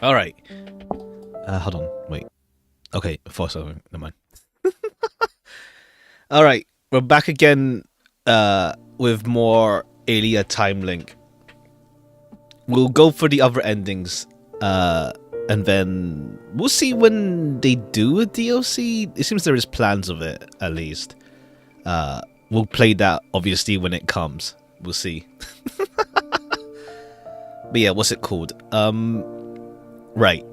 Alright. Hold on. Wait. Okay, voiceover. Never mind. Alright. We're back again with more Aliya Timelink. We'll go for the other endings. And then we'll see when they do a DLC. It seems there is plans of it, at least. We'll play that, obviously, when it comes. We'll see. But yeah, what's it called? Right.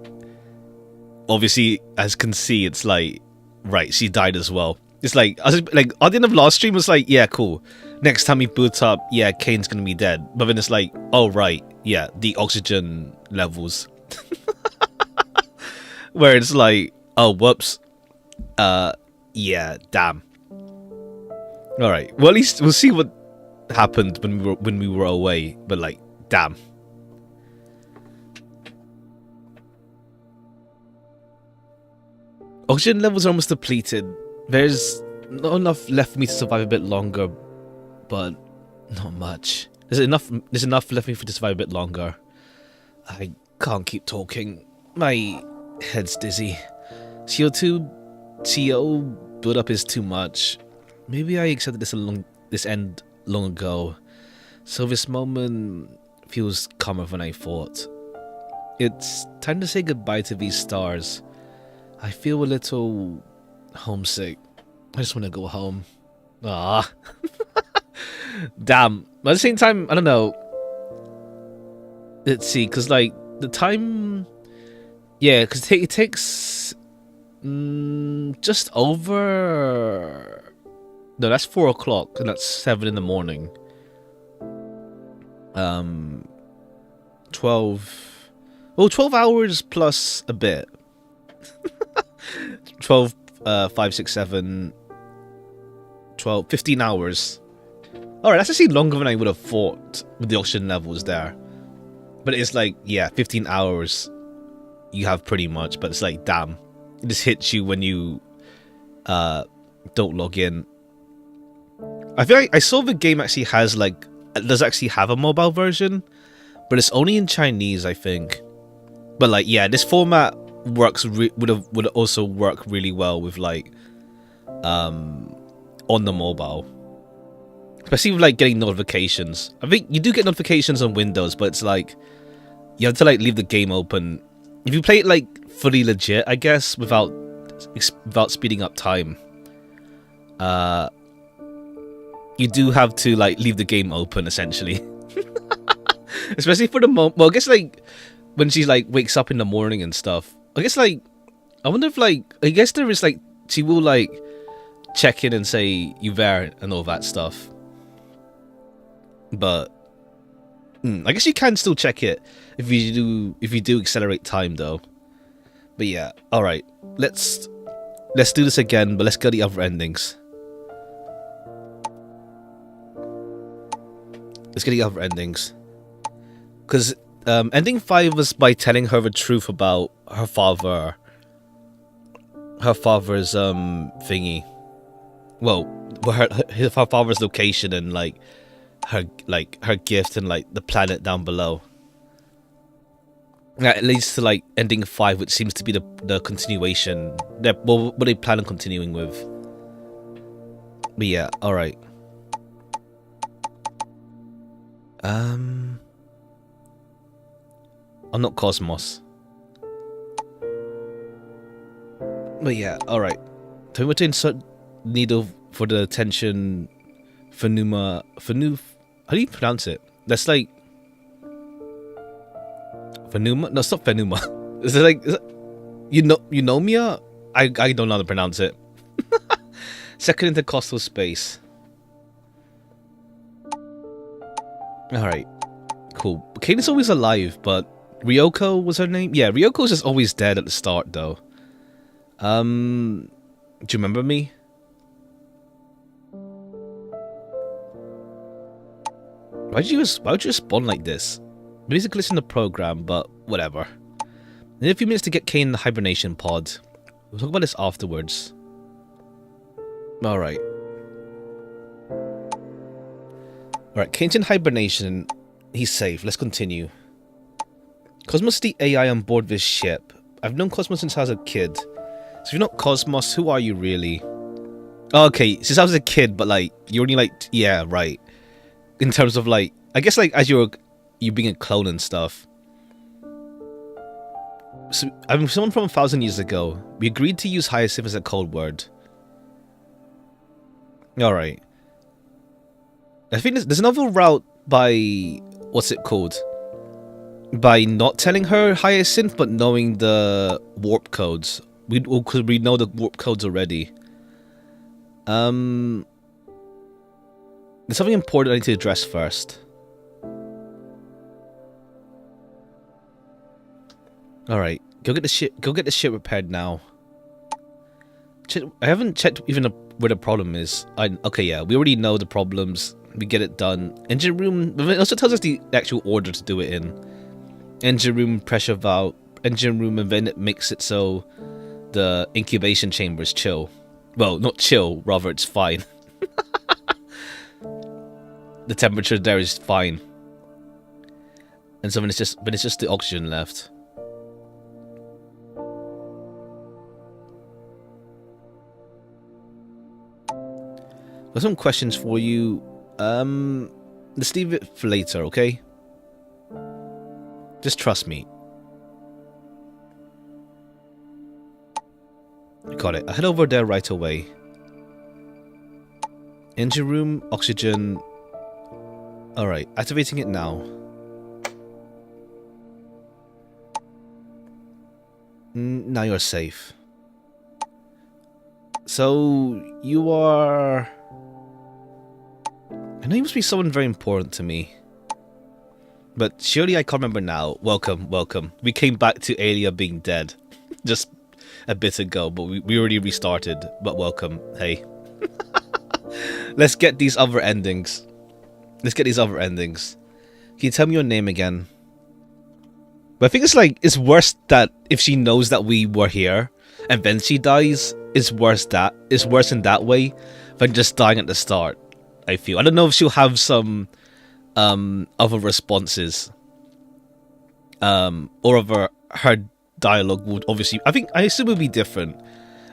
Obviously, as you can see, it's like, right, she died as well. It's like, I was like, at the end of last stream, was like, yeah, cool. Next time we boot up, yeah, Kane's gonna be dead. But then it's like, oh, right, yeah, the oxygen levels. Where it's like, oh, whoops. Yeah, damn. Alright, well, at least we'll see what happened when we were away. But like, damn. Oxygen levels are almost depleted. There's not enough left for me to survive a bit longer, but not much. There's enough left for me to survive a bit longer. I can't keep talking. My head's dizzy. CO2 CO build-up is too much. Maybe I accepted this end long ago, so this moment feels calmer than I thought. It's time to say goodbye to these stars. I feel a little homesick. I just want to go home. Ah, damn. But at the same time, I don't know. Let's see, because like the time, yeah, because it takes just over. No, that's 4 o'clock, and that's 7 in the morning. 12. Well, 12 hours plus a bit. 12, 5, 6, 7, 12, 15 hours. Alright, that's actually longer than I would have thought with the oxygen levels there. But it's like, yeah, 15 hours you have pretty much, but it's like, damn. It just hits you when you don't log in. I feel like I saw the game actually has like, does actually have a mobile version, but it's only in Chinese, I think. But like, yeah, this format works would also work really well with like on the mobile, especially with like getting notifications. I think you do get notifications on Windows, but it's like you have to like leave the game open if you play it like fully legit, I guess, without speeding up time. You do have to like leave the game open essentially. Especially for the moment. Well, I guess like when she like wakes up in the morning and stuff, I guess like, I wonder if like, I guess there is like, she will like check in and say you there and all that stuff. But I guess you can still check it if you do accelerate time though. But yeah, all right, let's do this again, but let's go the other endings. Let's get the other endings, because ending 5 was by telling her the truth about her father's thingy. Well, her father's location and like her gift and like the planet down below. That leads to like ending 5, which seems to be the continuation. What they plan on continuing with. But yeah, all right. I'm not Cosmos. But yeah, alright. Tell me what to insert needle for the tension Phenuma. How do you pronounce it? That's like Phenuma? No, it's not Phenuma. Is it like Eunomia? I don't know how to pronounce it. Second intercostal space. Alright. Cool. Kane is always alive, but Ryoko was her name? Yeah, Ryoko's just always dead at the start, though. Do you remember me? Why'd you just spawn like this? Maybe it's a glitch in the program, but whatever. In a few minutes to get Kane in the hibernation pod. We'll talk about this afterwards. Alright. Alright, Kane's in hibernation. He's safe. Let's continue. Cosmos is the AI on board this ship. I've known Cosmos since I was a kid. So if you're not Cosmos, who are you really? Oh, okay, since I was a kid, but like, you're only like, yeah, right. In terms of like, I guess like as you being a clone and stuff. So I'm someone from 1,000 years ago. We agreed to use Hyacinth as a code word. Alright. I think there's another route by, what's it called? By not telling her Hyacinth, but knowing the warp codes. Because we know the warp codes already. There's something important I need to address first. Alright, go get the ship repaired now. I haven't checked even where the problem is. Okay, yeah, we already know the problems. We get it done. Engine room. It also tells us the actual order to do it in. Engine room, pressure valve, engine room, and then it makes it so the incubation chamber is chill. Well, not chill, rather it's fine. The temperature there is fine. And so when it's just the oxygen left. Got some questions for you. Let's leave it for later, okay? Just trust me. Got it. I'll head over there right away. Engine room, oxygen. Alright, activating it now. Now you're safe. So, you are... I know you must be someone very important to me. But surely I can't remember now. Welcome, welcome. We came back to Aliya being dead. Just a bit ago, but we already restarted. But welcome, hey. Let's get these other endings. Can you tell me your name again? But I think it's like, it's worse that if she knows that we were here, and then she dies, it's worse in that way, than just dying at the start, I feel. I don't know if she'll have some other responses. Or other her dialogue would obviously I assume it would be different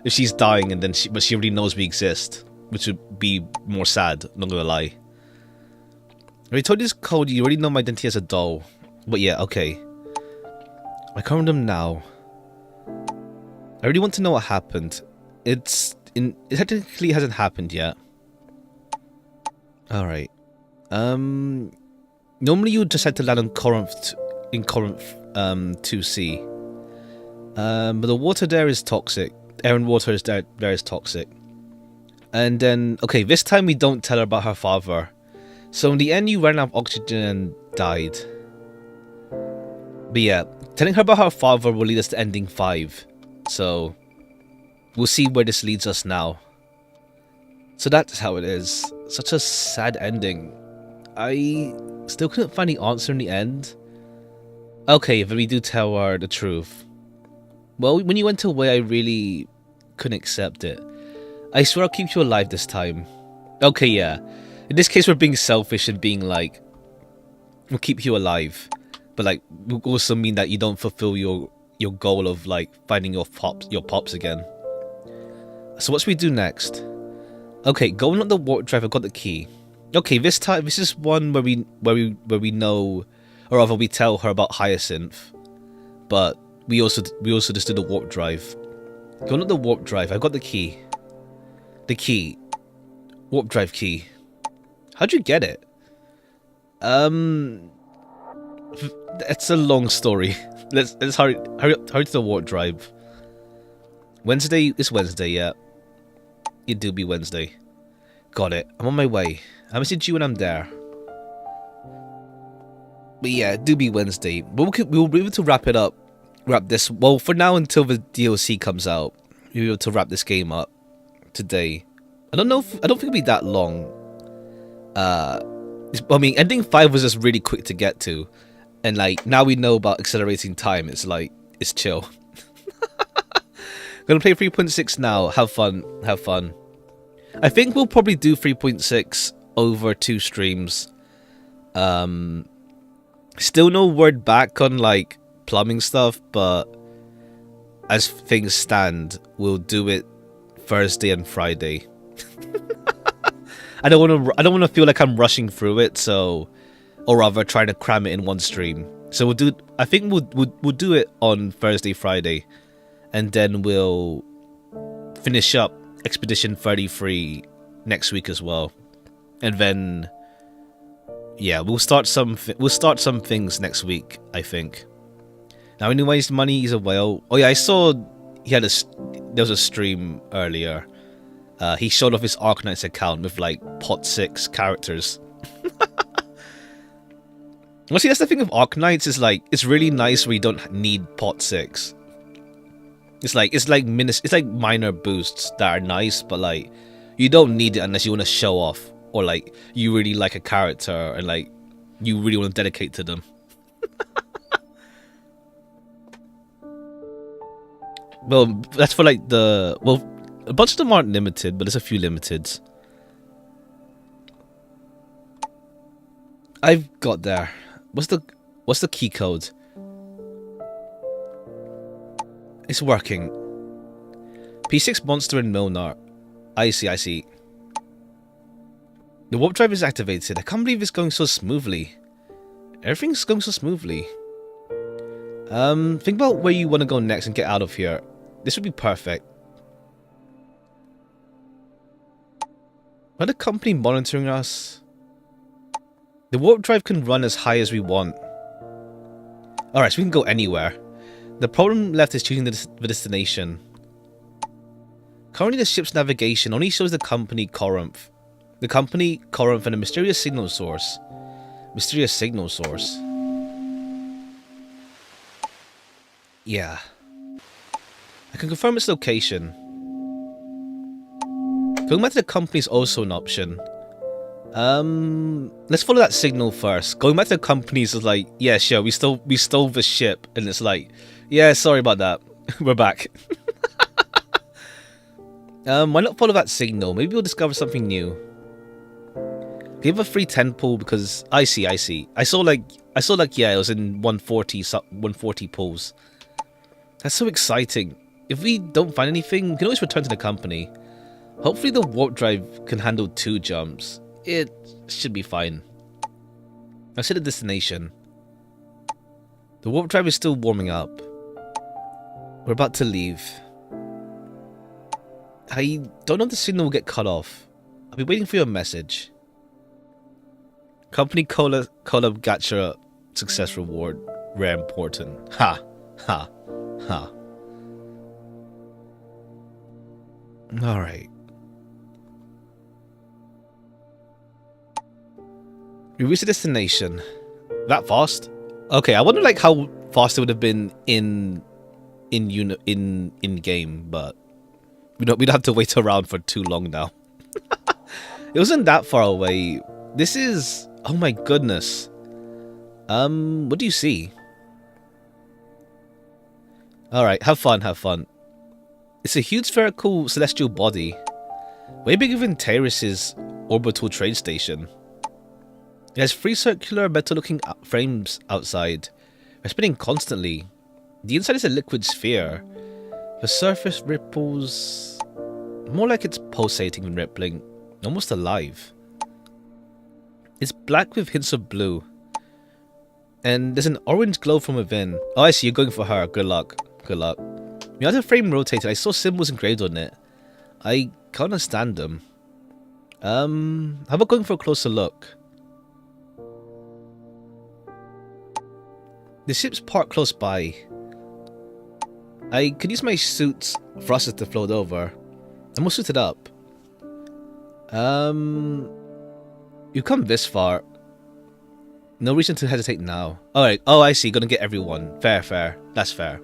if she's dying and then but she already knows we exist, which would be more sad, not gonna lie. I already told you this code, you already know my identity as a doll. But yeah, okay. I can't remember them now. I really want to know what happened. It technically hasn't happened yet. Alright. Normally you would just have to land on Corinth 2C. But the water there is toxic. Air and water is there is toxic. And then, okay, this time we don't tell her about her father. So in the end you ran out of oxygen and died. But yeah, telling her about her father will lead us to ending 5. So, we'll see where this leads us now. So that's how it is. Such a sad ending. I still couldn't find the answer in the end. Okay, then we do tell her the truth. Well, when you went away, I really couldn't accept it. I swear I'll keep you alive this time. Okay, yeah. In this case, we're being selfish and being like, we'll keep you alive. But like, will also mean that you don't fulfill your goal of like finding your pops again. So what should we do next? Okay, go on the warp drive. I've got the key. Okay, this time this is one where we know, or rather we tell her about Hyacinth, but we also just do the warp drive. Go on the warp drive. I've got the key. The key. Warp drive key. How'd you get it? It's a long story. Let's hurry to the warp drive. Wednesday. It's Wednesday, yeah. It do be Wednesday. Got it. I'm on my way. I'll message you when I'm there. But yeah, it do be Wednesday. But we'll be able to wrap this. Well, for now until the DLC comes out, we'll be able to wrap this game up today. I don't think it'll be that long. I mean, ending 5 was just really quick to get to, and like now we know about accelerating time. It's like it's chill. Gonna play 3.6 now. Have fun. Have fun. I think we'll probably do 3.6 over 2 streams. Still no word back on like plumbing stuff, but as things stand, we'll do it Thursday and Friday. I don't want to feel like I'm rushing through it, so, or rather trying to cram it in one stream. So we'll do. I think we'll do it on Thursday, Friday, and then we'll finish up Expedition 33 next week as well, and then yeah, we'll start some things next week, I think. Now, anyways, money is a whale. Oh yeah, I saw there was a stream earlier. He showed off his Arknights account with like pot 6 characters. Well, see, that's the thing with Arknights, is like it's really nice where you don't need pot 6. It's like minor boosts that are nice, but like you don't need it unless you want to show off, or like you really like a character and like you really want to dedicate to them. Well, that's for like a bunch of them aren't limited, but there's a few limiteds. I've got there. What's the key code? It's working. P6 monster in Milnar. I see. The warp drive is activated. I can't believe it's going so smoothly. Everything's going so smoothly. Think about where you want to go next and get out of here. This would be perfect. Are the company monitoring us? The warp drive can run as high as we want. Alright, so we can go anywhere. The problem left is choosing the destination. Currently the ship's navigation only shows the company Corinth. The company Corinth and a mysterious signal source. Mysterious signal source. Yeah. I can confirm its location. Going back to the company is also an option. Let's follow that signal first. Going back to the companies is like, yeah, sure, we stole the ship, and it's like, yeah, sorry about that. We're back. Why not follow that signal? Maybe we'll discover something new. Give a free 10 pull because I see. I saw like yeah, it was in 140 pulls. That's so exciting. If we don't find anything, we can always return to the company. Hopefully the warp drive can handle 2 jumps. It should be fine. I set a destination. The warp drive is still warming up. We're about to leave. I don't know if the signal will get cut off. I'll be waiting for your message. Company Collab Gacha success reward. Rare important. Ha. Ha. Ha. Alright. We reached the destination. That fast? Okay, I wonder like how fast it would have been in game, but we don't have to wait around for too long now. It wasn't that far away. This is, oh my goodness. What do you see? Alright, have fun. It's a huge spherical celestial body. Way bigger than Taris's orbital trade station. It has 3 circular metal-looking frames outside. They're spinning constantly. The inside is a liquid sphere. The surface ripples... more like it's pulsating and rippling. Almost alive. It's black with hints of blue. And there's an orange glow from within. Oh, I see. You're going for her. Good luck. Good luck. The other frame rotated. I saw symbols engraved on it. I can't understand them. How about going for a closer look? The ship's parked close by. I could use my suit's thrusters to float over. I'm all suited up. You've come this far. No reason to hesitate now. Alright, oh I see, gonna get everyone. Fair. That's fair.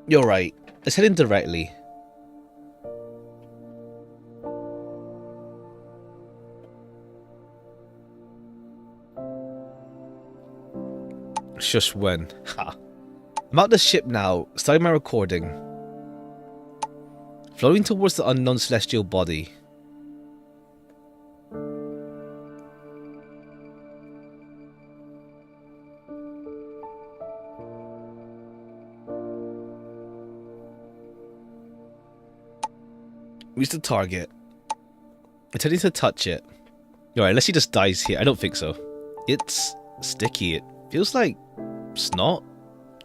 You're right. Let's head in directly. Shush when. Ha. I'm out the ship now, starting my recording. Floating towards the unknown celestial body. Reach the target. Intending to touch it. Alright, unless he just dies here. I don't think so. It's sticky. It feels like snot.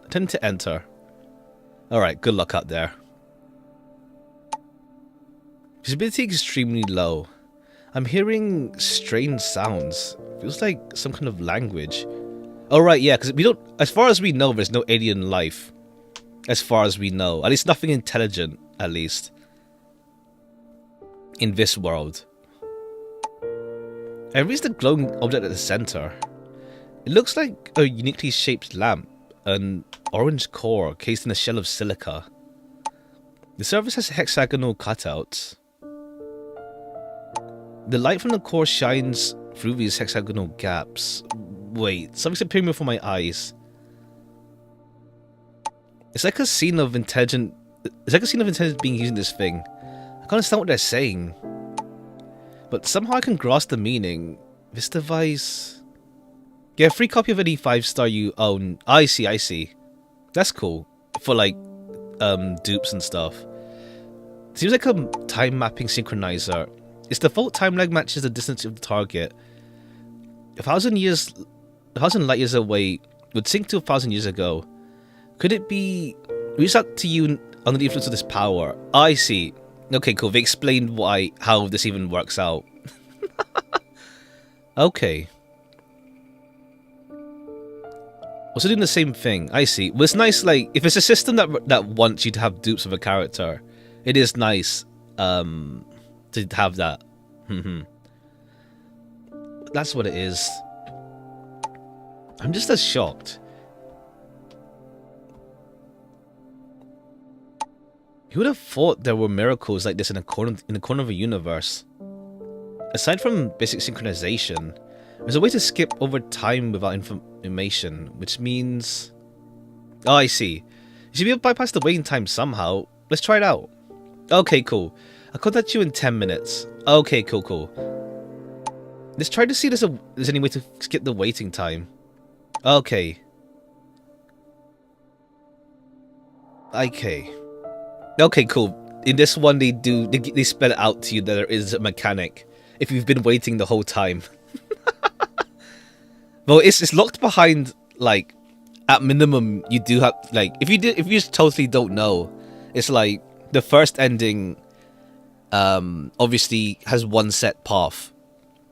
Intending to enter. Alright, good luck out there. Visibility extremely low. I'm hearing strange sounds. Feels like some kind of language. Oh right, yeah, because we don't, as far as we know, there's no alien life. As far as we know. At least nothing intelligent, at least. In this world. I reached the glowing object at the center. It looks like a uniquely shaped lamp. An orange core cased in a shell of silica. The surface has hexagonal cutouts. The light from the core shines through these hexagonal gaps. Wait, something's appearing before my eyes. It's like a scene of intelligent. It's like a scene of intelligence being used in this thing. I can't understand what they're saying, but somehow I can grasp the meaning. This device. Get a free copy of any 5-star you own. I see, I see. That's cool for like dupes and stuff. Seems like a time mapping synchronizer. Its default time lag matches the distance of the target. 1,000 light years away would sync to 1,000 years ago. Could it be reached out to you under the influence of this power? I see. Okay, cool. They explained how this even works out. Okay. Also doing the same thing. I see. Well, it's nice. Like, if it's a system that wants you to have dupes of a character, it is nice. To have that. That's what it is. I'm just as shocked. Who would have thought there were miracles like this in the corner of a universe? Aside from basic synchronization, there's a way to skip over time without information, which means... Oh, I see. You should be able to bypass the waiting time somehow. Let's try it out. Okay, cool. I'll contact you in 10 minutes. Okay, cool. Let's try to see if there's any way to skip the waiting time. Okay. Okay, cool. In this one, they spell it out to you that there is a mechanic if you've been waiting the whole time. Well, it's locked behind, like, at minimum, you do have, like, if you just totally don't know, it's like the first ending. Obviously has one set path.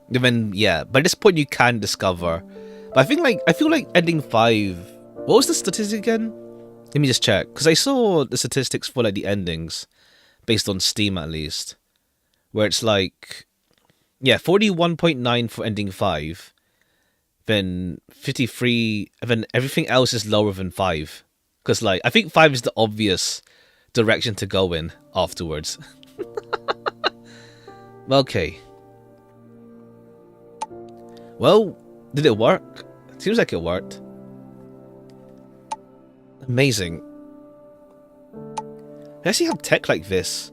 And then, yeah, by this point you can discover. But I feel like ending 5... What was the statistic again? Let me just check. Because I saw the statistics for, like, the endings. Based on Steam, at least. Where it's like... Yeah, 41.9 for ending 5. Then 53... And then everything else is lower than 5. Because, like, I think 5 is the obvious direction to go in afterwards. Okay. Well, did it work? Seems like it worked. Amazing. I actually have tech like this.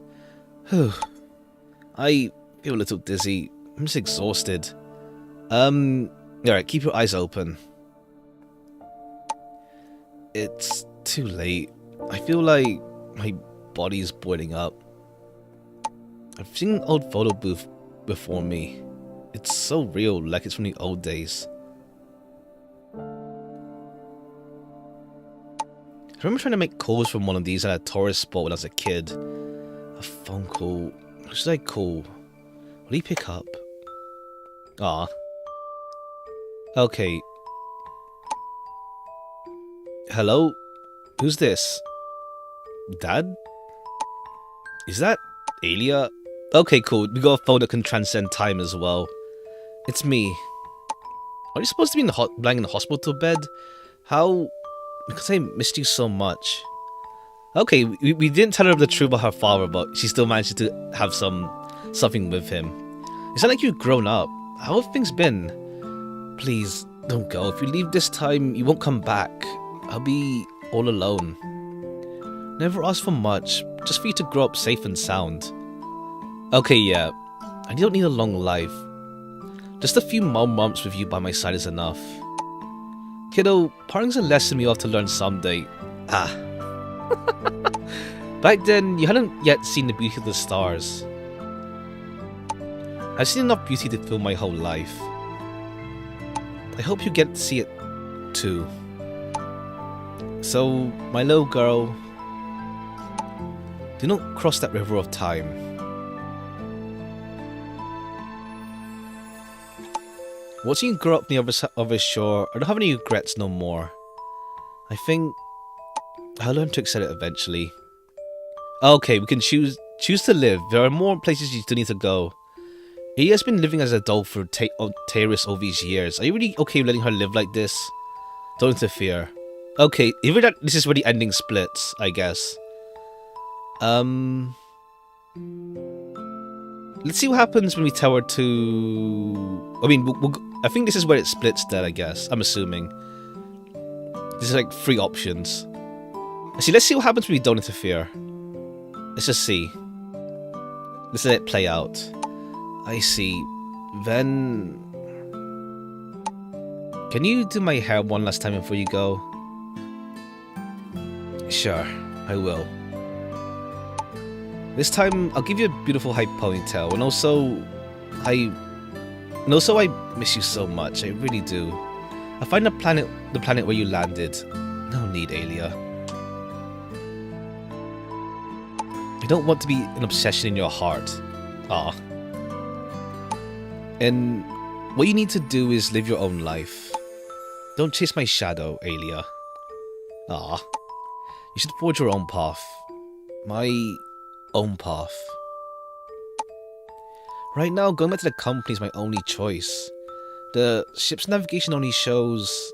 I feel a little dizzy. I'm just exhausted. Alright, keep your eyes open. It's too late. I feel like my body's boiling up. I've seen an old photo booth before me. It's so real, like it's from the old days. I remember trying to make calls from one of these at a tourist spot when I was a kid. A phone call. What should I call? Will he pick up? Ah. Okay. Hello? Who's this? Dad? Is that Aliya? Okay, cool. We got a phone that can transcend time as well. It's me. Are you supposed to be in lying in the hospital bed? How? Because I missed you so much. Okay, we didn't tell her the truth about her father, but she still managed to have something with him. It's not like you've grown up. How have things been? Please, don't go. If you leave this time, you won't come back. I'll be all alone. Never ask for much, just for you to grow up safe and sound. Okay, yeah. I don't need a long life. Just a few more months with you by my side is enough. Kiddo, parting's a lesson we have to learn someday. Ah. Back then, you hadn't yet seen the beauty of the stars. I've seen enough beauty to fill my whole life. I hope you get to see it too. So, my little girl, do not cross that river of time. Watching you grow up on the other shore, I don't have any regrets no more. I think I'll learn to accept it eventually. Okay, we can choose to live. There are more places you still need to go. He has been living as a doll for Taris all these years. Are you really okay with letting her live like this? Don't interfere. Okay, even that this is where the ending splits, I guess. Let's see what happens when we tell her to... I mean, I think this is where it splits then, I guess. I'm assuming. This is like 3 options. Let's see what happens when we don't interfere. Let's just see. Let's let it play out. I see. Then... Can you do my hair one last time before you go? Sure, I will. This time, I'll give you a beautiful high ponytail, and also, I miss you so much. I really do. I'll find the planet where you landed. No need, Aliya. I don't want to be an obsession in your heart. Ah. And what you need to do is live your own life. Don't chase my shadow, Aliya. Ah. You should forge your own path. My own path. Right now, going back to the company is my only choice. The ship's navigation only shows...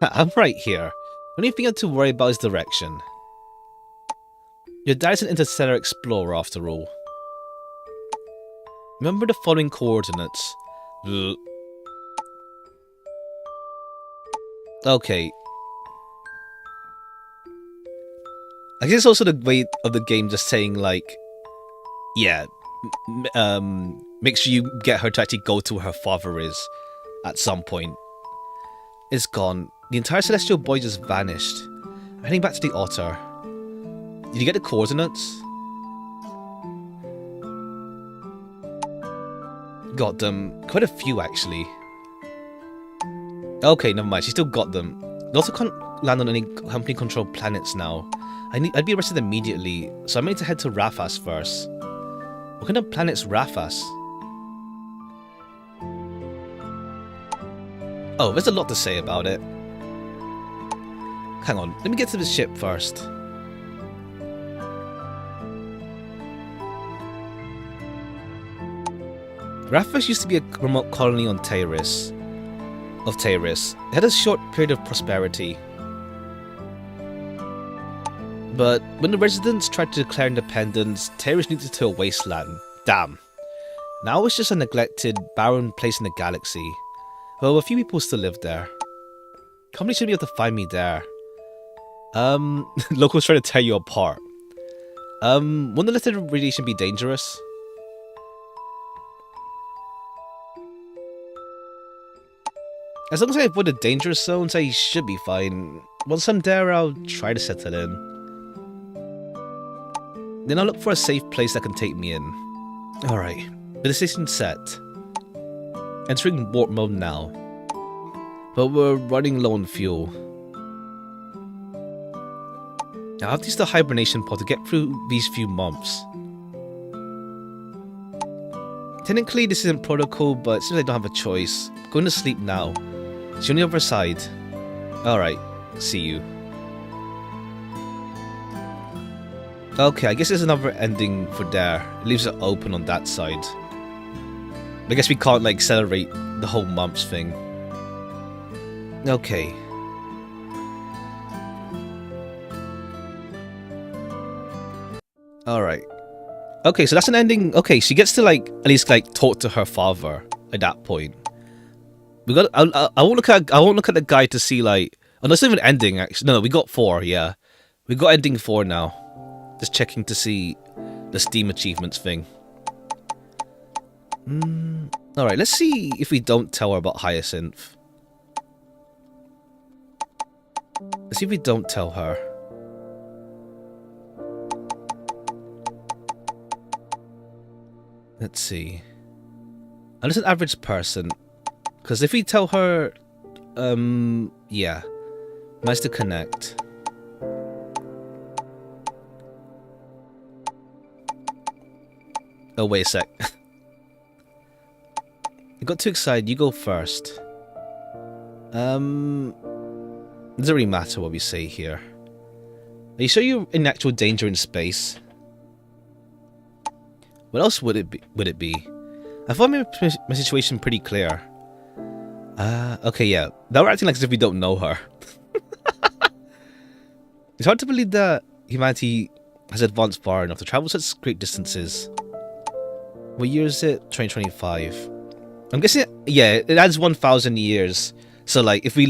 I'm right here. The only thing I have to worry about is direction. Your dad's an interstellar explorer, after all. Remember the following coordinates. Okay. I guess it's also the way of the game just saying, like, yeah, make sure you get her to actually go to where her father is at some point. It's gone. The entire Celestial Boy just vanished. I'm heading back to the Otter. Did you get the coordinates? Got them. Quite a few, actually. Okay, never mind. She still got them. They also can't land on any company-controlled planets now. I'd be arrested immediately, so I need to head to Raphas first. What kind of planet's Raphas? Oh, there's a lot to say about it. Hang on, let me get to the ship first. Raphas used to be a remote colony on Taris. It had a short period of prosperity. But when the residents tried to declare independence, Taris moved into a wasteland. Damn. Now it's just a neglected, barren place in the galaxy. Well, a few people still live there. Company should be able to find me there. Locals try to tear you apart. Wouldn't the little radiation be dangerous? As long as I avoid the dangerous zones, I should be fine. Once I'm there, I'll try to settle in. Then I'll look for a safe place that can take me in. Alright, the decision's set. Entering warp mode now. But we're running low on fuel. I'll have to use the hibernation pod to get through these few months. Technically this isn't protocol, but it seems I don't have a choice. I'm going to sleep now. See you on the other side. Alright, see you. Okay, I guess there's another ending for there. It leaves it open on that side. I guess we can't, like, celebrate the whole months thing. Okay. Alright. Okay, so that's an ending. Okay, she gets to, like, at least, like, talk to her father at that point. We got. I won't look at the guide to see, like. Oh, that's not even ending. Actually, no, we got 4. Yeah, we got ending 4 now. Just checking to see the Steam achievements thing. All right, let's see if we don't tell her about Hyacinth. Let's see if we don't tell her. Let's see. I'm just an average person. Because if we tell her, yeah. Nice to connect. Oh, wait a sec. I got too excited. You go first. Doesn't really matter what we say here. Are you sure you're in actual danger in space? What else would it be? I thought I made my situation pretty clear. Okay, yeah. Now we're acting like as if we don't know her. It's hard to believe that humanity has advanced far enough to travel such great distances. What year is it? 2025. I'm guessing, yeah, it adds 1,000 years. So like, if we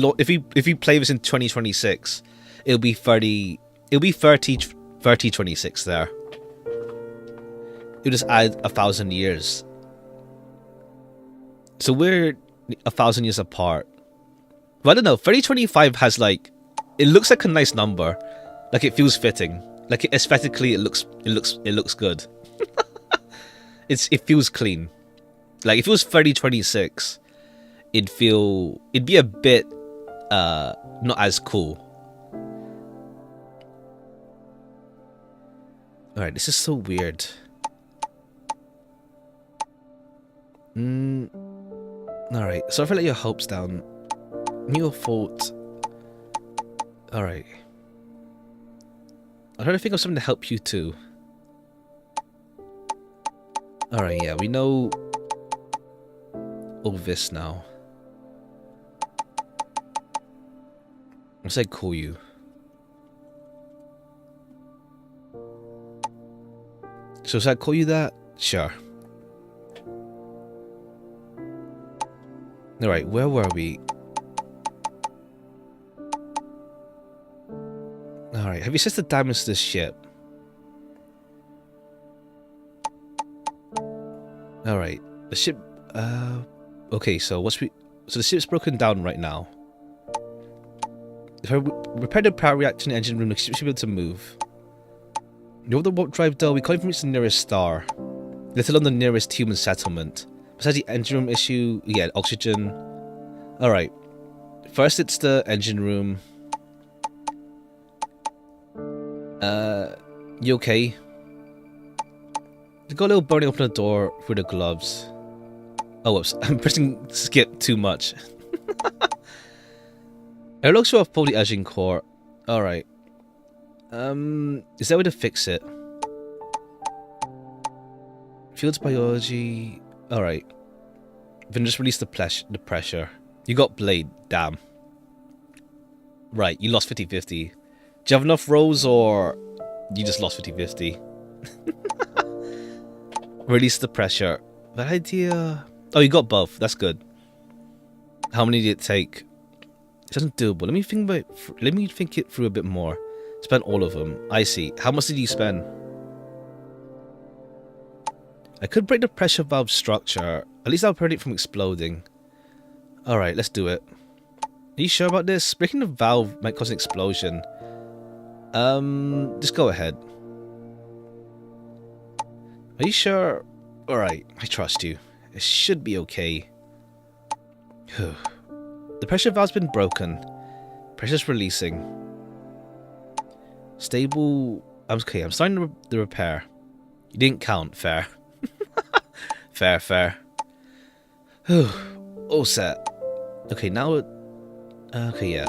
play this in 2026, it'll be 3026 there. It'll just add 1,000 years. So we're 1,000 years apart. But I don't know. 3025 has like, it looks like a nice number. Like it feels fitting. Like aesthetically, it looks good. It feels clean. Like if it was 3026, it'd be a bit not as cool. Alright, this is so weird. Alright, so if I let your hopes down, your fault. Alright. I'm trying to think of something to help you too. Alright, yeah, we know all this now. I said call you. So should I call you that? Sure. Alright, where were we? Alright, have you set the damage to this ship? Alright, the ship... okay, so so the ship's broken down right now. If I repair the power reactor in the engine room, the ship should be able to move. You know the warp drive though, we can't even reach the nearest star. Let alone the nearest human settlement. Besides the engine room issue, yeah, oxygen. Alright. First it's the engine room. You okay? You got a little burning open the door through the gloves. Oh, whoops. I'm pressing skip too much. Airlock show off the edging core. Alright. Is there a way to fix it? Fields biology. Alright. Then just release the pressure. You got blade. Damn. Right, you lost 50-50. Do you have enough rolls or you just lost 50-50? Release the pressure. That idea... Oh, you got both. That's good. How many did it take? It doesn't doable. Let me think it through a bit more. Spend all of them. I see. How much did you spend? I could break the pressure valve structure. At least I'll prevent it from exploding. Alright, let's do it. Are you sure about this? Breaking the valve might cause an explosion. Just go ahead. Are you sure? Alright, I trust you. It should be okay. The pressure valve's been broken. Pressure's releasing. Stable... Okay, I'm starting the repair. You didn't count. Fair. Fair. All set. Okay, now... Okay, yeah.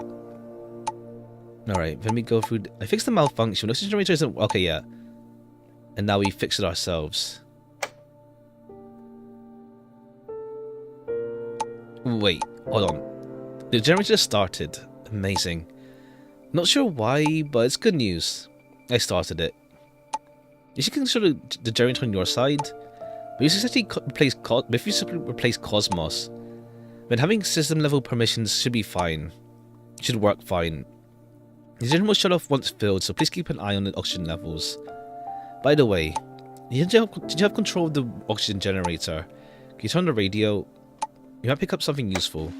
Alright, let me go through... I fixed the malfunction. Oxygen generator isn't... Okay, yeah. And now we fix it ourselves. Wait, hold on. The generator just started. Amazing. Not sure why, but it's good news. I started it. You should consider the generator on your side. But you successfully replace Cosmos, then having system level permissions should be fine. It should work fine. The generator will shut off once filled, so please keep an eye on the oxygen levels. By the way, did you have control of the oxygen generator? Can you turn on the radio? You might pick up something useful.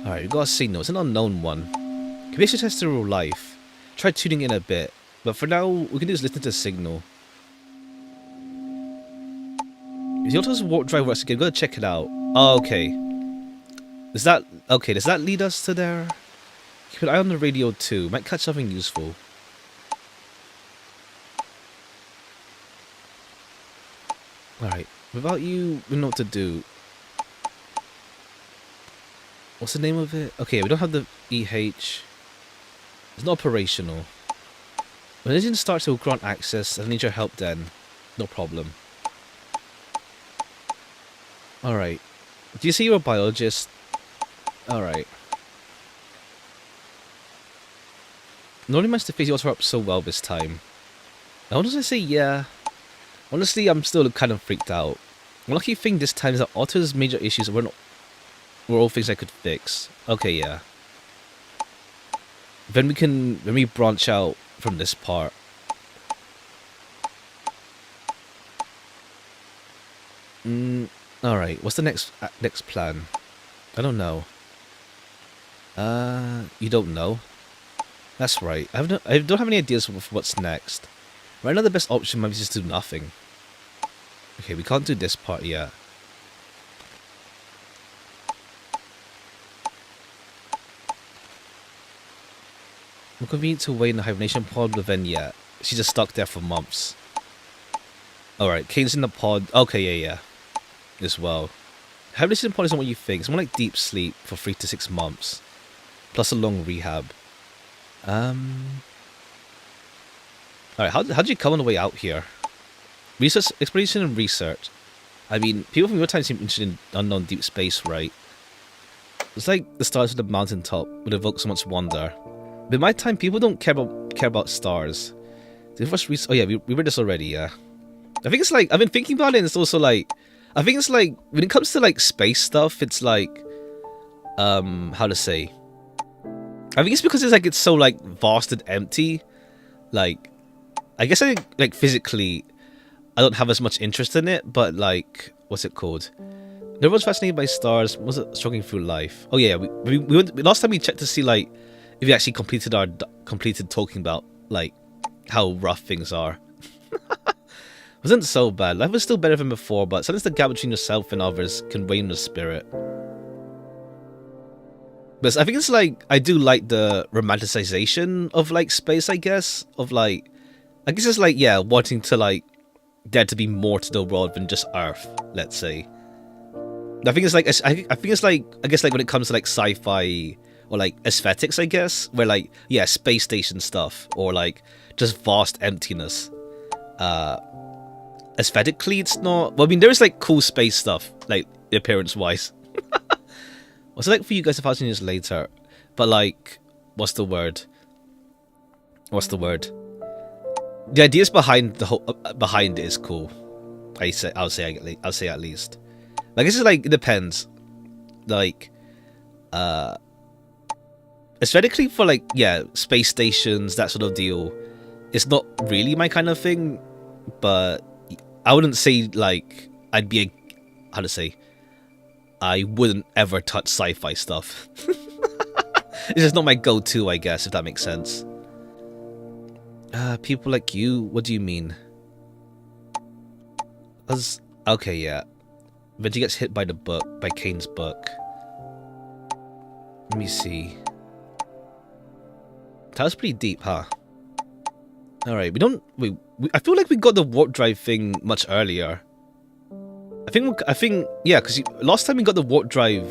Alright, we got a signal. It's an unknown one. Can we actually test in real life? Try tuning in a bit. But for now, we can just listen to the signal. If the auto's warp drive works again, go check it out. Oh, okay. Does that lead us to there? Keep an eye on the radio too. Might catch something useful. Alright. Without you, we know what to do. What's the name of it? Okay, we don't have the EH. It's not operational. When the engine starts to grant access, I need your help then. No problem. Alright. Do you see you're a biologist? Alright. Nobody managed to face the auto up so well this time. I want to say yeah. Honestly, I'm still kind of freaked out. The lucky thing this time is that Otto's major issues were all things I could fix. Okay, yeah. Then we branch out from this part. Alright, what's the next plan? I don't know. You don't know? That's right. I don't have any ideas of what's next. Right now the best option might be just do nothing. Okay, we can't do this part yet. More convenient to wait in the hibernation pod, but then yeah, she's just stuck there for months. Alright, Kane's in the pod. Okay, yeah. As well. Hibernation pod isn't what you think. It's more like deep sleep for 3 to 6 months. Plus a long rehab. Alright, how did you come on the way out here? Research, exploration and research. I mean, people from your time seem interested in unknown deep space, right? It's like the stars at the mountaintop would evoke so much wonder. But in my time, people don't care about stars. The first oh yeah, we read this already, yeah. I think it's like, I've been thinking about it, and it's also like, I think it's like, when it comes to like space stuff, it's like, how to say? I think it's because it's like, it's so like vast and empty. Like, I guess I think like physically, I don't have as much interest in it, but like, what's it called? Everyone's fascinated by stars. Was it struggling through life? Oh yeah, we went, last time we checked to see like if we actually completed talking about like how rough things are. Wasn't so bad. Life was still better than before, but sometimes the gap between yourself and others can weigh on the spirit. But I think it's like, I do like the romanticization of like space, I guess. Of like, I guess it's like, yeah, wanting to like, there to be more to the world than just Earth, let's say. I think it's like, I think it's like, I guess like when it comes to like sci-fi or like aesthetics, I guess, where like, yeah, space station stuff or like just vast emptiness. Aesthetically, it's not, well, I mean, there is like cool space stuff, like appearance-wise. What's it like for you guys 1,000 years later? But like, what's the word? The ideas behind the whole behind it is cool. I'll say at least. I guess it's like, it depends. Like, aesthetically for like, yeah, space stations, that sort of deal, it's not really my kind of thing. But I wouldn't say like I'd be a, how to say, I wouldn't ever touch sci-fi stuff. It's just not my go-to, I guess, if that makes sense. People like you, what do you mean? Okay, yeah. Veggie gets hit by the book, by Kane's book. Let me see. That was pretty deep, huh? Alright, I feel like we got the warp drive thing much earlier. I think, yeah, because last time we got the warp drive,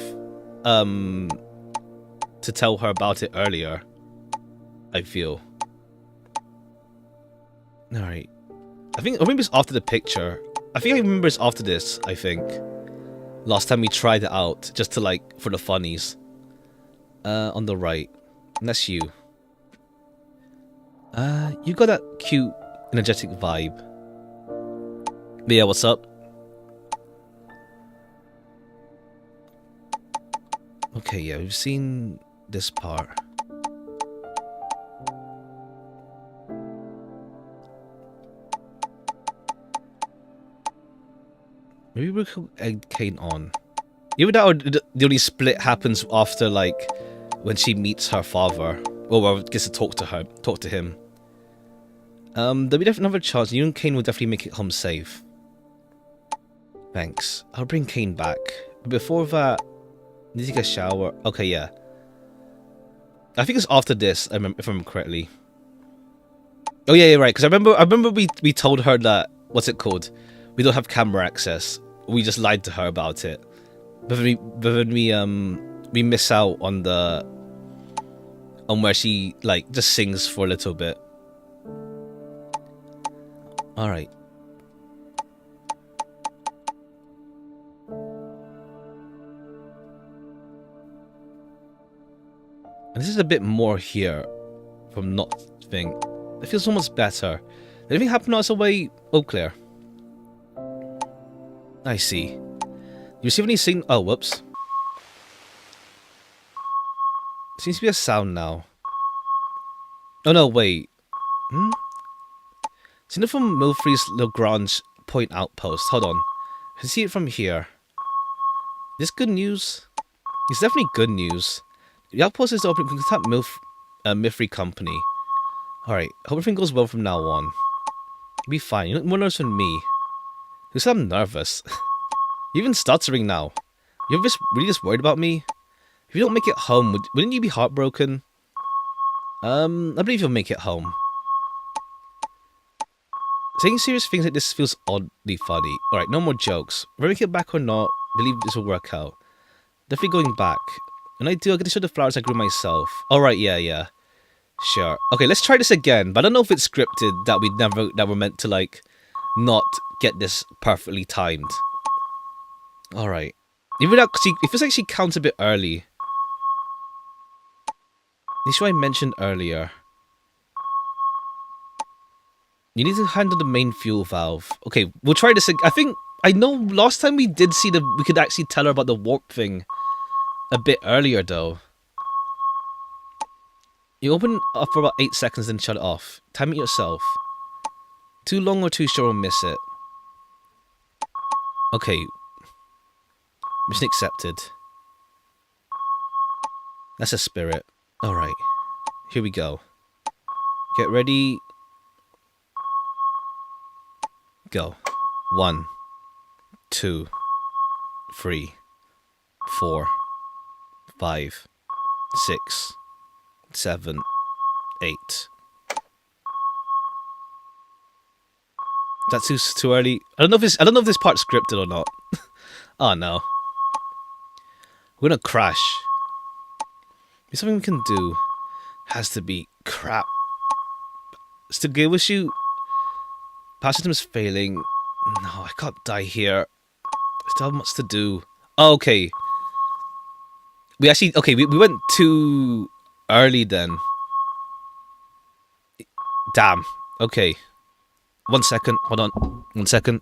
to tell her about it earlier, I feel. Alright. I remember it's after the picture. I think I remember it's after this, I think. Last time we tried it out, just to like, for the funnies. On the right. And that's you. You got that cute, energetic vibe. But yeah, what's up? Okay, yeah, we've seen this part. Maybe we could egg Kane on. Either that or the only split happens after, like, when she meets her father. Or well, gets to talk to him. There'll be definitely another chance. You and Kane will definitely make it home safe. Thanks. I'll bring Kane back. But before that, I need to take a shower. Okay, yeah. I think it's after this, if I remember correctly. Oh yeah, right. Because I remember we told her that, what's it called? We don't have camera access. We just lied to her about it. But then we miss out on where she like just sings for a little bit. All right. And this is a bit more here from not thing. It feels almost better. Did anything happen else away? Oh, Claire. I see. You receive any signal? Oh, whoops. Seems to be a sound now. Oh no, wait. Hmm? Signal from Milfrey's Lagrange point outpost. Hold on. I can see it from here. Is this good news? It's definitely good news. The outpost is open. You can contact Milfrey Company. Alright, hope everything goes well from now on. You'll be fine. You look more nervous than me. You said I'm nervous. You're even stuttering now. You're just really just worried about me? If you don't make it home, wouldn't you be heartbroken? I believe you'll make it home. Saying serious things like this feels oddly funny. Alright, no more jokes. Whether we make it back or not, I believe this will work out. Definitely going back. When I do, I'll get to show the flowers I grew myself. Alright, yeah. Sure. Okay, let's try this again. But I don't know if it's scripted that we're meant to like not get this perfectly timed. Alright. Even though it feels like she counts a bit early. The issue I mentioned earlier. You need to handle the main fuel valve. Okay, we'll try this again. I know last time we did see we could actually tell her about the warp thing a bit earlier though. You open up for about 8 seconds then shut it off. Time it yourself. Too long or too short will miss it. Okay. Mission accepted. That's a spirit. Alright. Here we go. Get ready. Go. 1, 2, 3, 4, 5, 6, 7, 8. That's too early. I don't know if this part's scripted or not. Oh no. We're gonna crash. There's something we can do. Has to be crap. Still good with you. Power system is failing. No, I can't die here. Still have much to do. Oh, okay. We went too early then. Damn. Okay. 1 second. Hold on. 1 second.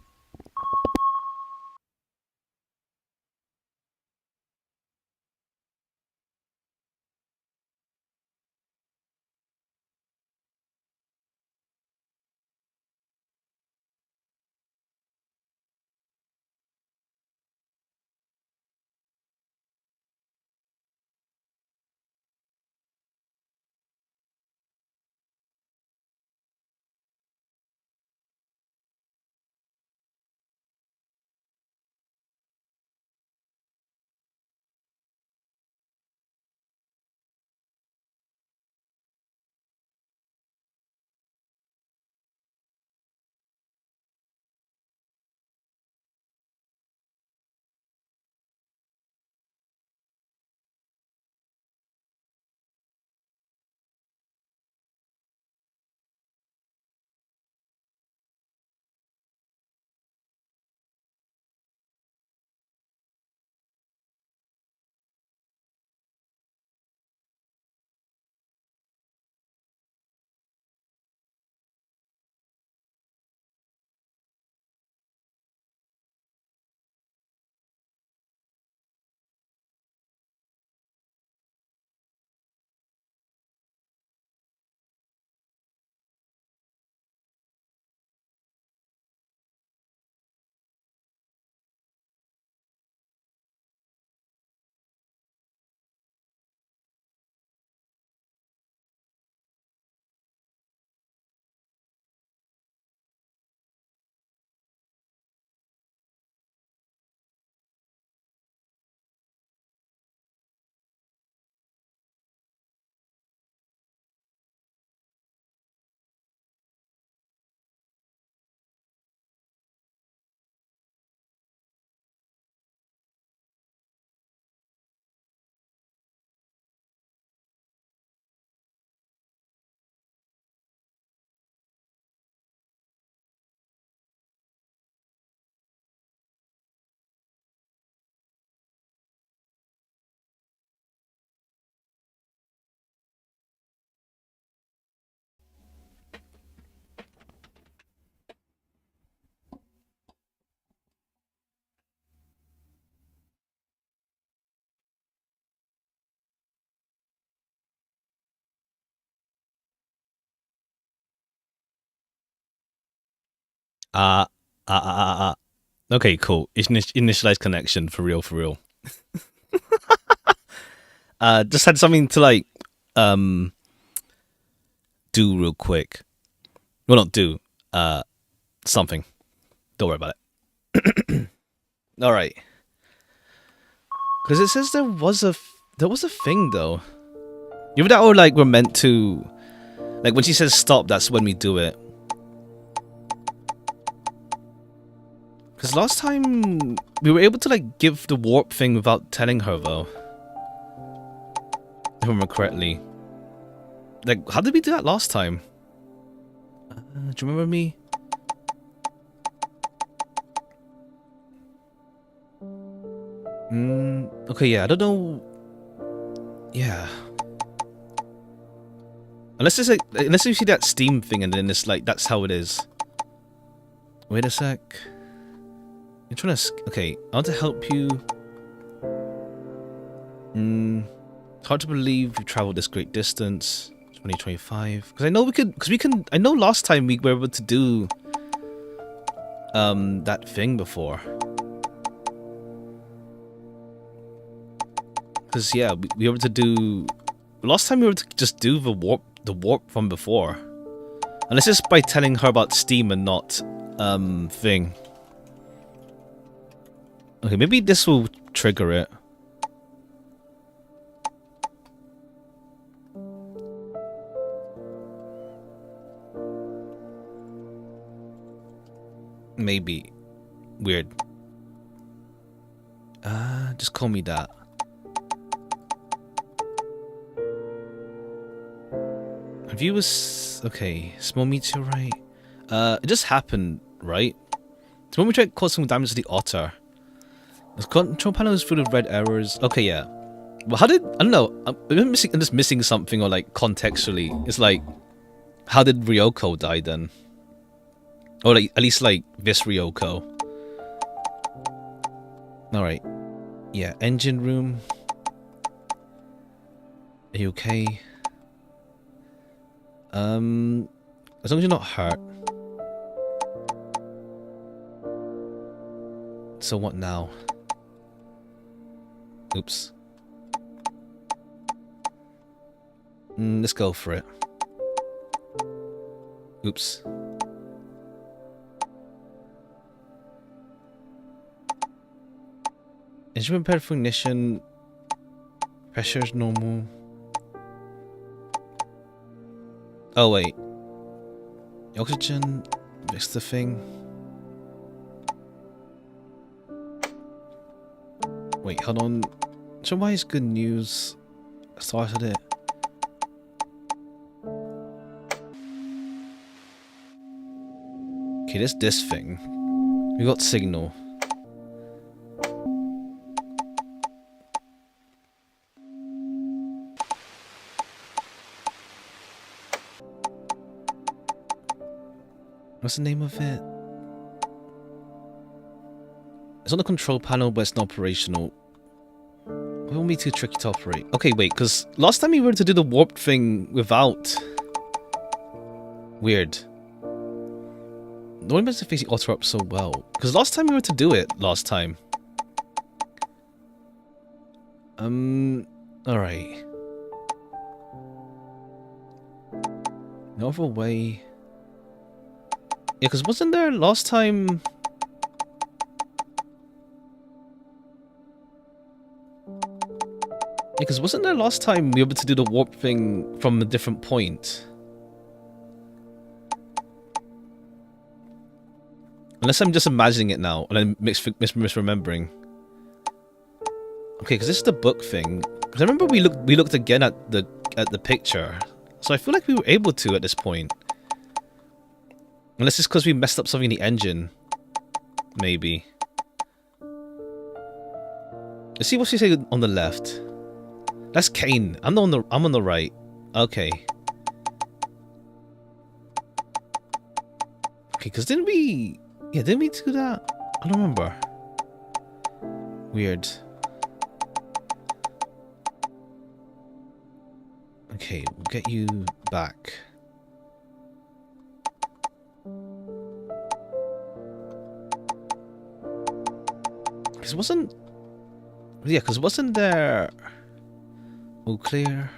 Uh, okay, cool. Initialize connection for real, for real. Just had something to like um do real quick. Well, not do. Something. Don't worry about it. All right. Because it says there was a thing though. You know that, or like we're meant to, like when she says stop, that's when we do it. Because last time we were able to like give the warp thing without telling her though. If I remember correctly. Like, how did we do that last time? Do you remember me? Okay, yeah, I don't know. Yeah. Unless it's like, unless you see that Steam thing and then it's like, that's how it is. Wait a sec. I'm trying to, okay, I want to help you. It's hard to believe you traveled this great distance. 2025. Because I know we could, I know last time we were able to do that thing before. Because yeah, we were able to do, last time we were able to just do the warp from before. Unless it's by telling her about Steam and not thing. Okay, maybe this will trigger it. Maybe. Weird. Just call me that. View was okay. Small meteorite. It just happened, right? So when we tried causing damage to the otter, the control panel is full of red errors. Okay, yeah. Well, how did, I don't know. I'm just missing something, or like contextually. It's like, how did Ryoko die then? Or like at least like this Ryoko. All right. Yeah, engine room. Are you okay? As long as you're not hurt. So what now? Oops. Let's go for it. Oops. Instrument prepared for ignition. Pressure is normal. Oh wait. Oxygen. Fix the thing. Wait, hold on. So why is good news? I started it. Okay, this thing. We got signal. What's the name of it? It's on the control panel, but it's not operational. It won't be too tricky to operate. Okay, wait, because last time we were to do the warp thing without... Weird. No one meant to face the otter up so well. Because last time we were to do it, last time. Alright. No other way... Yeah, because wasn't there last time... Yeah, because wasn't there last time we were able to do the warp thing from a different point? Unless I'm just imagining it now, and I'm misremembering. Okay, because this is the book thing. Because I remember we looked again at the picture, so I feel like we were able to at this point. Unless it's because we messed up something in the engine. Maybe. Let's see what she said on the left. That's Kane. I'm on the right. Okay. Okay, because didn't we do that? I don't remember. Weird. Okay, we'll get you back. Because wasn't... Yeah, because wasn't there... All clear.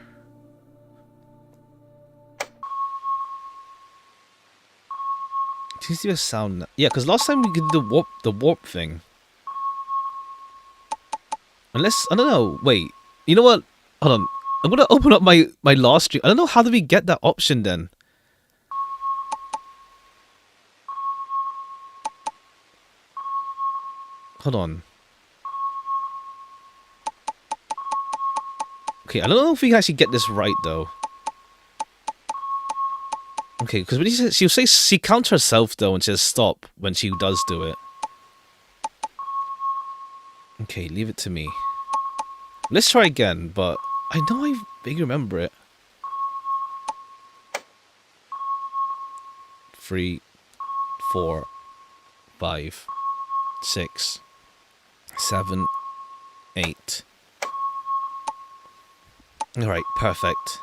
Seems to be a sound... Yeah, because last time we did the warp thing. Unless... I don't know. Wait. You know what? Hold on. I'm going to open up my last stream. I don't know how did we get that option then. Hold on. Okay, I don't know if we can actually get this right though. Okay, because when she'll say she counts herself though and says stop when she does do it. Okay, leave it to me. Let's try again, but I know I vaguely remember it. 3, 4, 5, 6, 7, 8. Alright, perfect.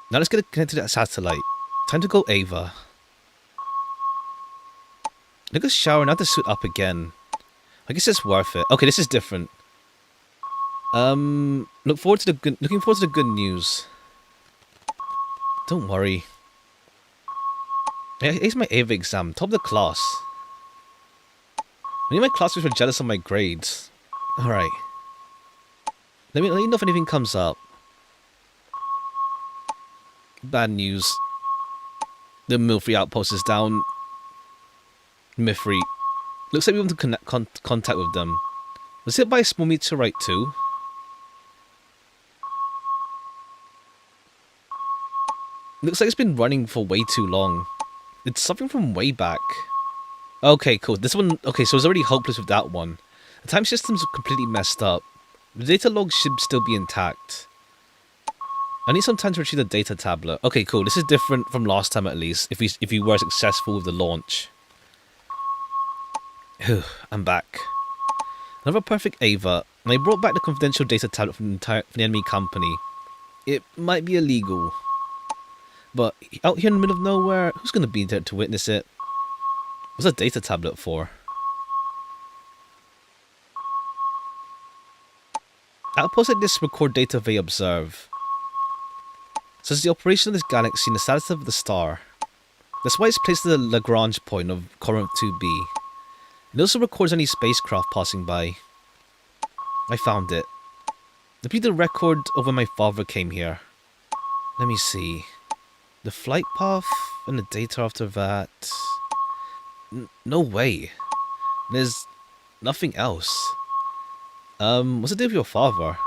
Now let's get connected to that satellite. Time to go Ava. Look at shower, now to suit up again. I guess it's worth it. Okay, this is different. Looking forward to the good news. Don't worry. It's my Ava exam, top of the class. Many of my classmates were jealous of my grades. Alright. Let me know if anything comes up. Bad news. The Milfrey outpost is down. Milfrey. Looks like we want to contact with them. Was it by a small meteorite too? Looks like it's been running for way too long. It's something from way back. Okay, cool. This one... Okay, so it's already hopeless with that one. The time system's completely messed up. The data log should still be intact. I need some time to retrieve the data tablet. Okay, cool. This is different from last time at least, if we were successful with the launch. I'm back. Another perfect Ava, and I brought back the confidential data tablet from the enemy company. It might be illegal. But out here in the middle of nowhere, who's going to be there to witness it? What's a data tablet for? Outposts like this record data they observe. Says the operation of this galaxy and the status of the star. That's why it's placed at the Lagrange point of Corinth 2b. It also records any spacecraft passing by. I found it. It'll be the record of when my father came here. Let me see. The flight path and the data after that. No way. There's nothing else. What's the deal with your father?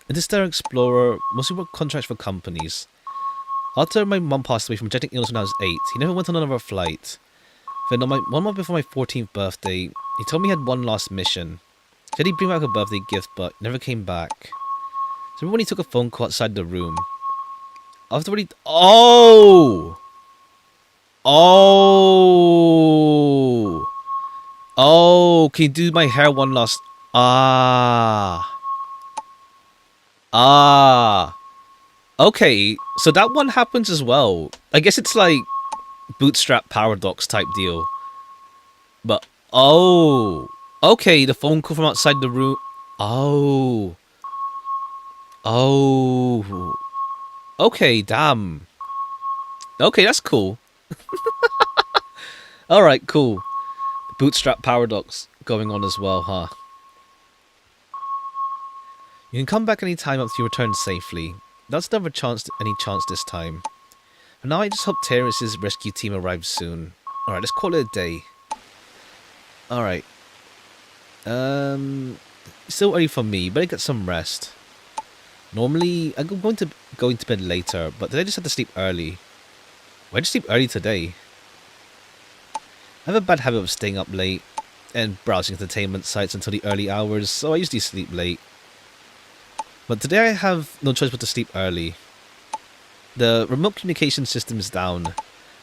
Interstellar explorer, mostly worked contracts for companies. After my mum passed away from genetic illness when I was 8, he never went on another flight. Then on 1 month before my 14th birthday, he told me he had one last mission. He said he'd bring back a birthday gift, but never came back. So remember when he took a phone call outside the room? After what he... Oh! Oh! Oh, can you do my hair one last... Ah. Ah. Okay, so that one happens as well. I guess it's like bootstrap paradox type deal. But, oh. Okay, the phone call from outside the room. Oh. Oh. Okay, damn. Okay, that's cool. Alright, cool. Bootstrap paradox going on as well, huh? You can come back any time after you return safely. That's never any chance this time. For now, I just hope Terrence's rescue team arrives soon. Alright, let's call it a day. Alright. Still early for me, better get some rest. Normally, I'm going to bed later, but today I just had to sleep early. Why'd you sleep early today? I have a bad habit of staying up late and browsing entertainment sites until the early hours, so I usually sleep late. But today I have no choice but to sleep early. The remote communication system is down, and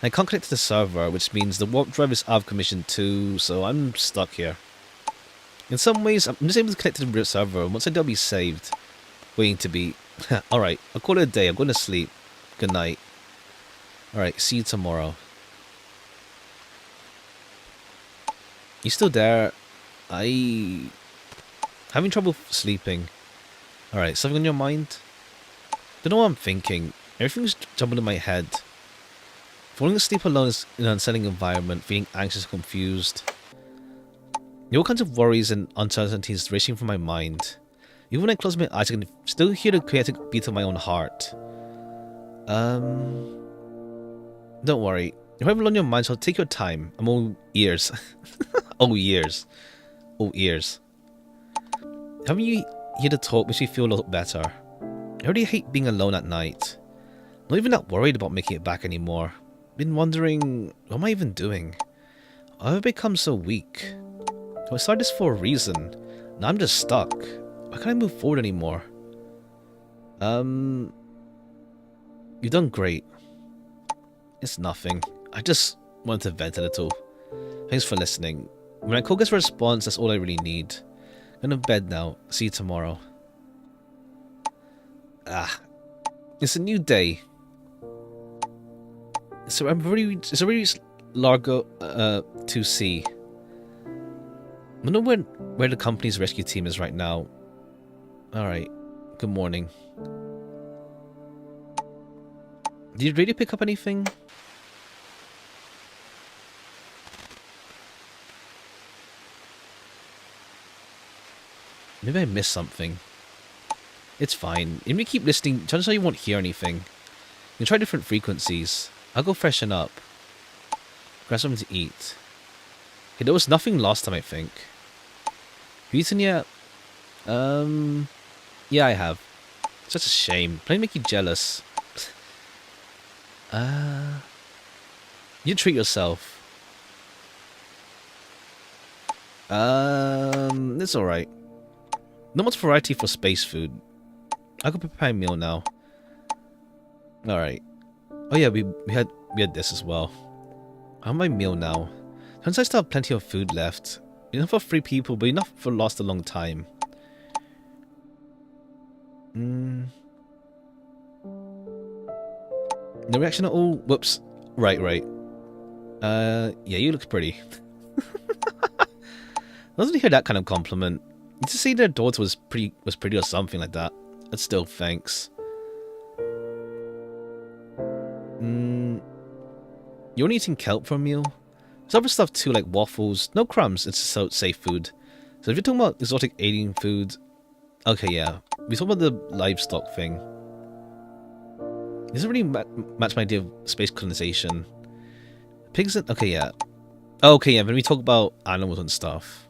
I can't connect to the server, which means the warp drive is out of commission too, so I'm stuck here. In some ways, I'm just able to connect to the server, and once I do, I'll be saved. Waiting to be... Alright, I'll call it a day. I'm going to sleep. Good night. Alright, see you tomorrow. You still there? I... having trouble sleeping. Alright, something on your mind? Don't know what I'm thinking. Everything's jumping in my head. Falling asleep alone is in an unsettling environment, feeling anxious and confused. All kinds of worries and uncertainties racing through my mind. Even when I close my eyes, I can still hear the chaotic beat of my own heart. Don't worry. If I have on your mind, so take your time. I'm all ears. All ears. All ears. Having you here to talk makes me feel a lot better. I already hate being alone at night. Not even that worried about making it back anymore. Been wondering, what am I even doing? Why have I become so weak? I started this for a reason. Now I'm just stuck. Why can't I move forward anymore? You've done great. It's nothing. I just wanted to vent a little. Thanks for listening. When I call gets a response, that's all I really need. I'm going to bed now. See you tomorrow. It's a new day. So it's a really Largo 2C. I don't know where the company's rescue team is right now. Alright. Good morning. Did you really pick up anything? Maybe I missed something. It's fine. If you keep listening, chances are you won't hear anything. You can try different frequencies. I'll go freshen up. Grab something to eat. Okay, there was nothing last time, I think. Have you eaten yet? Yeah, I have. Such a shame. Play make you jealous. You treat yourself. It's alright. Not much variety for space food. I could prepare a meal now. Alright. Oh yeah, we had this as well. I have my meal now. Turns out I still have plenty of food left. Enough for 3 people, but enough for last a long time. No reaction at all? Whoops. Right. Yeah, you look pretty. I wasn't hear that kind of compliment. You just say their daughter was pretty or something like that. But still, thanks. You're only eating kelp for a meal? There's other stuff too, like waffles. No crumbs, it's so safe food. So if you're talking about exotic alien food... Okay, yeah. We talk about the livestock thing. It doesn't really match my idea of space colonization. Pigs and... Okay, yeah. Okay, yeah, when we talk about animals and stuff.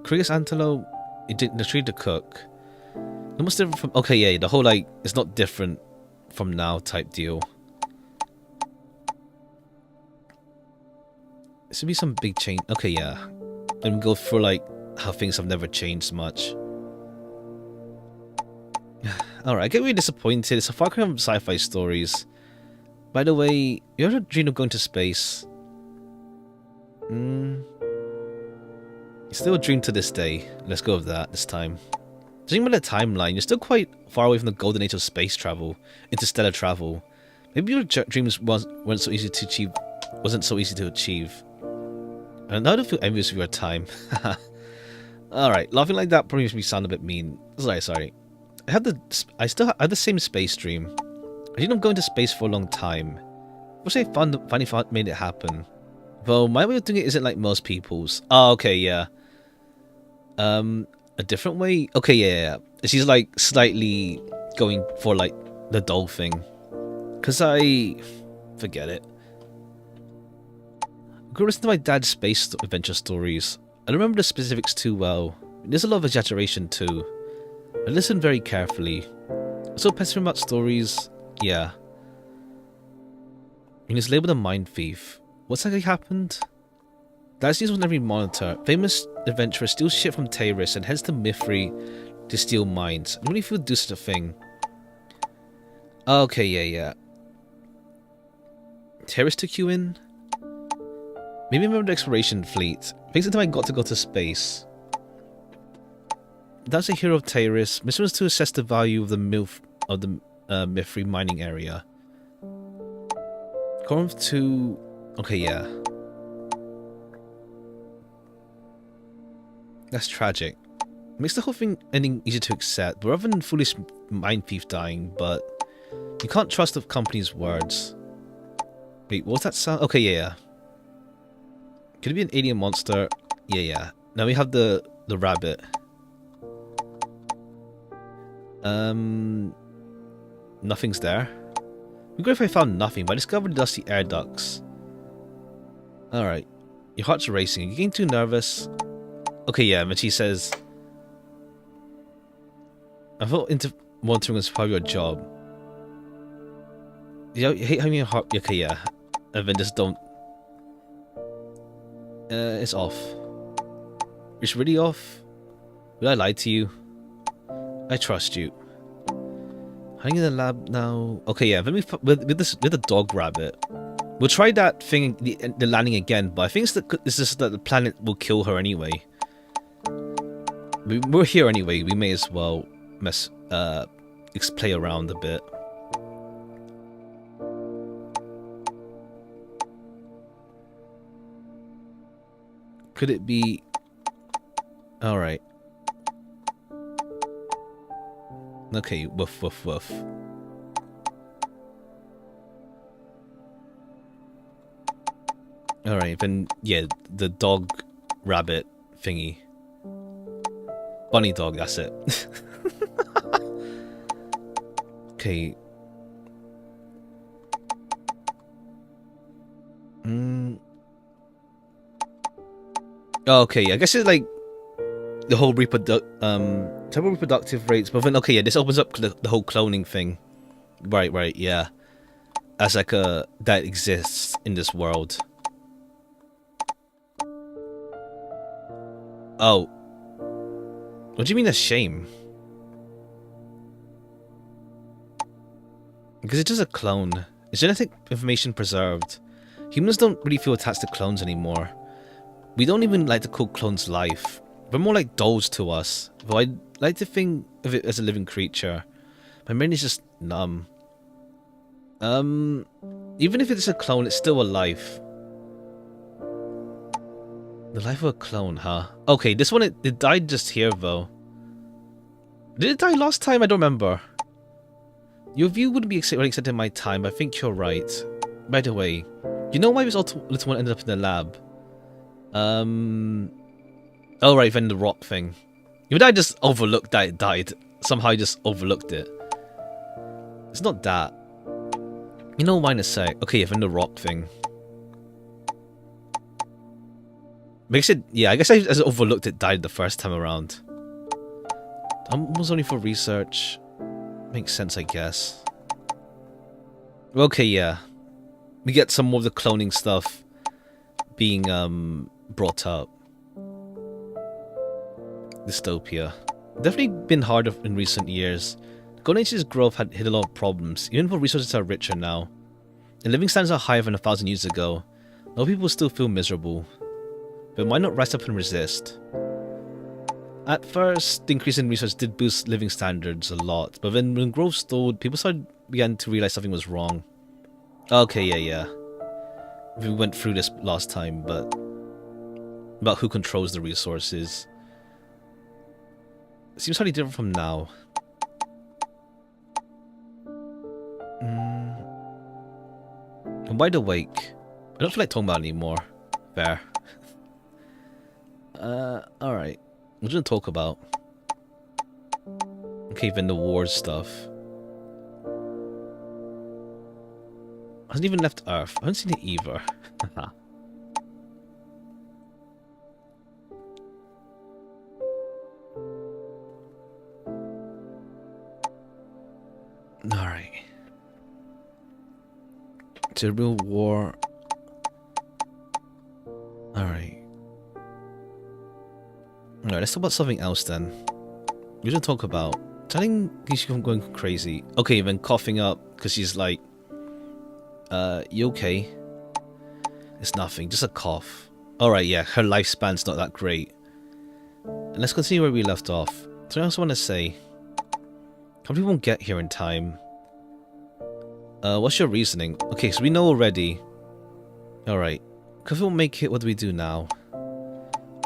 Krigus antelope, they're treated to cook. Almost different from... Okay, yeah, the whole, like, it's not different from now type deal. This would be some big change. Okay, yeah. And we go for, like, how things have never changed much. Alright, I get really disappointed. It's a far cry from sci-fi stories. By the way, you ever dream of going to space? You still a dream to this day. Let's go with that this time. Judging by the timeline, you're still quite far away from the golden age of space travel, interstellar travel. Maybe your dreams weren't so easy to achieve. Wasn't so easy to achieve. And now I don't feel envious of your time. Alright, laughing like that probably makes me sound a bit mean. Sorry. I still have the same space dream. I dreamed of going to space for a long time. Wish I finally made it happen. Though my way of doing it isn't like most people's. Oh, okay, yeah. A different way? Okay, yeah. She's like slightly going for like the doll thing. Cause forget it. I grew up listening to my dad's space adventure stories. I don't remember the specifics too well. There's a lot of exaggeration too. I listened very carefully. So pestering about stories, yeah. And he's labeled a mind thief. What's actually happened? Dad's news on every monitor. Famous adventurer steals shit from terrorists and heads to Mithri to steal mines. I don't really feel do such a thing. Okay, yeah. Terrorists took you in? Maybe I remember the exploration fleet. Thanks to the time I got to go to space. That's a hero of terrorists. Mission was to assess the value of the Mithri mining area. Corinth to... Okay, yeah. That's tragic. Makes the whole thing ending easier to accept, but rather than foolish mind thief dying, but you can't trust the company's words. Wait, what's that sound? Okay, yeah. Could it be an alien monster? Yeah. Now we have the rabbit. Nothing's there. It'd be great if I found nothing, but I discovered dusty air ducts. Alright. Your heart's racing. You're getting too nervous. Okay, yeah, but she says... I thought monitoring was part of your job. You hate having your heart... Okay, yeah. And then just don't... it's off. It's really off? Did I lie to you? I trust you. Hanging in the lab now... Okay, yeah, with the dog rabbit. We'll try that thing, the landing again, but I think it's just that the planet will kill her anyway. We're here anyway, we may as well play around a bit. Could it be... Alright. Okay, woof. Alright, then, yeah, the dog rabbit thingy. Bunny dog, that's it. Okay. Okay, I guess it's like the whole reproductive rates, but then okay, yeah, this opens up the whole cloning thing. Right, yeah. As like that exists in this world. Oh. What do you mean a shame? Because it's just a clone. It's genetic information preserved. Humans don't really feel attached to clones anymore. We don't even like to call clones life. They're more like dolls to us. Though I like to think of it as a living creature. My brain is just numb. Even if it's a clone, it's still a life. The life of a clone, huh? Okay, this one, it died just here, though. Did it die last time? I don't remember. Your view wouldn't be really accepted in my time, but I think you're right. By the way, you know why this little one ended up in the lab? Oh right, then the rock thing. Even though I just overlooked that it died. Somehow I just overlooked it. It's not that. You know, mine a sec. Okay, yeah, then the rock thing. Makes it, yeah, I guess I just overlooked it died the first time around. Was only for research. Makes sense, I guess. Okay, yeah. We get some more of the cloning stuff being brought up. Dystopia. Definitely been harder in recent years. Golden Age's growth had hit a lot of problems, even though resources are richer now. And living standards are higher than 1,000 years ago. A lot of people still feel miserable. But why not rise up and resist? At first, the increase in resources did boost living standards a lot, but then when growth stalled, people began to realize something was wrong. Okay, yeah. We went through this last time, but about who controls the resources. It seems slightly different from now. I'm wide awake. I don't feel like talking about it anymore. Fair. Alright. What do you want to talk about? Okay, then the wars stuff. Hasn't even left Earth. I haven't seen it either. Alright. It's a real war. Alright. Alright, let's talk about something else then. We don't talk about... Telling she's going crazy. Okay, then coughing up because she's like... you okay? It's nothing, just a cough. Alright, yeah, her lifespan's not that great. And let's continue where we left off. So I also want to say... Probably won't get here in time. What's your reasoning? Okay, so we know already. Alright. If we won't make it, what do we do now?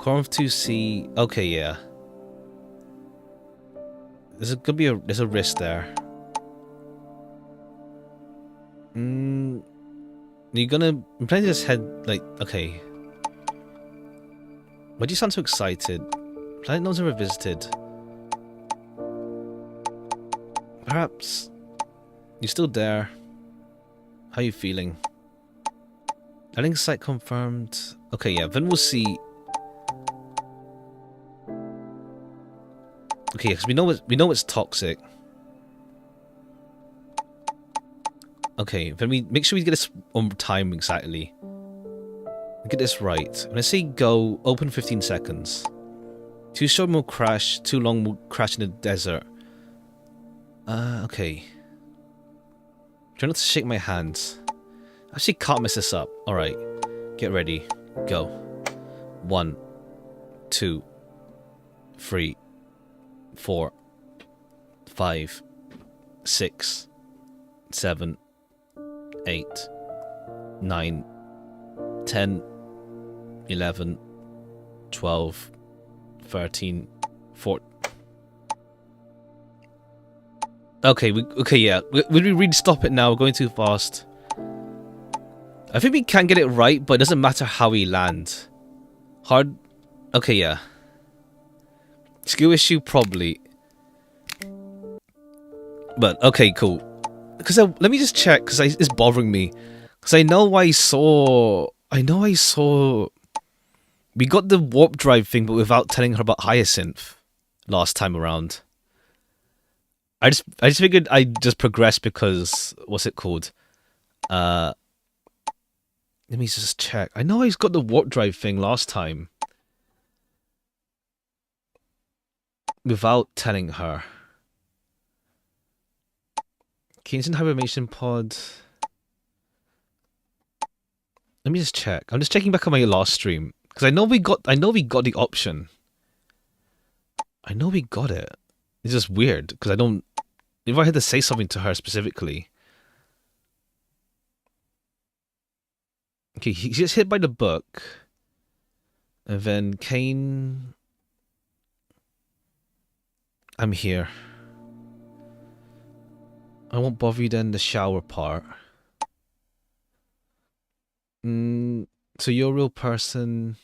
Quorum of 2C. Okay, yeah. There's a risk there. You're gonna... I'm planning to just head, like... Okay. Why do you sound so excited? Planet no one's ever visited. Perhaps... You're still there. How are you feeling? Adding site confirmed. Okay, yeah, then we'll see. Okay, because we know it's toxic. Okay, then we make sure we get this on time exactly. Get this right. When I say go, open 15 seconds. Too short will crash, too long will crash in the desert. Okay. Try not to shake my hands. Actually can't mess this up. Alright. Get ready. Go. 1, 2, 3, 4, 5, 6, 7, 8, 9, 10, 11, 12, 13, 14. Okay, yeah. We really stop it now. We're going too fast. I think we can get it right, but it doesn't matter how we land. Hard. Okay, yeah. Skill issue, probably. But, okay, cool. Because let me just check, because it's bothering me. Because I know I saw... We got the warp drive thing, but without telling her about Hyacinth last time around. I just figured I'd just progress because... What's it called? Let me just check. I know I got the warp drive thing last time. Without telling her. Keynesian hibernation pod. Let me just check. I'm just checking back on my last stream. Because I know we got the option. I know we got it. It's just weird. Because I don't... If I had to say something to her specifically. Okay, he gets hit by the book. And then Kane... I'm here. I won't bother you then the shower part. So you're a real person.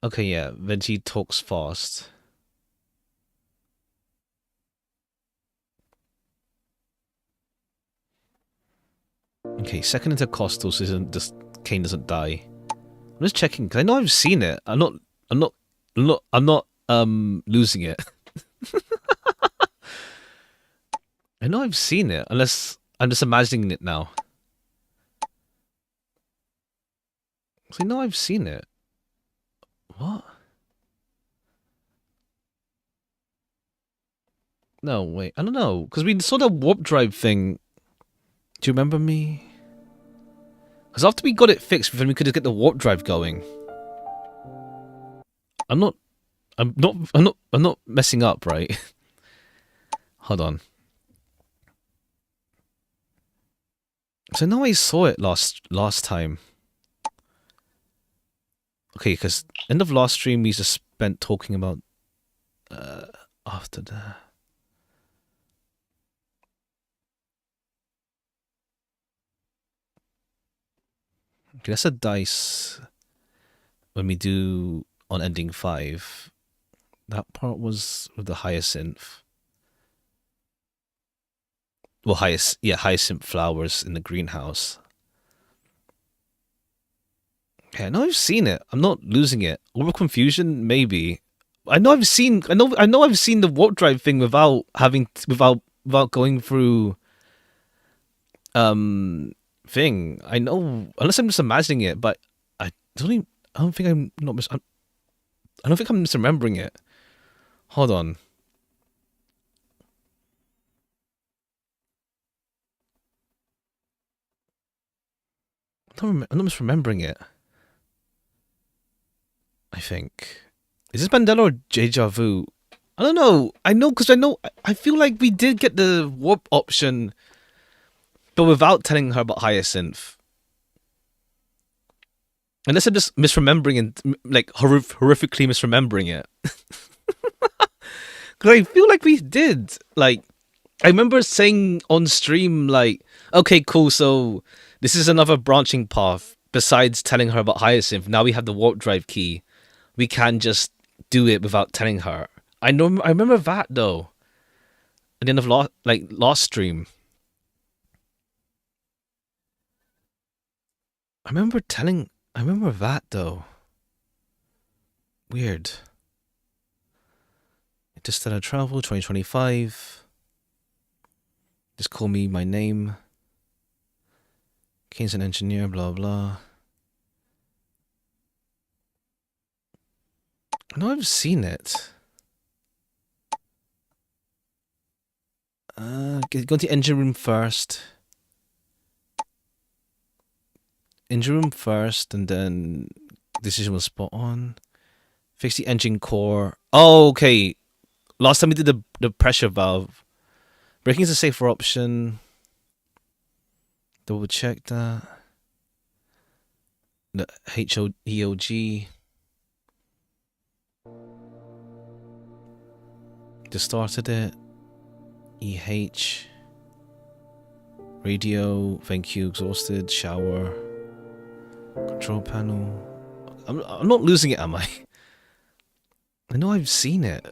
Okay, yeah, then she talks fast. Okay, second intercostal so Kane doesn't die. I'm just checking because I know I've seen it. I'm not losing it. I know I've seen it, unless I'm just imagining it now. I know I've seen it. What? No, wait. I don't know. Because we saw the warp drive thing. Do you remember me? Because after we got it fixed, then we could just get the warp drive going. I'm not messing up, right? Hold on. So now I saw it last time. Okay, because end of last stream we just spent talking about after that. Okay, that's a dice when we do on ending 5. That part was with the hyacinth. Well, hyacinth flowers in the greenhouse. Okay, I know I've seen it. I'm not losing it. Over confusion, maybe. I know I've seen the warp drive thing without going through thing. I know, unless I'm just imagining it, but I don't think I'm misremembering it. Hold on. I'm not misremembering it. I think. Is this Mandela or Deja Vu? I don't know. I feel like we did get the warp option, but without telling her about Hyacinth. Unless I'm just misremembering and like horrifically misremembering it. Because I feel like we did. Like, I remember saying on stream, like, okay, cool, so this is another branching path. Besides telling her about Hyacinth, now we have the warp drive key. We can just do it without telling her. I remember that though. At the end of last stream. I remember that though. Weird. Interstellar Travel 2025. Just call me my name. Kane's an engineer, blah blah. I know I've seen it. Go to the engine room first. Engine room first, and then decision was spot on. Fix the engine core. Oh, okay. Last time we did the pressure valve. Braking is a safer option. Double check that. The HEOG. Just started it. EH. Radio. Thank you. Exhausted. Shower. Control panel. I'm not losing it, am I? I know I've seen it.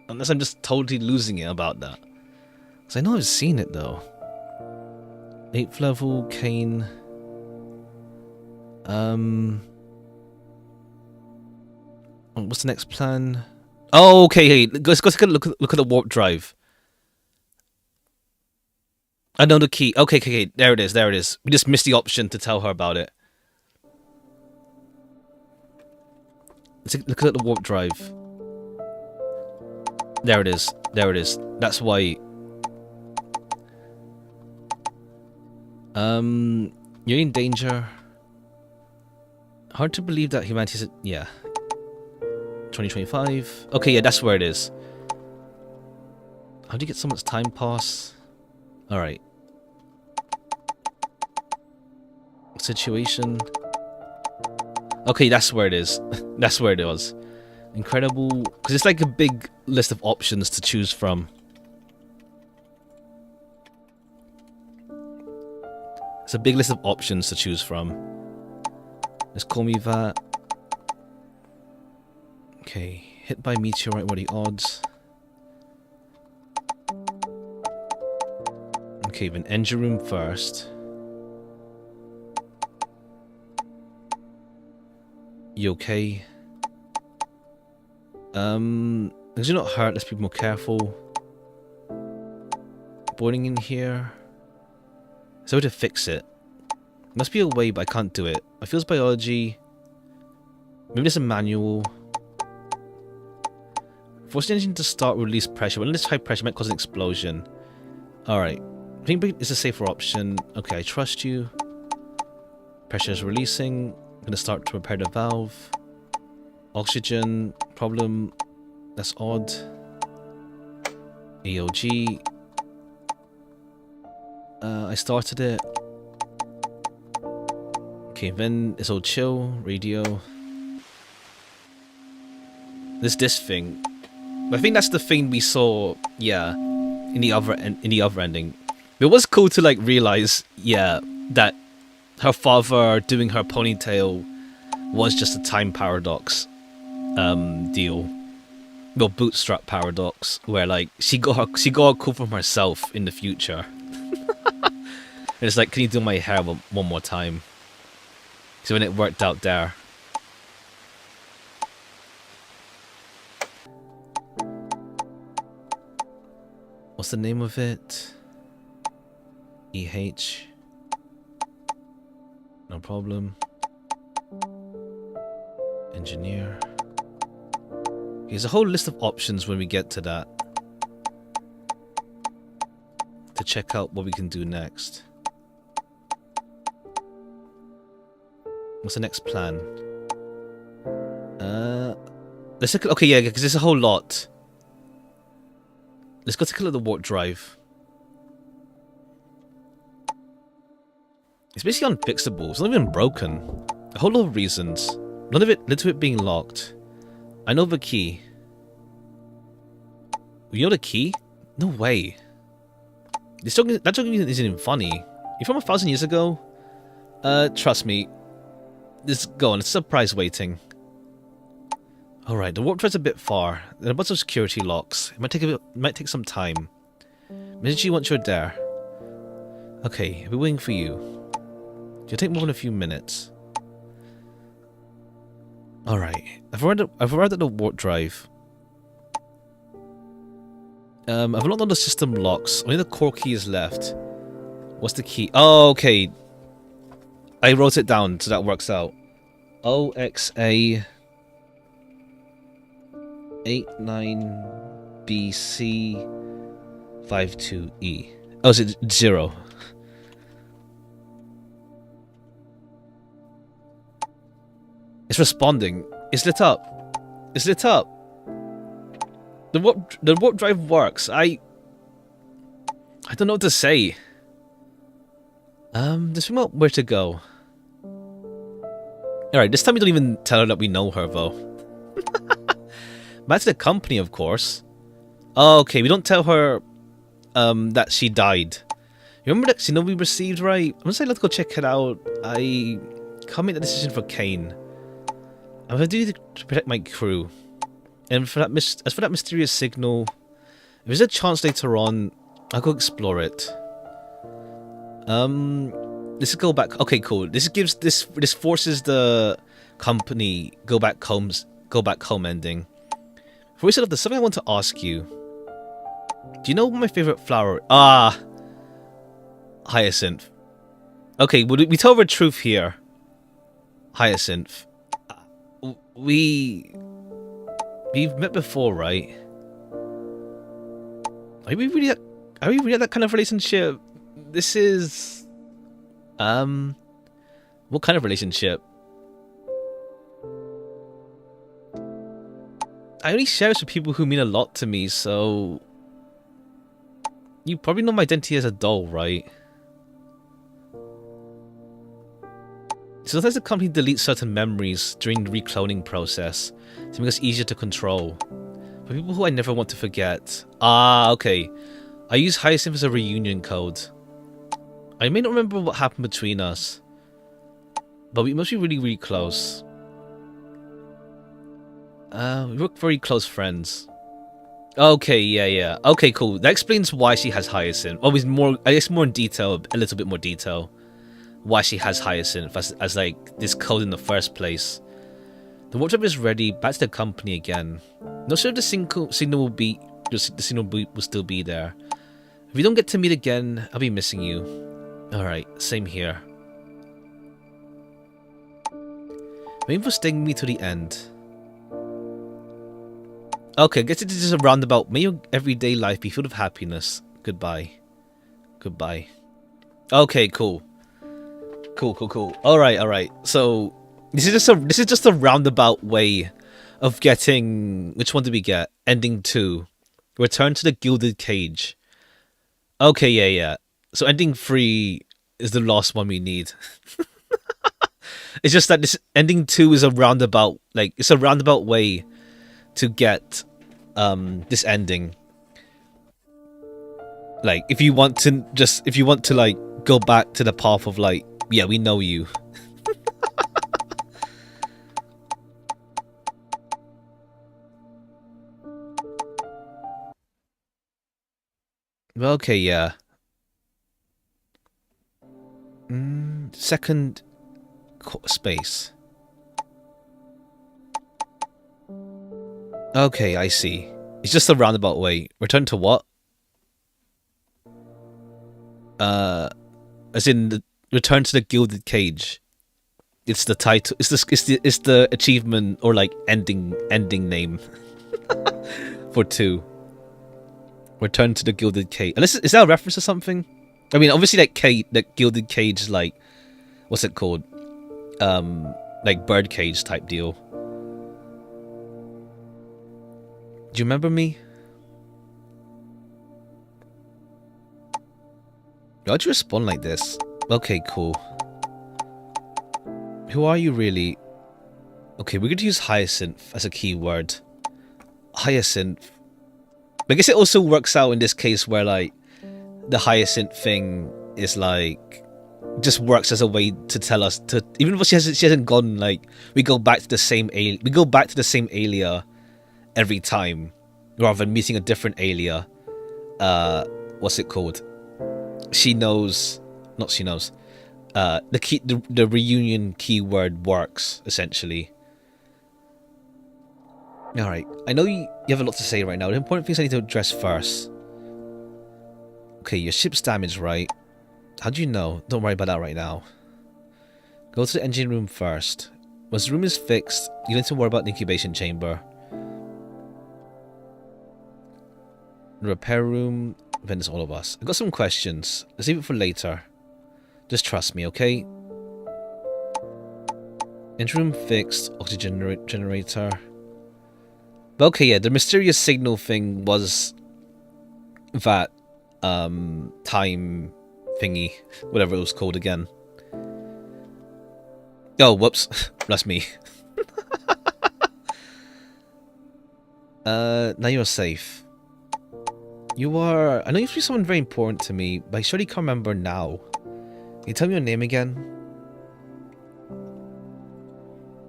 Unless I'm just totally losing it about that. Because I know I've seen it though. 8th level, Kane. What's the next plan? Oh, okay, hey, let's go take a look at the warp drive. I know the key. Okay, there it is. We just missed the option to tell her about it. Let's look at the warp drive. There it is. That's why. You're in danger. Hard to believe that humanity's... Yeah. 2025. Okay, yeah, that's where it is. How do you get so much time pass? Alright. Situation. Okay, that's where it is. That's where it was. Incredible. Because it's like a big list of options to choose from. It's a big list of options to choose from. Let's call me that. Okay, hit by meteorite, what are the odds? Okay, then engine room first. You okay? Because you're not hurt, let's be more careful. Boarding in here. So to fix it. Must be a way, but I can't do it. I feels biology. Maybe there's a manual. Force the engine to start with release pressure. When this high pressure might cause an explosion. Alright. I think it's a safer option. Okay, I trust you. Pressure is releasing. I'm gonna start to repair the valve. Oxygen. Problem. That's odd. AOG. I started it. Okay, then it's all chill. Radio. This thing. I think that's the thing we saw, yeah, in the other ending. It was cool to like realize, yeah, that her father doing her ponytail was just a time paradox deal. Well, bootstrap paradox, where like she got a call from herself in the future. And it's like, can you do my hair one more time? So when it worked out there. What's the name of it? EH. No problem. Engineer. There's a whole list of options when we get to that. To check out what we can do next. What's the next plan? Let's look at, okay, yeah, because there's a whole lot. Let's go take a look at the warp drive. It's basically unfixable. It's not even broken. A whole lot of reasons. None of it led to it being locked. I know the key. You know the key? No way. That joke isn't even funny. You're from 1,000 years ago? Trust me. Go on, it's a surprise waiting. Alright, the warp drive's a bit far. There are a bunch of security locks. It might take some time. Message you once you're there. Okay, I'll be waiting for you. It'll take more than a few minutes. Alright, I've arrived at the warp drive. I've unlocked all the system locks. Only the core key is left. What's the key? Oh, okay. I wrote it down, so that works out. OXA 89BC 52E. Oh, is it 0? It's responding. It's lit up. It's lit up. The warp drive works. I don't know what to say. There's about where to go. Alright, this time we don't even tell her that we know her, though. Back to the company, of course. Oh, okay, we don't tell her that she died. You remember that signal we received, right? I'm gonna say let's go check it out. I can't make the decision for Kane. I'm gonna do to protect my crew. And for that as for that mysterious signal, if there's a chance later on, I'll go explore it. Let's go back. Okay, cool. This forces the company go back home ending. Before we set up, there's something I want to ask you. Do you know what my favorite flower? Ah, Hyacinth. Okay, we tell her the truth here. Hyacinth. We've met before, right? Are we really at that kind of relationship? This is what kind of relationship? I only share this with people who mean a lot to me, so you probably know my identity as a doll, right? Sometimes the company deletes certain memories during the recloning process to make us easier to control. For people who I never want to forget. Ah, okay. I use Hyacinth as a reunion code. I may not remember what happened between us, but we must be really, really close. We were very close friends. Okay, yeah. Okay, cool. That explains why she has Hyacinth. Always more, I guess more in detail, a little bit more detail. Why she has Hyacinth as like this code in the first place. The wardrobe is ready. Back to the company again. Not sure if the signal will still be there. If we don't get to meet again, I'll be missing you. Alright, same here. Thank you for staying with me to the end. Okay, I guess it is just a roundabout. May your everyday life be filled with happiness. Goodbye. Goodbye. Okay, cool. Cool. Alright. So this is just a roundabout way of getting, which one did we get? Ending 2. Return to the Gilded Cage. Okay, yeah. So ending 3 is the last one we need. It's just that this ending 2 is a roundabout, like it's a roundabout way to get this ending. Like if you want to like go back to the path of like, yeah, we know you. Okay, yeah. Second space. Okay, I see. It's just a roundabout way. Return to what? As in the return to the Gilded Cage. It's the title. It's the achievement or like ending name for 2. Return to the Gilded Cage. And is that a reference to something? I mean, obviously, that Gilded Cage is like, what's it called? Like birdcage type deal. Do you remember me? Why'd you respond like this? Okay, cool. Who are you really? Okay, we're going to use hyacinth as a keyword. Hyacinth. I guess it also works out in this case where like the hyacinth thing is like just works as a way to tell us to, even though she hasn't gone, like we go back to the same Aliya every time rather than meeting a different Aliya. What's it called? She knows, not she knows. The reunion keyword works essentially. Alright, I know you have a lot to say right now. The important things I need to address first. Okay, your ship's damaged, right? How do you know? Don't worry about that right now. Go to the engine room first. Once the room is fixed, you need to worry about the incubation chamber. The repair room, then it's all of us. I've got some questions. Let's leave it for later. Just trust me, okay? Engine room fixed, oxygen generator. Okay, yeah, the mysterious signal thing was that time thingy, whatever it was called again. Oh, whoops, that's me. Now you're safe. You are. I know you used to be someone very important to me, but I surely can't remember now. Can you tell me your name again?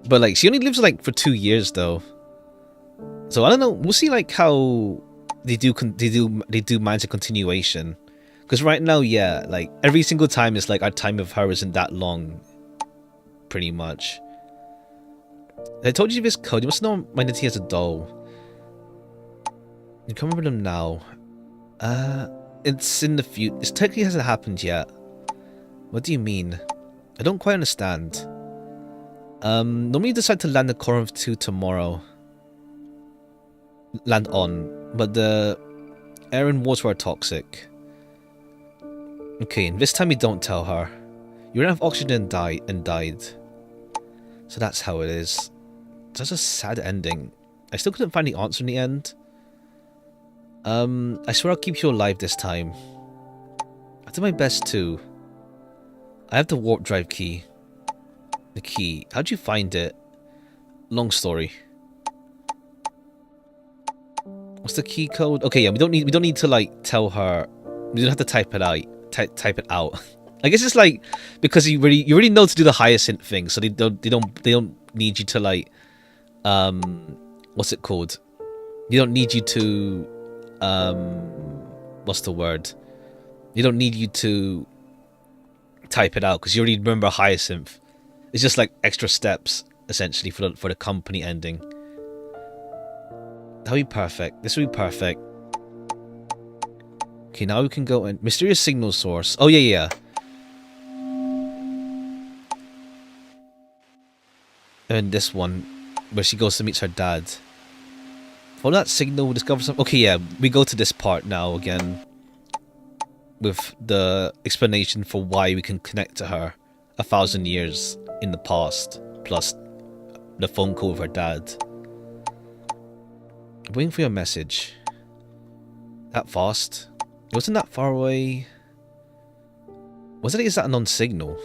But like, she only lives like for 2 years though. So I don't know. We'll see like how they do manage a continuation. Because right now, yeah, like every single time it's like our time with her isn't that long, pretty much. I told you this code. You must know my identity as a doll. You can't remember them now. It's in the future. It technically hasn't happened yet. What do you mean? I don't quite understand. Normally you decide to land the Corinth 2 tomorrow. Land on, but the air and water are toxic. Okay, and this time you don't tell her. You ran out of oxygen and died. So that's how it is. Such a sad ending. I still couldn't find the answer in the end. I swear I'll keep you alive this time. I did my best too. I have the warp drive key. The key. How'd you find it? Long story. What's the key code? Okay, yeah, we don't need to like tell her. We don't have to type it out. Type it out. I guess it's like because you already know to do the hyacinth thing, so they don't need you to like what's it called? They don't need you to what's the word? They don't need you to type it out because you already remember hyacinth. It's just like extra steps essentially for the company ending. That'll be perfect. This will be perfect. Okay, now we can go and mysterious signal source. Oh yeah. And this one, where she goes to meet her dad. Follow that signal, we'll discover some. Okay, yeah, we go to this part now again, with the explanation for why we can connect to her 1,000 years in the past, plus the phone call with her dad. I'm waiting for your message. That fast? It wasn't that far away. Is that a non-signal?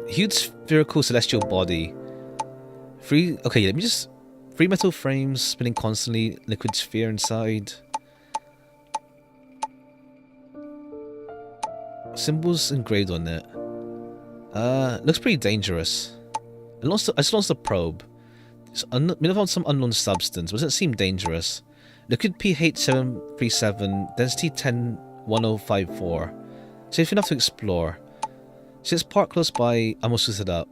Huge spherical celestial body. Okay, let me just... 3 metal frames spinning constantly, liquid sphere inside. Symbols engraved on it. Looks pretty dangerous. I just launched the probe. We found some unknown substance, but it doesn't seem dangerous. Liquid pH 737, density 101054. Safe enough to explore. See this park close by, I almost looked it up.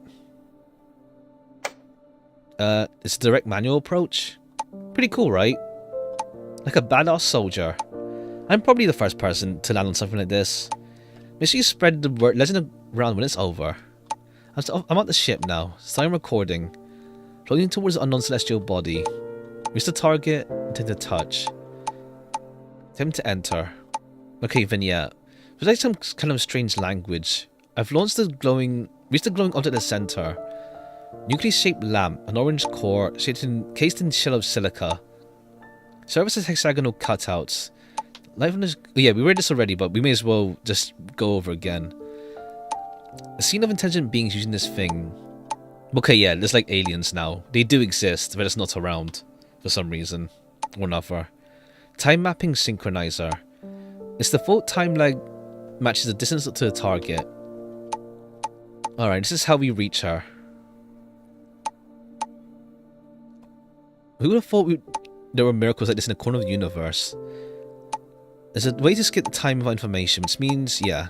It's a direct manual approach. Pretty cool, right? Like a badass soldier. I'm probably the first person to land on something like this. Make sure you spread the legend around when it's over. I'm at the ship now. Starting recording. Floating towards the unknown celestial body. Reach the target, intend to touch. Attempt to enter. Okay, then yeah. There's like some kind of strange language. I've launched reached the glowing object at the center. Nuclear shaped lamp, an orange core, cased in shell of silica. Surfaces hexagonal cutouts. Life on this. Yeah, we read this already, but we may as well just go over again. A scene of intelligent beings using this thing. Okay, yeah, there's like aliens now. They do exist, but it's not around for some reason or another. Time mapping synchronizer. Its default time lag matches the distance to the target. Alright, this is how we reach her. Who would have thought there were miracles like this in the corner of the universe? There's a way to skip the time of information, which means, yeah.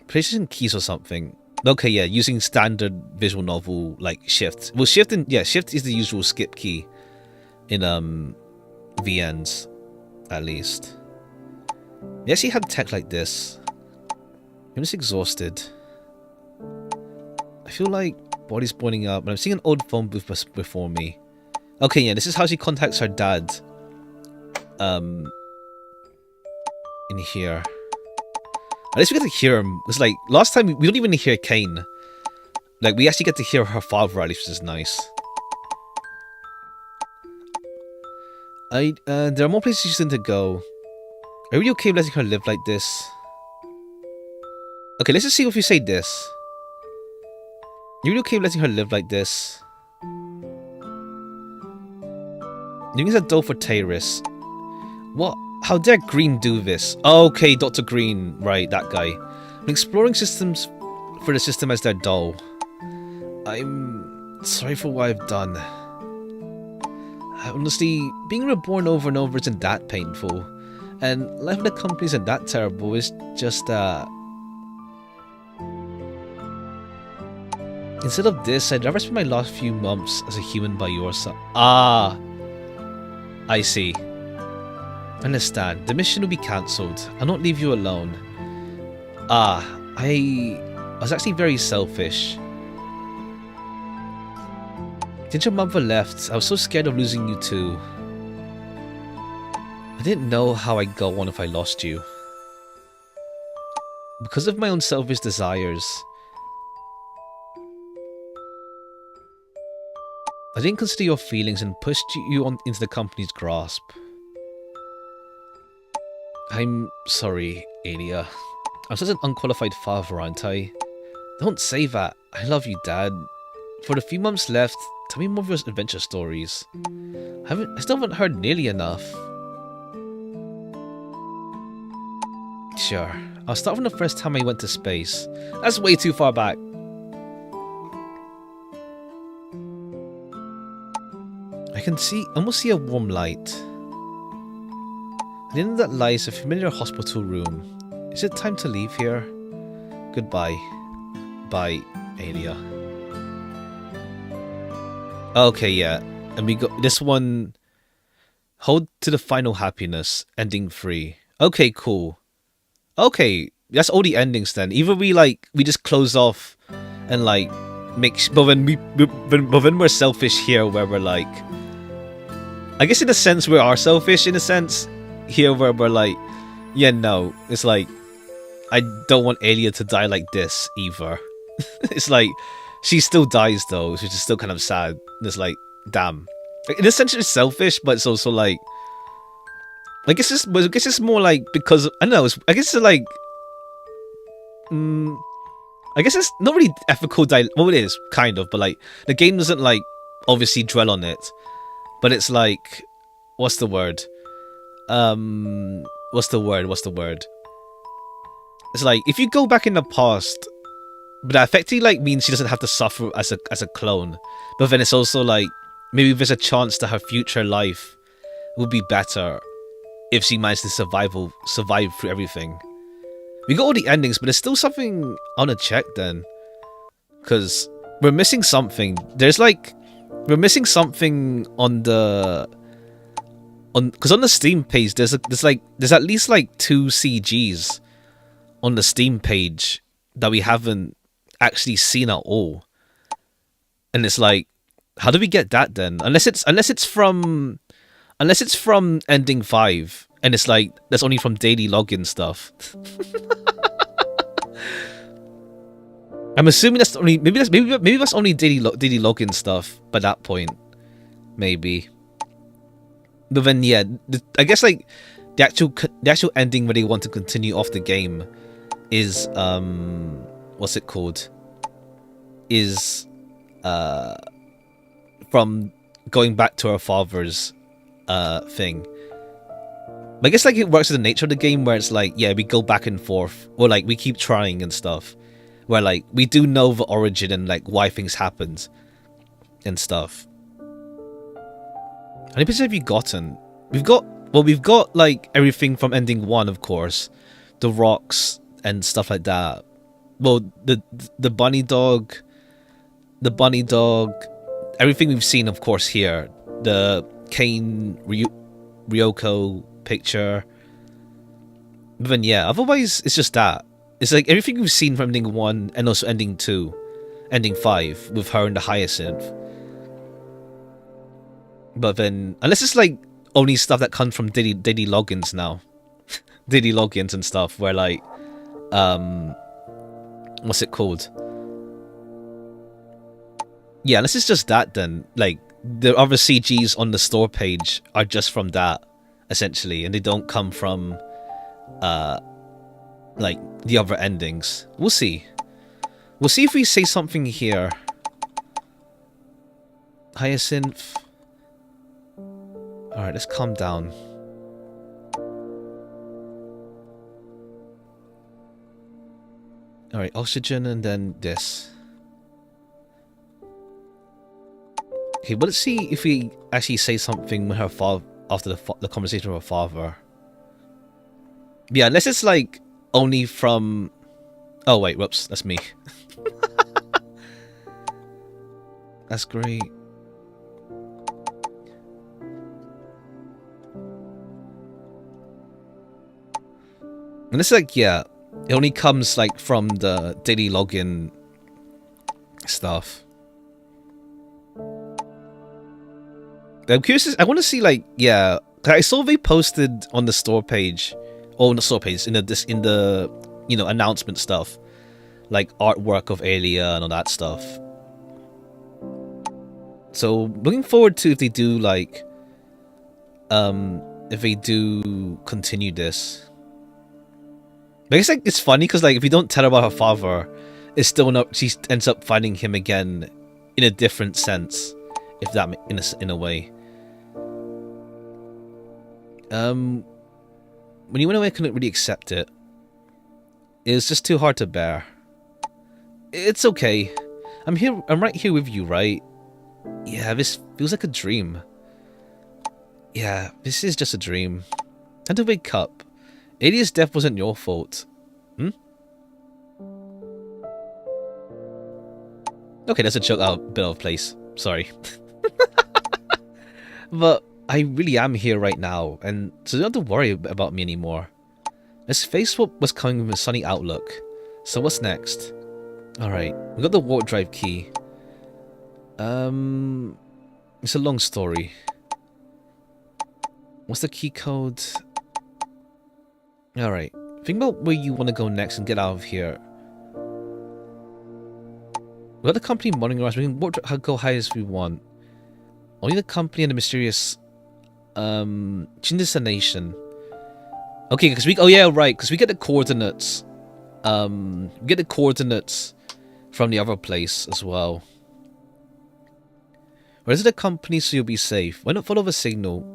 Places keys or something. Okay, yeah, using standard visual novel like shift. Well, shift is the usual skip key in VNs, at least. We actually had tech like this. I'm just exhausted. I feel like body's boiling up, and I'm seeing an old phone booth before me. Okay, yeah, this is how she contacts her dad. In here. At least we get to hear him. It's like, last time we don't even hear Kane. Like, we actually get to hear her father, at least, which is nice. There are more places she's going to go. Are we okay letting her live like this? Okay, let's just see if we say this. Are you okay letting her live like this? Using a dough for terrorists. What? How dare Green do this? Okay, Dr. Green. Right, that guy. I'm exploring systems for the system as their doll. I'm sorry for what I've done. Honestly, being reborn over and over isn't that painful. And life in the company isn't that terrible. It's just, instead of this, I'd rather spend my last few months as a human by your side. Ah! I see. Understand. The mission will be cancelled. I'll not leave you alone. Ah, I was actually very selfish. Since your mother left, I was so scared of losing you too. I didn't know how I'd go on if I lost you. Because of my own selfish desires, I didn't consider your feelings and pushed you into the company's grasp. I'm sorry, Aliya. I'm such an unqualified father, aren't I? Don't say that. I love you, Dad. For the few months left, tell me more of your adventure stories. I still haven't heard nearly enough. Sure. I'll start from the first time I went to space. That's way too far back. I can almost see a warm light. At the end of that light is a familiar hospital room. Is it time to leave here? Goodbye. Bye, Aliya. Okay, yeah. And we got this one. Hold to the final happiness. Ending 3. Okay, cool. Okay, that's all the endings then. Either we just close off and like but when we're selfish here, where we're like, I guess in a sense we are selfish in a sense here, where we're like, yeah, no, it's like, I don't want Aliya to die like this either. It's like, she still dies though, which is still kind of sad. It's like, damn. In a sense it's selfish, but it's also like, I guess it's more like, because, I don't know, I guess it's like, I guess it's not really ethical well, it is, kind of, but like, the game doesn't like, obviously dwell on it, but it's like, what's the word? What's the word? It's like, if you go back in the past, but that effectively like means she doesn't have to suffer as a clone, but then it's also like, maybe there's a chance that her future life would be better if she managed to survive through everything. We got all the endings, but there's still something I want to check then, because we're missing something. We're missing something on the because on the Steam page there's at least like 2 CGs on the Steam page that we haven't actually seen at all, and it's like, how do we get that then? Unless it's from ending 5, and it's like that's only from daily login stuff. I'm assuming that's only maybe that's only daily login stuff by that point, maybe. But then yeah, I guess like the actual ending where they want to continue off the game is what's it called? is from going back to our father's thing. But I guess like it works with the nature of the game where it's like, yeah, we go back and forth, or like we keep trying and stuff. Where like we do know the origin and like why things happened and stuff. How many pictures have you gotten? We've got like everything from ending 1, of course, the rocks and stuff like that. Well, the bunny dog, everything we've seen, of course, here. The Kane Ryoko picture. But then yeah, otherwise it's just that. It's like everything we've seen from ending 1 and also ending 2, ending 5 with her and the Hyacinth. But then, unless it's like only stuff that comes from daily logins now, daily logins and stuff, where like, what's it called? Yeah, unless it's just that, then like the other CGs on the store page are just from that, essentially, and they don't come from, like the other endings. We'll see. We'll see if we say something here. Hyacinth. Alright, let's calm down. Alright, oxygen and then this. Okay, well, let's see if we actually say something with her father after the conversation with her father. Yeah, unless it's like only from... Oh wait, whoops, that's me. That's great. And it's like, yeah, it only comes like from the daily login stuff. I'm curious, I want to see like, yeah, I saw they posted on the store page, or on the store page, in the you know, announcement stuff, like artwork of Aliya and all that stuff. So looking forward to if they do like, if they do continue this. I guess like it's funny because like if you don't tell her about her father, it's still not. She ends up finding him again in a different sense, if that in a way. When you went away, I couldn't really accept it. It was just too hard to bear. It's okay. I'm here. I'm right here with you, right? Yeah, this feels like a dream. Yeah, this is just a dream. Time to wake up. Aliya's death wasn't your fault. Hmm? Okay, that's a joke out a bit of place. Sorry. But I really am here right now, and so you don't have to worry about me anymore. Let's face what was coming with a sunny outlook. So what's next? Alright, we got the warp drive key. It's a long story. What's the key code? Alright, think about where you want to go next and get out of here. We got the company monitoring us. We can go high as we want. Only the company and the mysterious destination. Okay, because we because we get the coordinates. We get the coordinates from the other place as well. Where is it the company so you'll be safe? Why not follow the signal?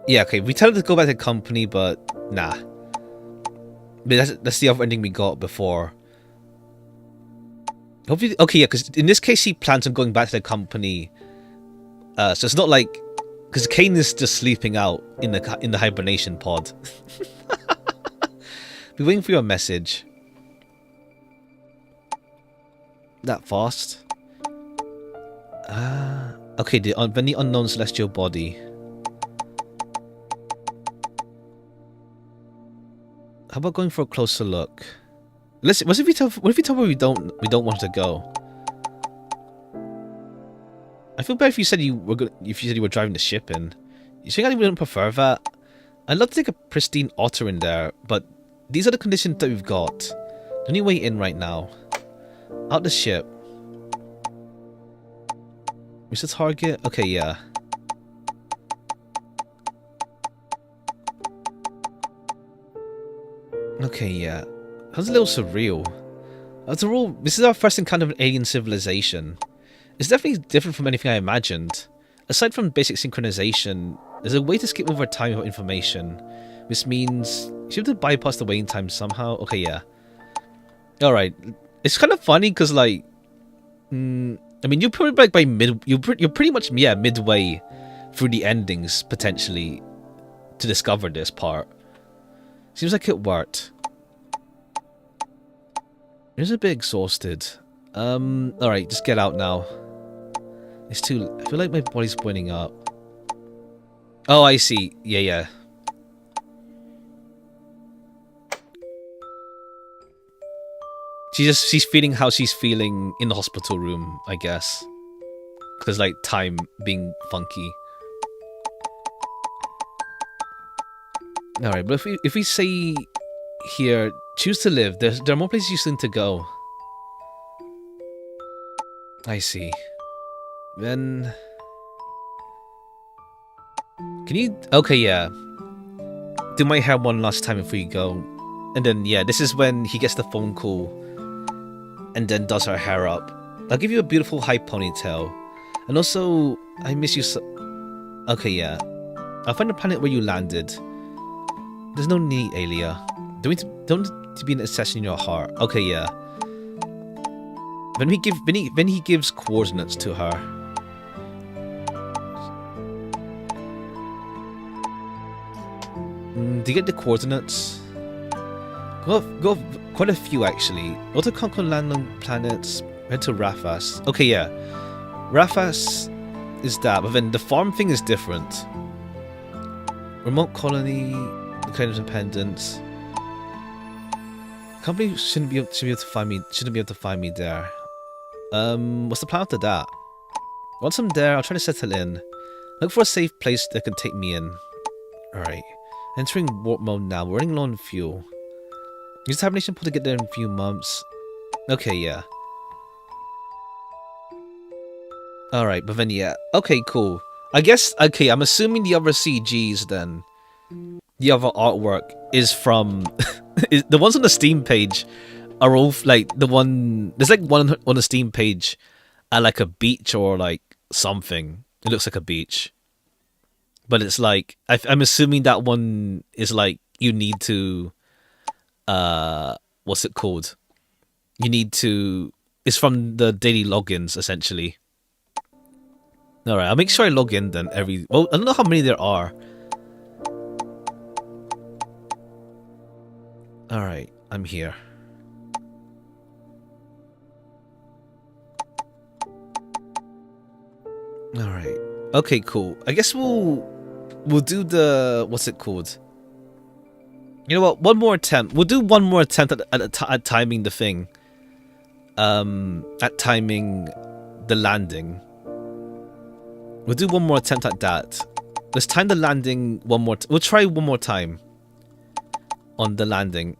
Yeah, okay, we tell her to go back to the company, but nah. But that's the other ending we got before. Hopefully, okay, yeah, because in this case, he plans on going back to the company. So it's not like, because Kane is just sleeping out in the hibernation pod. Be waiting for your message. That fast? Okay, the unknown celestial body. How about going for a closer look? Listen, what if we tell her we don't want to go? I feel bad if you said you were driving the ship in. You think I wouldn't prefer that? I'd love to take a pristine otter in there, but these are the conditions that we've got. Only way in right now. Out the ship. Where's the target? Okay, yeah. Okay, yeah. That was a little surreal. After all, this is our first encounter of an alien civilization. It's definitely different from anything I imagined. Aside from basic synchronization, there's a way to skip over time without information. Which means you have to bypass the waiting time somehow. Okay, yeah. Alright. It's kind of funny because, like... I mean, you're probably like by you're pretty much, yeah, midway through the endings, potentially, to discover this part. Seems like it worked. I'm just a bit exhausted. Alright, just get out now. It's too... I feel like my body's pointing up. Oh, I see. Yeah, yeah. She's feeling how she's feeling in the hospital room, I guess. Because, like, time being funky. Alright, but if we say here, choose to live, there are more places you seem to go. I see. Then... Can you... Okay, yeah. Do my hair one last time before you go. And then, yeah, this is when he gets the phone call. And then does her hair up. I'll give you a beautiful high ponytail. And also, I miss you so... Okay, yeah. I'll find a planet where you landed. There's no need, Aliya. Don't to be an assassin in your heart. Okay, yeah. When he gives coordinates to her. Do you get the coordinates? Go quite a few actually. Auto conquer land on planets. Head to Rafas. Okay, yeah. Rafas is that, but then the farm thing is different. Remote colony, declared independence. Company shouldn't be able to find me. Shouldn't be able to find me there. What's the plan after that? Once I'm there, I'll try to settle in. Look for a safe place that can take me in. Alright. Entering warp mode now. We're running low on fuel. Use hibernation pool to get there in a few months. Okay, yeah. Alright, but then yeah. Okay, cool. I guess, okay, I'm assuming the other CGs then. The other artwork is from... the ones on the Steam page are all, like, the one... There's, like, one on the Steam page at, like, a beach or, like, something. It looks like a beach. But it's, like... I'm assuming that one is, like, you need to... What's it called? You need to... It's from the daily logins, essentially. Alright, I'll make sure I log in then every... Well, I don't know how many there are. Alright, I'm here. Alright. Okay, cool. I guess we'll do the... What's it called? You know what? One more attempt. We'll do one more attempt at timing the thing. At timing the landing. We'll do one more attempt at that. Let's time the landing one more... We'll try one more time. On the landing.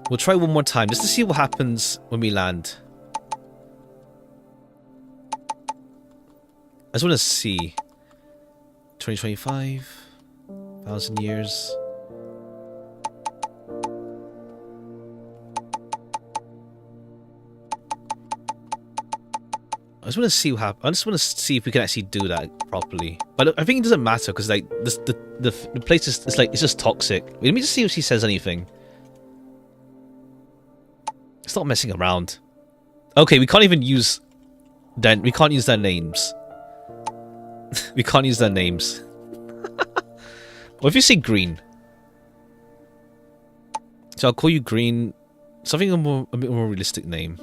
We'll try one more time just to see what happens when we land. I just want to see. 2025. 1,000 years. I just want to see what happens. I just want to see if we can actually do that properly. But I think it doesn't matter because like the place is it's just toxic. Let me just see if she says anything. Stop messing around. Okay, we can't even use. Then we can't use their names. We can't use their names. What if you say Green? So I'll call you Green. Something a bit more realistic name.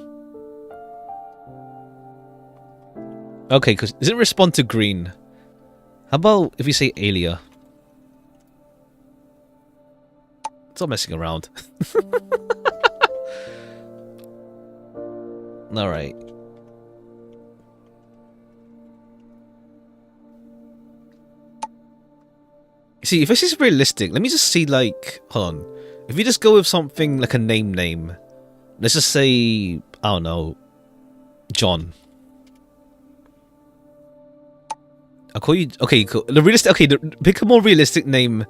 Okay, because does it respond to Green? How about if we say Aliya? Stop messing around. Alright. See, if this is realistic, let me just see, like... Hold on. If we just go with something like a name. Let's just say... I don't know. John. I'll call you... Okay, cool. The realistic... Okay, pick a more realistic name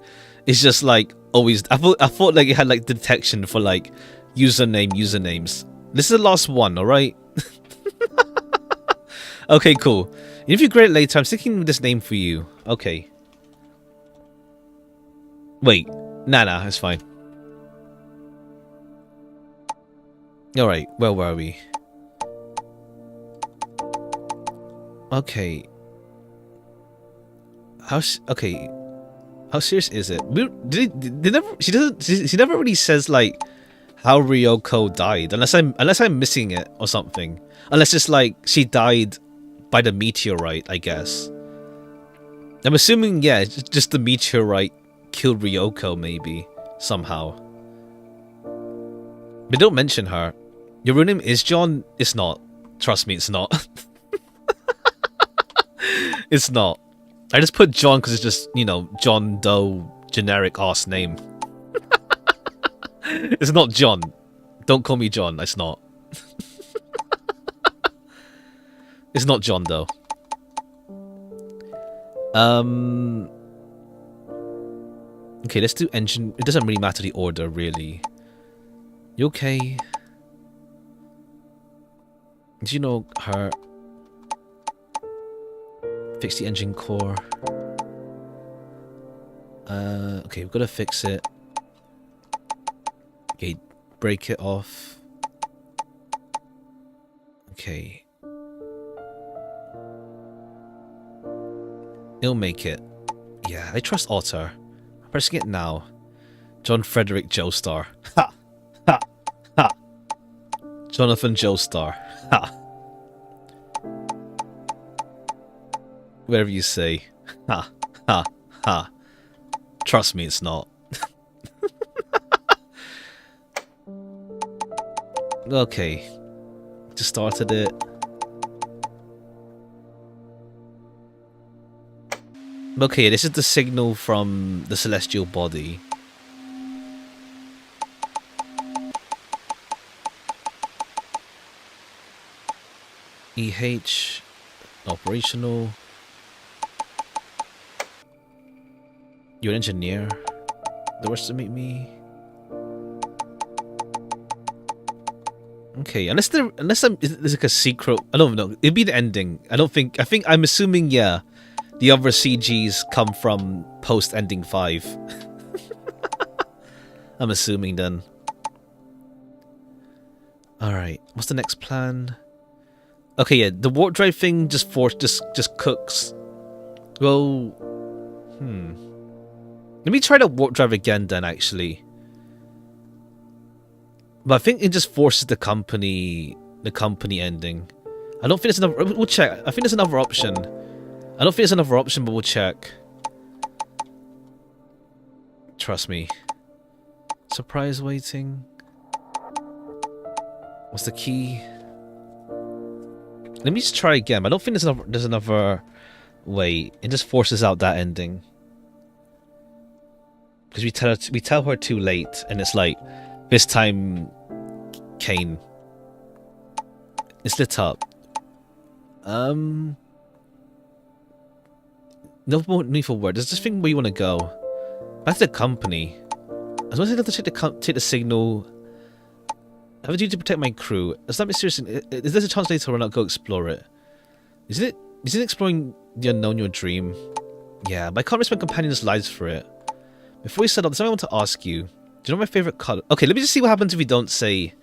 is just like always. I thought like it had like detection for like usernames. This is the last one, all right? Okay, cool. If you're great later, I'm sticking with this name for you. Okay. Wait, nah, it's fine. All right, where were we? Okay. How serious is it? She never really says like how Ryoko died, unless I'm missing it or something. Unless it's like she died by the meteorite, I guess. I'm assuming, yeah, just the meteorite killed Ryoko, maybe somehow. But don't mention her. Your real name is John? It's not. Trust me, it's not. It's not. I just put John because it's just, you know, John Doe, generic ass name. It's not John. Don't call me John. It's not. It's not John Doe. Okay, let's do engine. It doesn't really matter the order, really. You okay? Do you know her? Fix the engine core. Okay, we've got to fix it. Okay, break it off. Okay. It'll make it. Yeah, I trust Otter. I'm pressing it now. John Frederick Joestar. Ha! Ha! Ha! Jonathan Joestar. Ha! Whatever you say. Ha! Ha! Ha! Trust me, it's not. Okay. Just started it. Okay, this is the signal from the celestial body. EH operational. You're an engineer. The worst to meet me. Okay, unless there's like a secret. I don't know. It'd be the ending. I think I'm assuming, yeah. The other CGs come from post ending 5. I'm assuming then. Alright, what's the next plan? Okay, yeah, the warp drive thing just cooks. Well, let me try the warp drive again then, actually. But I think it just forces the company ending. I don't think there's another. We'll check. I think there's another option. I don't think there's another option, but we'll check. Trust me. Surprise waiting. What's the key? Let me just try again. I don't think there's another way. It just forces out that ending. Because we tell her too late, and it's like this time, Kane. It's lit up. No more need for word. There's this thing where you want to go. Back to the company. I was going to take the signal. I have a duty to protect my crew. It's not mysterious. Is there a chance later we'll not go explore it? Isn't it exploring the unknown your dream? Yeah, but I can't risk my companions' lives for it. Before we set up, there's something I want to ask you. Do you know my favorite color? Okay, let me just see what happens if we don't say...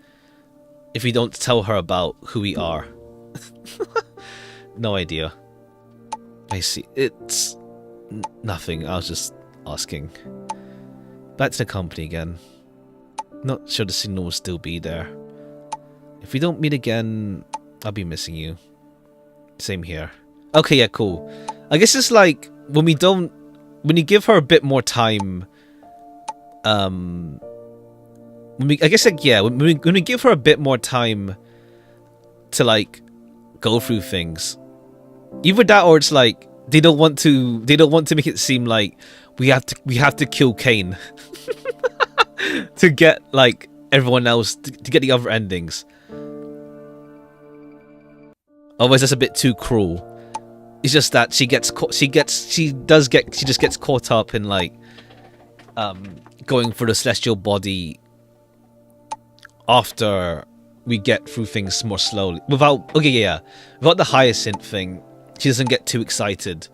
If we don't tell her about who we are. No idea. I see. It's... nothing. I was just asking. Back to the company again. Not sure the signal will still be there. If we don't meet again, I'll be missing you. Same here. Okay, yeah, cool. I guess it's like, when you give her a bit more time, when we give her a bit more time to like go through things, either that or it's like they don't want to make it seem like we have to kill Kane to get like everyone else to get the other endings. Otherwise, that's a bit too cruel. It's just that she just gets caught up in like going for the celestial body after we get through things more slowly. Without the hyacinth thing, she doesn't get too excited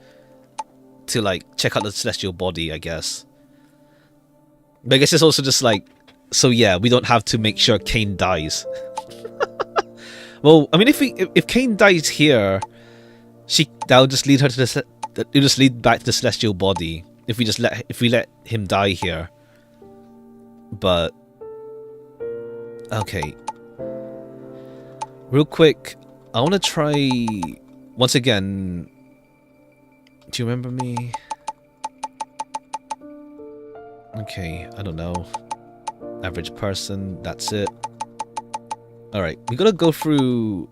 to like check out the celestial body, I guess. But I guess it's also just like, so yeah, we don't have to make sure Kane dies. Well, I mean, if Kane dies here, that'll just lead her to it'll just lead back to the celestial body if we let him die here. But okay, real quick, I want to try once again. Do you remember me? Okay, I don't know. Average person, that's it. Alright, we gotta go through...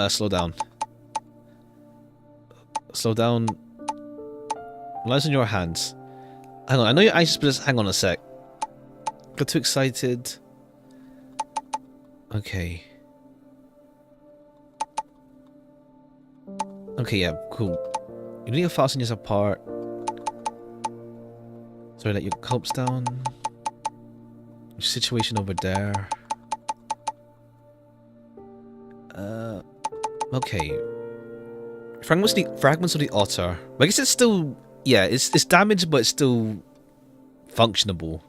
slow down. Slow down. Lies in your hands. Hang on, I know you're anxious, but just hang on a sec. Got too excited. Okay. Okay, yeah, cool. You need to fasten yourself apart. Sorry, let your copes down. Your situation over there. Okay. Fragments of the otter. I guess it's still, yeah, it's damaged, but it's still functionable.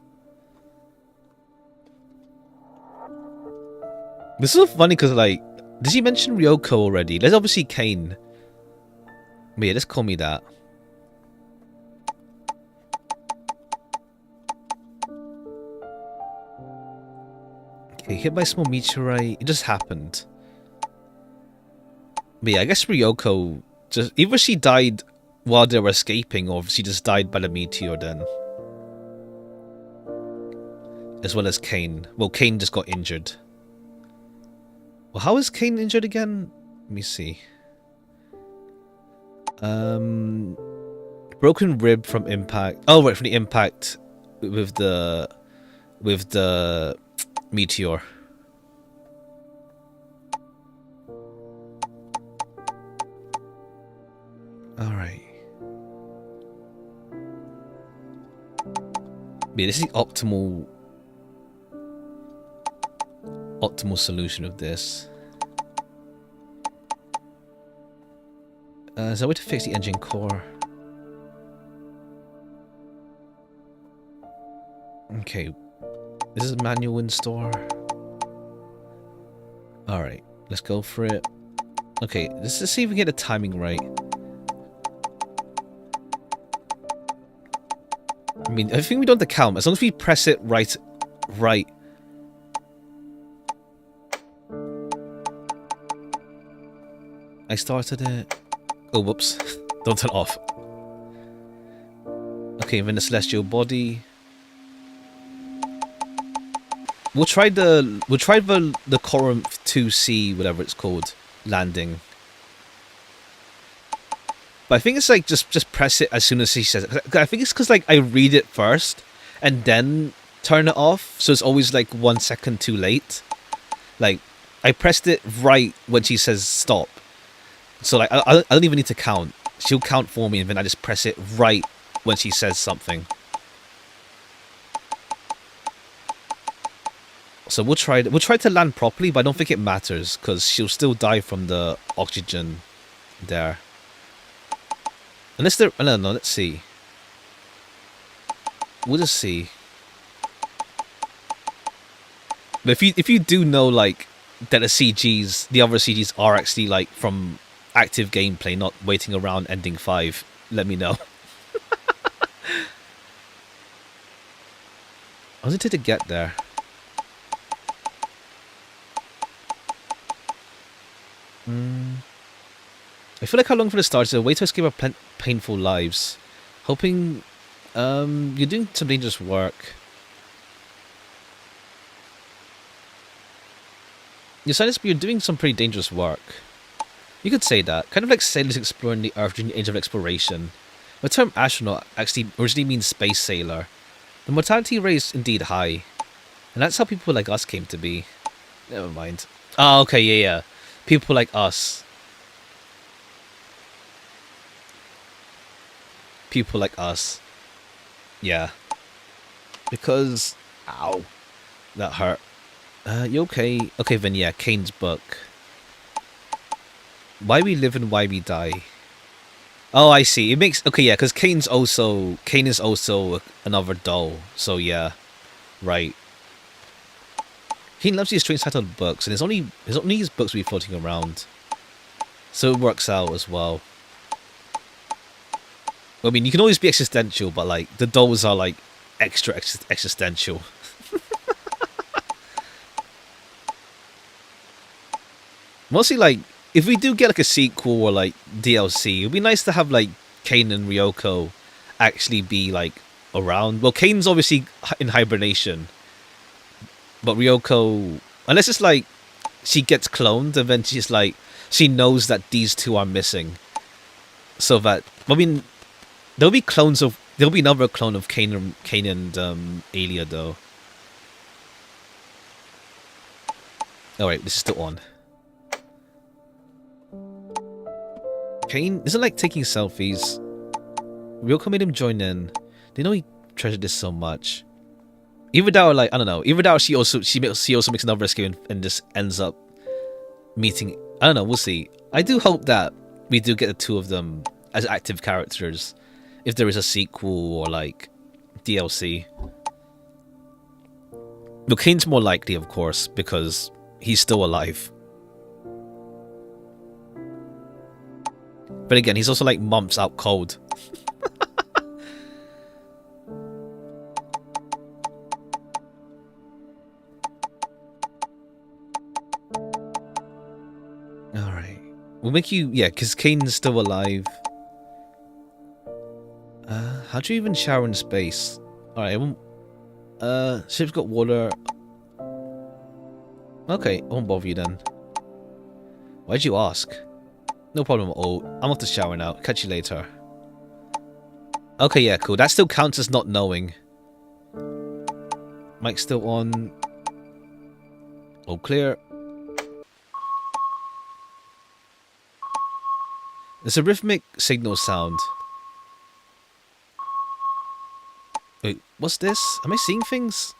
This is so funny because, like, did he mention Ryoko already? There's obviously Kane. But yeah, just call me that. Okay, hit by a small meteorite. It just happened. But yeah, I guess Ryoko just either she died while they were escaping, or she just died by the meteor then. As well as Kane. Well, Kane just got injured. Well, how is Kane injured again? Let me see. Broken rib from impact. Oh, right, from the impact with the meteor. Alright. Yeah, this is the optimal solution of this. Is there a way to fix the engine core? Okay. This is manual install. Alright, let's go for it. Okay, let's see if we can get the timing right. I mean, I think we don't have to count. As long as we press it right. I started it. Oh, whoops. Don't turn off. Okay, then the celestial body. We'll try the Corinth 2C, whatever it's called, landing. But I think it's like just press it as soon as he says it. I think it's because like I read it first and then turn it off, so it's always like 1 second too late. Like I pressed it right when she says stop, so like I don't even need to count. She'll count for me, and then I just press it right when she says something. So we'll try to land properly, but I don't think it matters because she'll still die from the oxygen there. Unless there, I don't know. Let's see. We'll just see. But if you do know like that the other CGs are actually like from active gameplay, not waiting around ending 5, let me know. I was to get there. I feel like how long for the start is a way to escape our painful lives. Hoping you're doing some dangerous work. You're doing some pretty dangerous work. You could say that. Kind of like sailors exploring the Earth during the Age of Exploration. The term astronaut actually originally means space sailor. The mortality rate is indeed high. And that's how people like us came to be. Never mind. Oh, okay, yeah. People like us. People like us. Yeah. Because, ow, that hurt. You okay? Okay, then yeah, Kane's book. Why we live and why we die. Oh, I see. It makes okay, yeah, because Kane is also another doll. So yeah, right. Kane loves these strange titled books, and it's only his books will be floating around, so it works out as well. I mean, you can always be existential, but like the dolls are like extra existential. Mostly like if we do get like a sequel or like DLC, it'd be nice to have like Kane and Ryoko actually be like around. Well, Kane's obviously in hibernation, but Ryoko, unless it's like she gets cloned and then she's like she knows that these two are missing, so that I mean there'll be another clone of Kane and Aliya though. All right, this is still on. Kane isn't like taking selfies. Ryoko made him join in. They know he treasured this so much. Either that or like I don't know. Either that or she also makes another escape and just ends up meeting. I don't know. We'll see. I do hope that we do get the two of them as active characters, if there is a sequel or like DLC. But Kane's more likely, of course, because he's still alive. But again, he's also like months out cold. Alright. We'll make you... Yeah, because Kane's still alive. How do you even shower in space? Alright, ship's got water. Okay, I won't bother you then. Why'd you ask? No problem at all. I'm off to shower now. Catch you later. Okay, yeah, cool. That still counts as not knowing. Mic's still on. All clear. There's a rhythmic signal sound. Wait, what's this? Am I seeing things?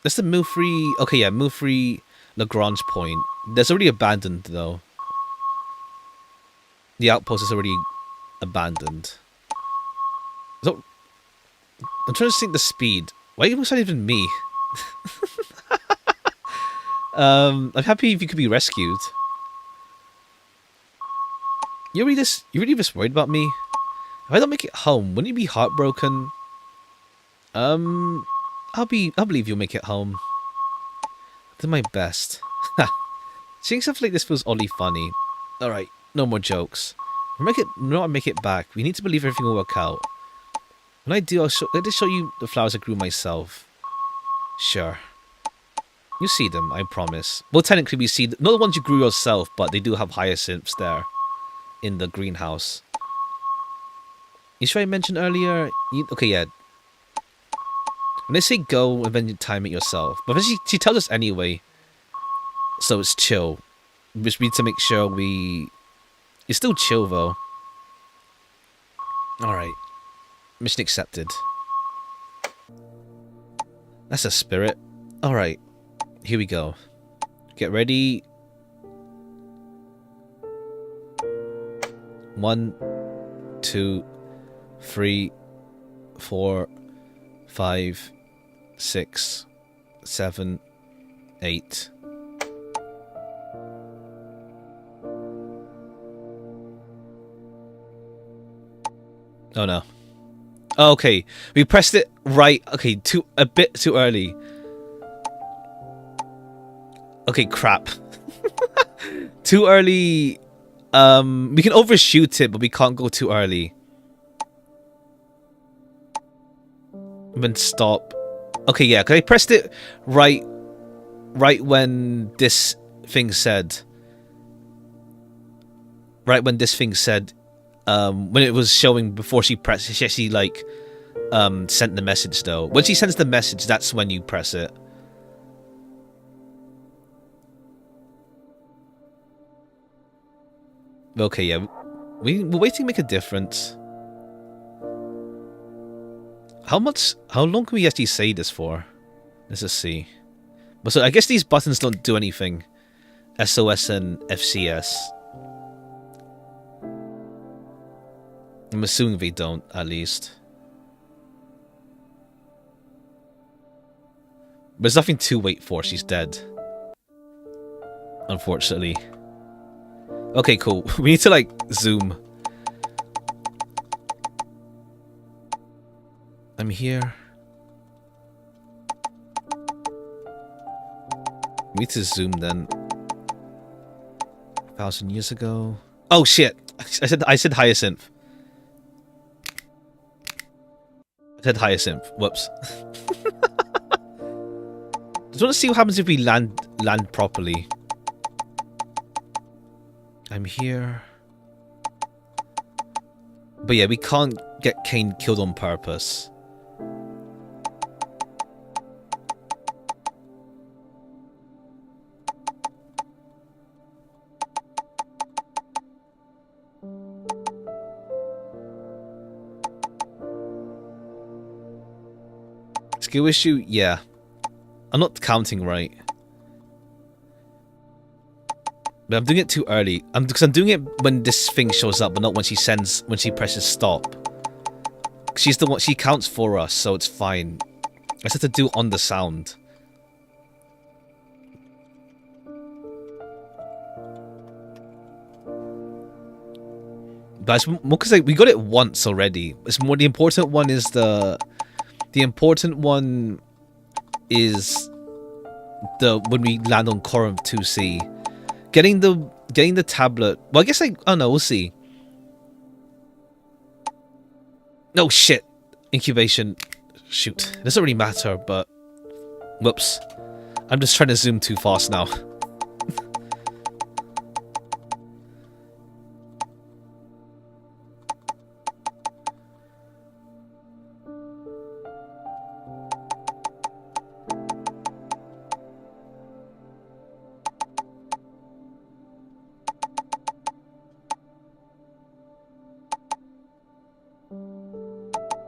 That's the move free... Okay, yeah, move free Lagrange point. That's already abandoned, though. The outpost is already abandoned. So, I'm trying to sync the speed. Why was that even me? I'm happy if you could be rescued. You really just worried about me? If I don't make it home, wouldn't you be heartbroken? I'll believe you'll make it home. I'll do my best. Seeing stuff like this feels oddly funny. Alright, no more jokes. When I make it back, we need to believe everything will work out. When I do, I'll just show you the flowers I grew myself. Sure. You see them, I promise. Well, technically we see... Not the ones you grew yourself, but they do have hyacinths there. In the greenhouse. You sure I mentioned earlier? Okay, yeah. When I say go, and then you time it yourself. But then she tells us anyway. So it's chill. We just need to make sure we... It's still chill, though. Alright. Mission accepted. That's a spirit. Alright. Here we go. Get ready. 1, 2, 3, 4, 5, 6, 7, 8. Oh no. Oh, okay, we pressed it right. Okay, a bit too early. Okay, crap. Too early. We can overshoot it, but we can't go too early. And then stop. Okay, yeah, because I pressed it right when this thing said. Right when this thing said, when it was showing before she pressed, she actually like, sent the message though. When she sends the message, that's when you press it. Okay, yeah. We're waiting to make a difference. How long can we actually say this for? Let's just see. But so I guess these buttons don't do anything. SOS and FCS. I'm assuming they don't, at least. There's nothing to wait for. She's dead. Unfortunately. Okay, cool. We need to, like, zoom. I'm here. We need to zoom then. 1,000 years ago. Oh shit! I said hyacinth. I said hyacinth. Whoops. Just want to see what happens if we land properly. I'm here. But yeah, we can't get Kane killed on purpose. Skill issue? Yeah. I'm not counting right. But I'm doing it too early. Because I'm doing it when this thing shows up, but not when she presses stop. She's the one, she counts for us, so it's fine. I just have to do it on the sound. But it's more because like, we got it once already. It's more, the important one is when we land on Corinth 2C. Getting the tablet. Well, I guess I don't know, we'll see. No shit. Incubation. Shoot. It doesn't really matter, but whoops. I'm just trying to zoom too fast now.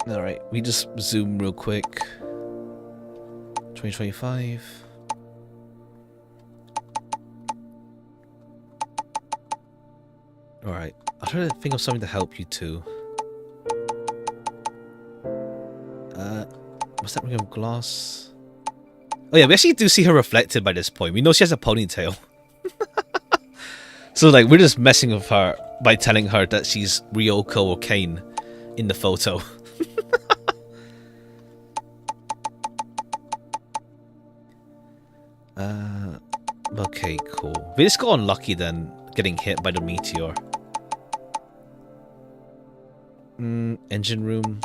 Alright, we just zoom real quick. 2025. Alright, I'll try to think of something to help you too. What's that ring of glass? Oh yeah, we actually do see her reflected by this point. We know she has a ponytail. So like, we're just messing with her by telling her that she's Ryoko or Kane in the photo. Okay, cool. We just got unlucky then, getting hit by the meteor. Engine room.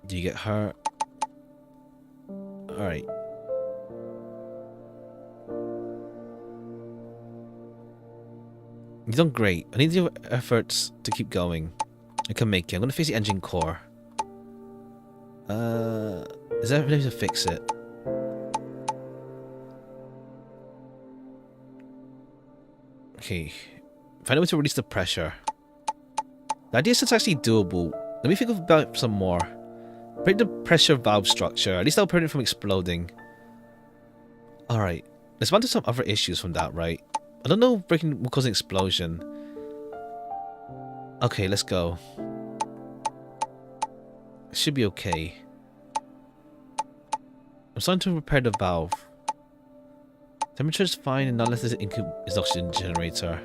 Do you get hurt? Alright. You've done great. I need your efforts to keep going. I can make it. I'm gonna fix the engine core. Is there anything to fix it? Okay. Find a way to release the pressure. The idea is actually doable. Let me think about some more. Break the pressure valve structure. At least that'll prevent it from exploding. Alright. There's bound to some other issues from that, right? I don't know if breaking will cause an explosion. Okay, let's go. It should be okay. I'm starting to repair the valve. Temperature is fine and unless there's an oxygen generator.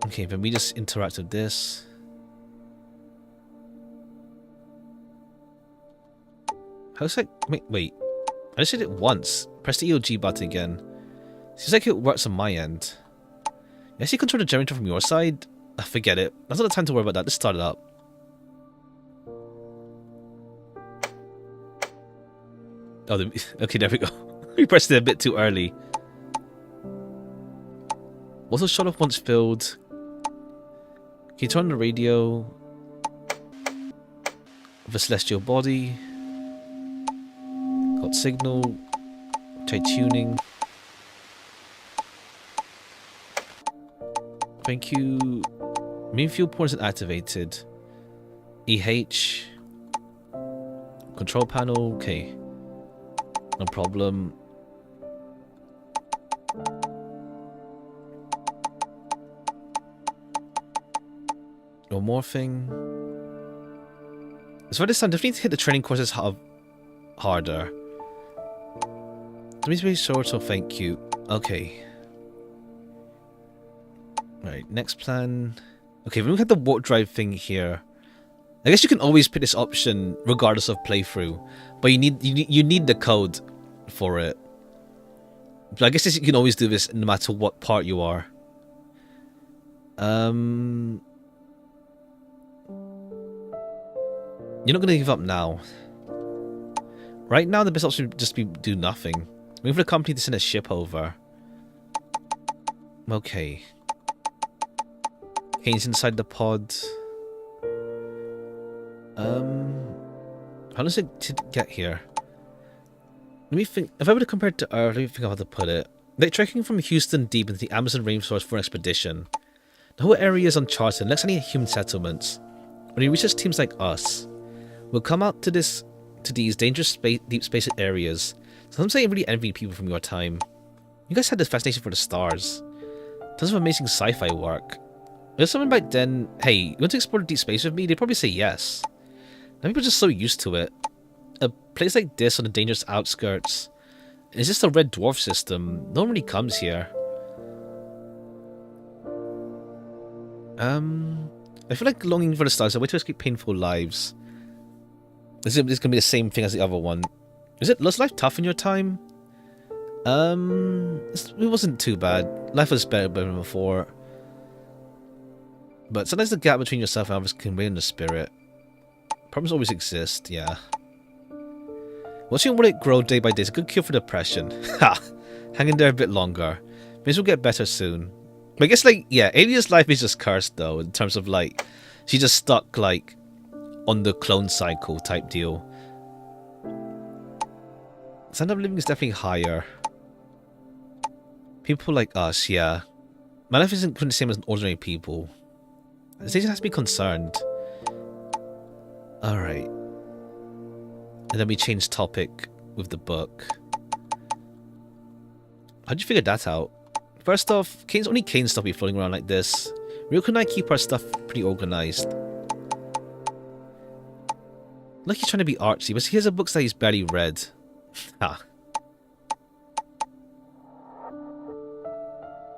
Okay, then we just interact with this. How's that? Wait. I just did it once. Press the EOG button again. Seems like it works on my end. You actually control the generator from your side? Forget it. That's not the time to worry about that. Let's start it up. Oh, okay, there we go. We pressed it a bit too early. Also, shut off once filled. Can you turn on the radio? Of a celestial body. Got signal. Try tuning. Thank you. Main fuel port isn't activated. EH. Control panel, okay. No problem. No morphing. So for this time, definitely need to hit the training courses harder. Let me be sure, so thank you. Okay. Right, next plan. Okay, we look at the warp drive thing here. I guess you can always pick this option regardless of playthrough, but you need the code for it. But I guess you can always do this no matter what part you are. You're not gonna give up now. Right now, the best option would just be do nothing. Wait for the company to send a ship over. Okay. Kane's inside the pod. How long does it to get here? Let me think. If I were to compare it to Earth, let me think of how to put it. Like trekking from Houston deep into the Amazon rainforest for an expedition. The whole area is uncharted and lacks any human settlements. Only research teams like us will come out to these dangerous deep space areas. Some say really envy people from your time. You guys had this fascination for the stars. Tons of amazing sci-fi work. If someone back then, hey, you want to explore deep space with me? They'd probably say yes. Now people are just so used to it. A place like this on the dangerous outskirts. It's just a red dwarf system. No one really comes here. I feel like longing for the stars is a way to escape painful lives. This is going to be the same thing as the other one. Was life tough in your time? It wasn't too bad. Life was better than before. But sometimes the gap between yourself and others can weigh on the spirit. Problems always exist, yeah. Watching it grow day by day is a good cure for depression. Ha! Hang in there a bit longer. Maybe we'll get better soon. But I guess, like, yeah, Aliya's life is just cursed, though, in terms of, like, she's just stuck, like, on the clone cycle type deal. Standard of living is definitely higher. People like us, yeah. My life isn't the same as ordinary people. The station has to be concerned. Alright. And then we change topic with the book. How'd you figure that out? First off, only Kane's stuff be floating around like this. Ryoko and I keep our stuff pretty organized. Like he's trying to be artsy, but he has books that he's barely read. Ha.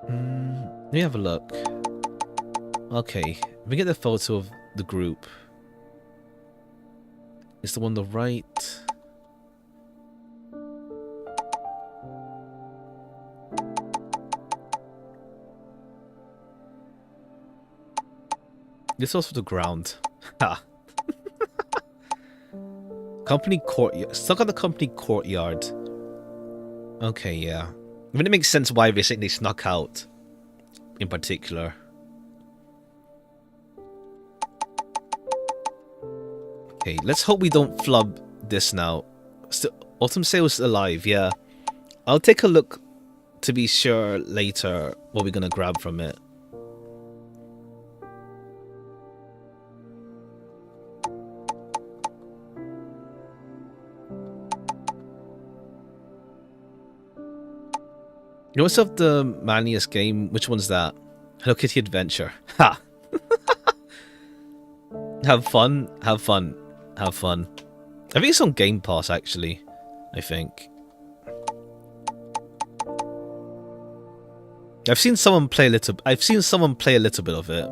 Let me have a look. Okay, we get the photo of the group. It's the one on the right. This is also the ground. Ha. Company courtyard. Stuck on the company courtyard. Okay, yeah. I mean, it makes sense why they snuck out. In particular. Okay, let's hope we don't flub this now. Autumn Sale's alive, yeah. I'll take a look to be sure later what we're gonna grab from it. You also have the manliest game. Which one's that? Hello Kitty Adventure. Ha! Have fun. Have fun. Have fun. I think it's on Game Pass, actually. I think. I've seen someone play a little bit of it.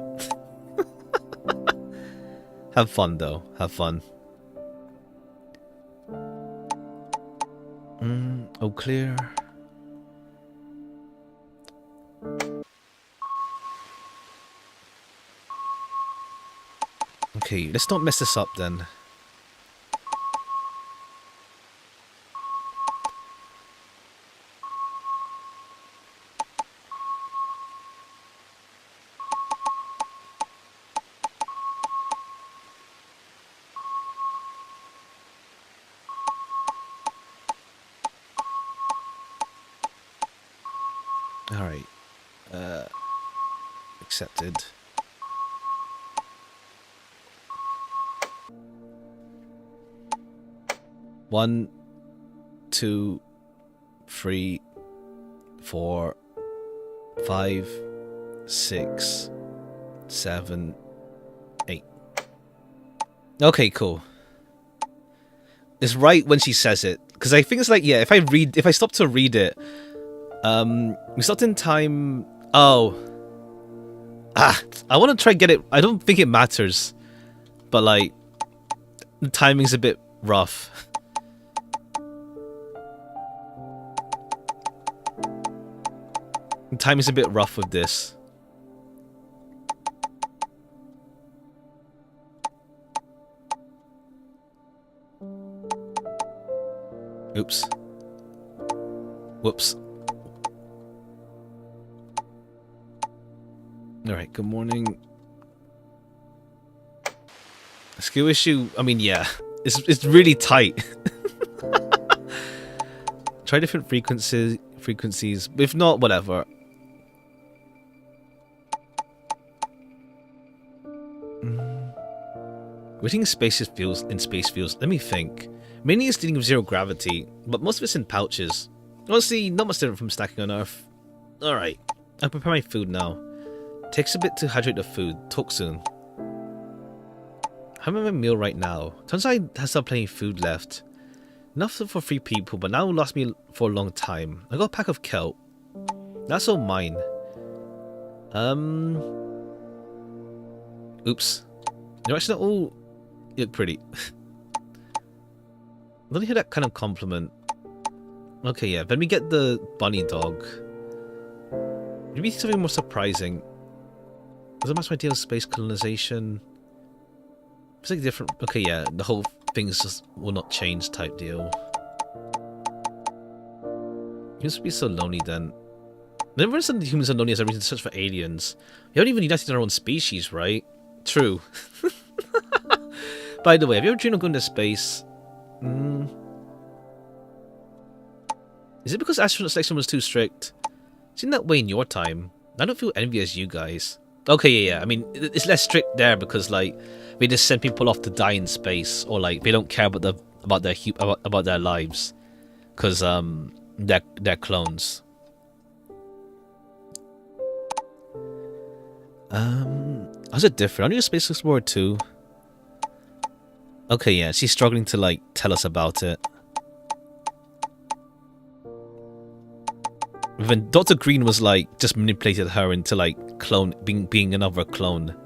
Have fun, though. Have fun. Oh, clear. Okay, let's not mess this up then. Alright. Accepted. 1, 2, 3, 4, 5, 6, 7, 8. Okay, cool. It's right when she says it, because I think it's like, yeah, if I stop to read it, we stopped in time. Oh, I want to try and get it. I don't think it matters, but like the timing's a bit rough. The timing's a bit rough with this. Oops. Whoops. Alright, good morning. Skill issue, I mean, yeah. It's really tight. Try different frequencies. If not, whatever. Waiting in space feels. Let me think. Mainly it's dealing with zero gravity, but most of it's in pouches. Honestly, not much different from stacking on Earth. Alright, I'll prepare my food now. Takes a bit to hydrate the food. Talk soon. I'm having my meal right now. Turns out I have still plenty of food left. Enough for 3 people, but now it will last me for a long time. I got a pack of kelp. That's all mine. Oops. They're actually not all look pretty. I don't hear that kind of compliment. Okay, yeah. Then we get the bunny dog. Maybe something more surprising. Does that match my idea of space colonization? It's like different. Okay, yeah. The whole thing's just will not change type deal. Humans would be so lonely then. Never understand humans are lonely as a reason to search for aliens. We haven't even united our own species, right? True. By the way, have you ever dreamed of going to space? Is it because astronaut selection was too strict? Seemed that way in your time. I don't feel envious you guys. Okay, yeah. I mean, it's less strict there because like they just send people off to die in space, or like they don't care about their lives, because they're clones. How's it different? Are you a space explorer too? Okay, yeah. She's struggling to like tell us about it. When Dr. Green was like just manipulated her into like being another clone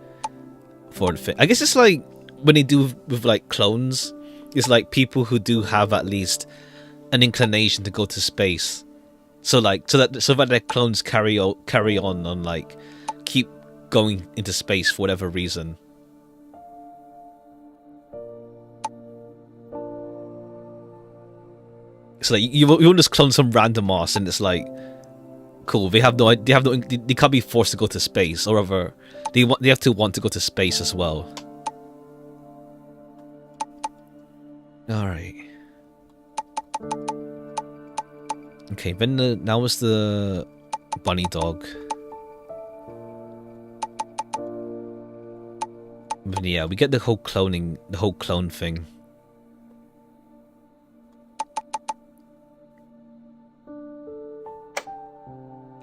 for the thing. I guess it's like when they do with like clones, it's like people who do have at least an inclination to go to space. So like so that their clones carry on like keep going into space for whatever reason. So like you won't just clone some random ass and it's like cool. They can't be forced to go to space, or rather, they have to want to go to space as well. All right. Okay, then now is the bunny dog. But yeah, we get the whole clone thing.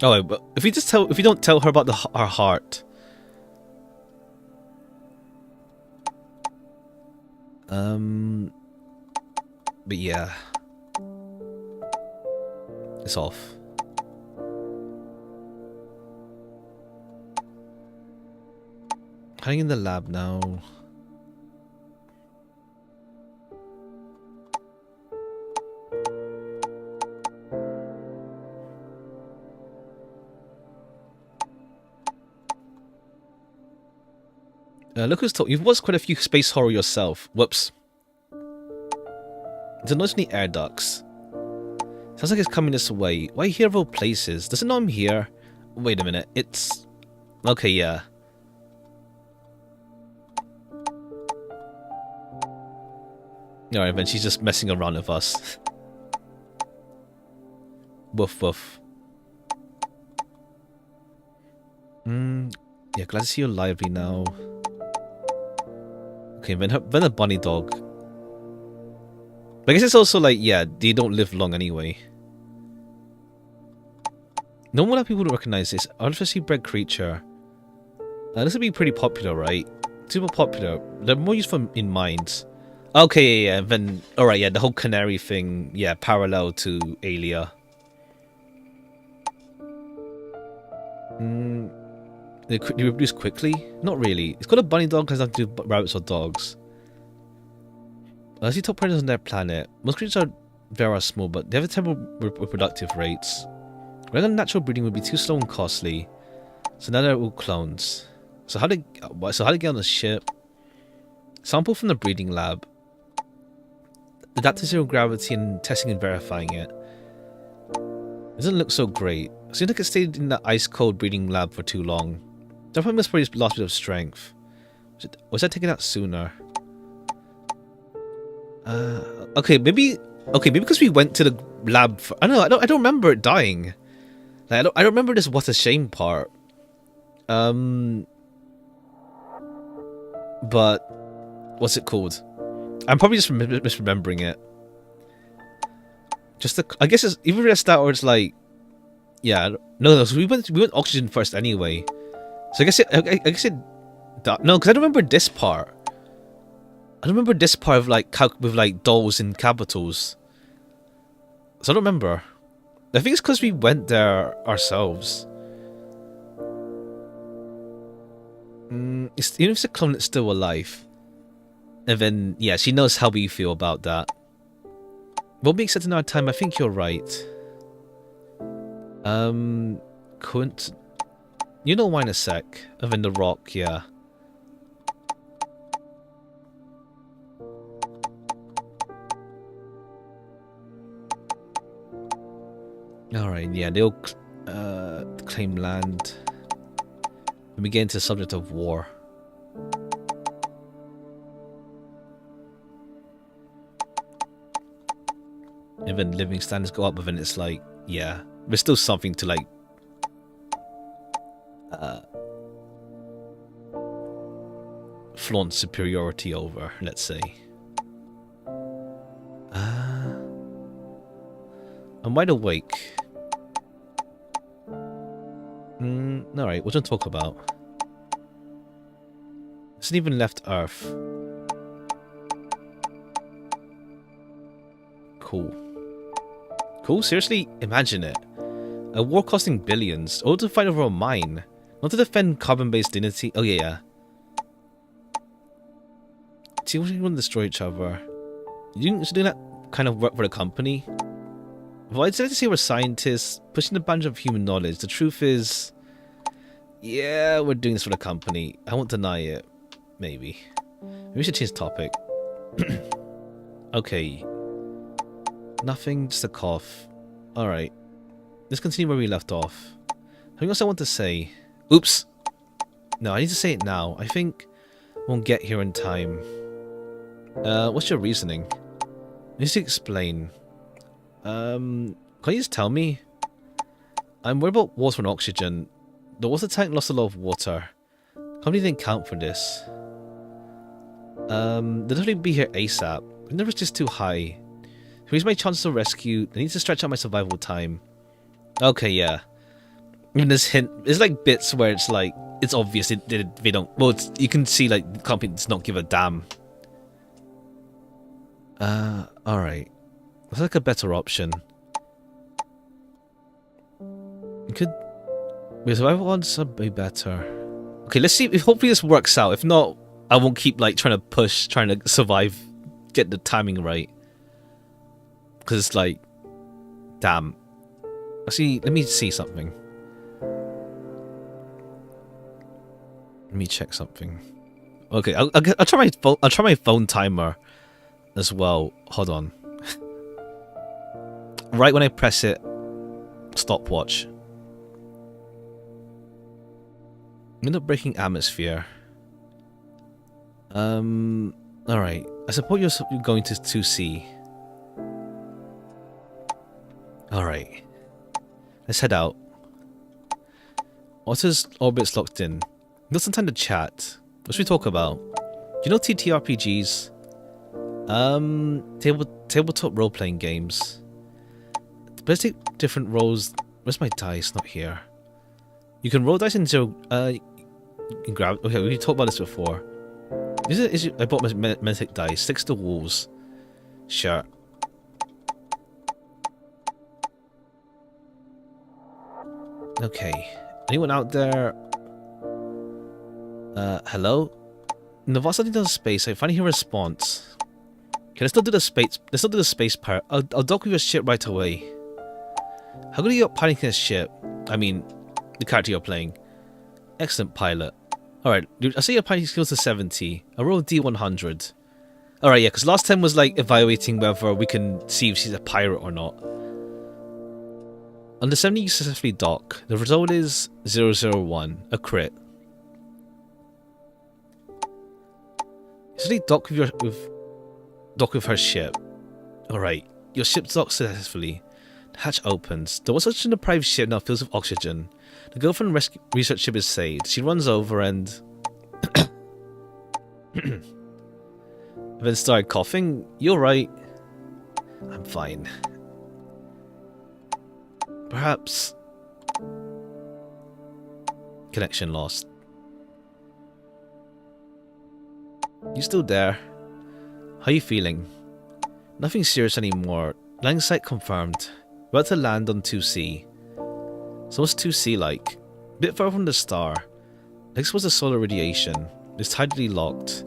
Oh, but if you don't tell her about our heart, but yeah, it's off. Hiding in the lab now. Look who's talking. You've watched quite a few space horror yourself. Whoops. There's a noise in the air ducts. Sounds like it's coming this way. Why are you here of all places? Does it know I'm here? Wait a minute. It's... Okay, yeah. Alright, then she's just messing around with us. Woof woof. Yeah, glad to see you're lively now. Okay, then the bunny dog. But I guess it's also like, yeah, they don't live long anyway. No one people would recognize this. Artificially bred creature. This would be pretty popular, right? Super popular. They're more useful in mines. Okay, yeah. Then, alright, yeah, the whole canary thing, yeah, parallel to Aliya. They reproduce quickly? Not really. It's got a bunny dog, has nothing to do with rabbits or dogs. I see top predators on their planet. Most creatures are very small, but they have terrible reproductive rates. Regular natural breeding would be too slow and costly. So now they're all clones. So how they get on the ship? Sample from the breeding lab. Adapt to zero gravity and testing and verifying it. It doesn't look so great. Seems like it stayed in the ice cold breeding lab for too long. Definitely must probably lost a bit of strength. Was I taken out sooner? Okay, maybe because we went to the lab for, I don't remember it dying. Like, I don't remember this what a shame part. But what's it called? I'm probably just misremembering it. I guess it's even at that or it's like, yeah, no. So we went oxygen first anyway. So I guess it. No, because I don't remember this part. I don't remember this part of like with like dolls in capitals. So I don't remember. I think it's because we went there ourselves. Even if it's a clone that's still alive. And then, yeah, she knows how we feel about that. We'll be accepting our time, I think you're right. Couldn't... You know why in a sec. And then the rock, yeah. Alright, yeah, they'll claim land. And we get into the subject of war. And then living standards go up, but then it's like, yeah, there's still something to like flaunt superiority over, let's say. I'm wide awake. Alright, what do you want to talk about? It's not even left Earth. Cool. Cool? Seriously? Imagine it. A war costing billions, all to fight over a mine. Not to defend carbon-based dignity. Oh yeah, yeah. See, we want to destroy each other. You should do that kind of work for the company. Well, I'd like to say we're scientists, pushing the boundaries of human knowledge. The truth is, yeah, we're doing this for the company. I won't deny it. Maybe. Maybe we should change the topic. Okay. Nothing, just a cough. Alright. Let's continue where we left off. Something else I want to say. Oops! No, I need to say it now. I think I won't get here in time. What's your reasoning? I need to explain. Can you just tell me? I'm worried about water and oxygen. The water tank lost a lot of water. Company didn't count for this. They'll definitely be here ASAP. The number's just too high. To raise my chances of rescue, I need to stretch out my survival time. Okay, yeah. Even this hint, it's like bits where it's like, it's obvious they don't, well, you can see like the company does not give a damn. Alright. Looks like a better option. With survival odds are way better. Okay, let's see if hopefully this works out. If not, I won't keep like trying to survive, get the timing right. Because it's like, damn. Actually, let me see something. Let me check something. Okay, I'll try my phone. I'll try my phone timer as well. Hold on. Right when I press it, stopwatch. End up breaking atmosphere. Alright. I suppose you're going to 2C. Alright. Let's head out. Otter's orbit's locked in. Got some time to chat. What should we talk about? Do you know TTRPGs? tabletop role-playing games. Let's take different roles. Where's my dice? Not here. You can roll dice into. You can grab. Okay, we talked about this before. I bought my mythic dice. 6 to walls. Sure. Okay. Anyone out there? Hello? No, what's something to the space? I finally hear a response. Okay, let's not do the space. Let's not do the space part. I'll dock with your ship right away. How good are you at piloting this ship? I mean, the character you're playing. Excellent pilot. Alright, I say your piloting skills to 70. I roll D100. Alright, yeah, because last time was like evaluating whether we can see if she's a pirate or not. On the 70 you successfully dock. The result is 001, a crit. You suddenly dock with her ship. Alright, your ship docks successfully. The hatch opens. The once deprived ship now fills with oxygen. The girl from the research ship is saved. She runs over and then started coughing. You're right. I'm fine. Perhaps connection lost. You still there? How are you feeling? Nothing serious anymore. Landing site confirmed. We're about to land on 2C. So what's 2C like? A bit far from the star. Next was the solar radiation. It's tidally locked.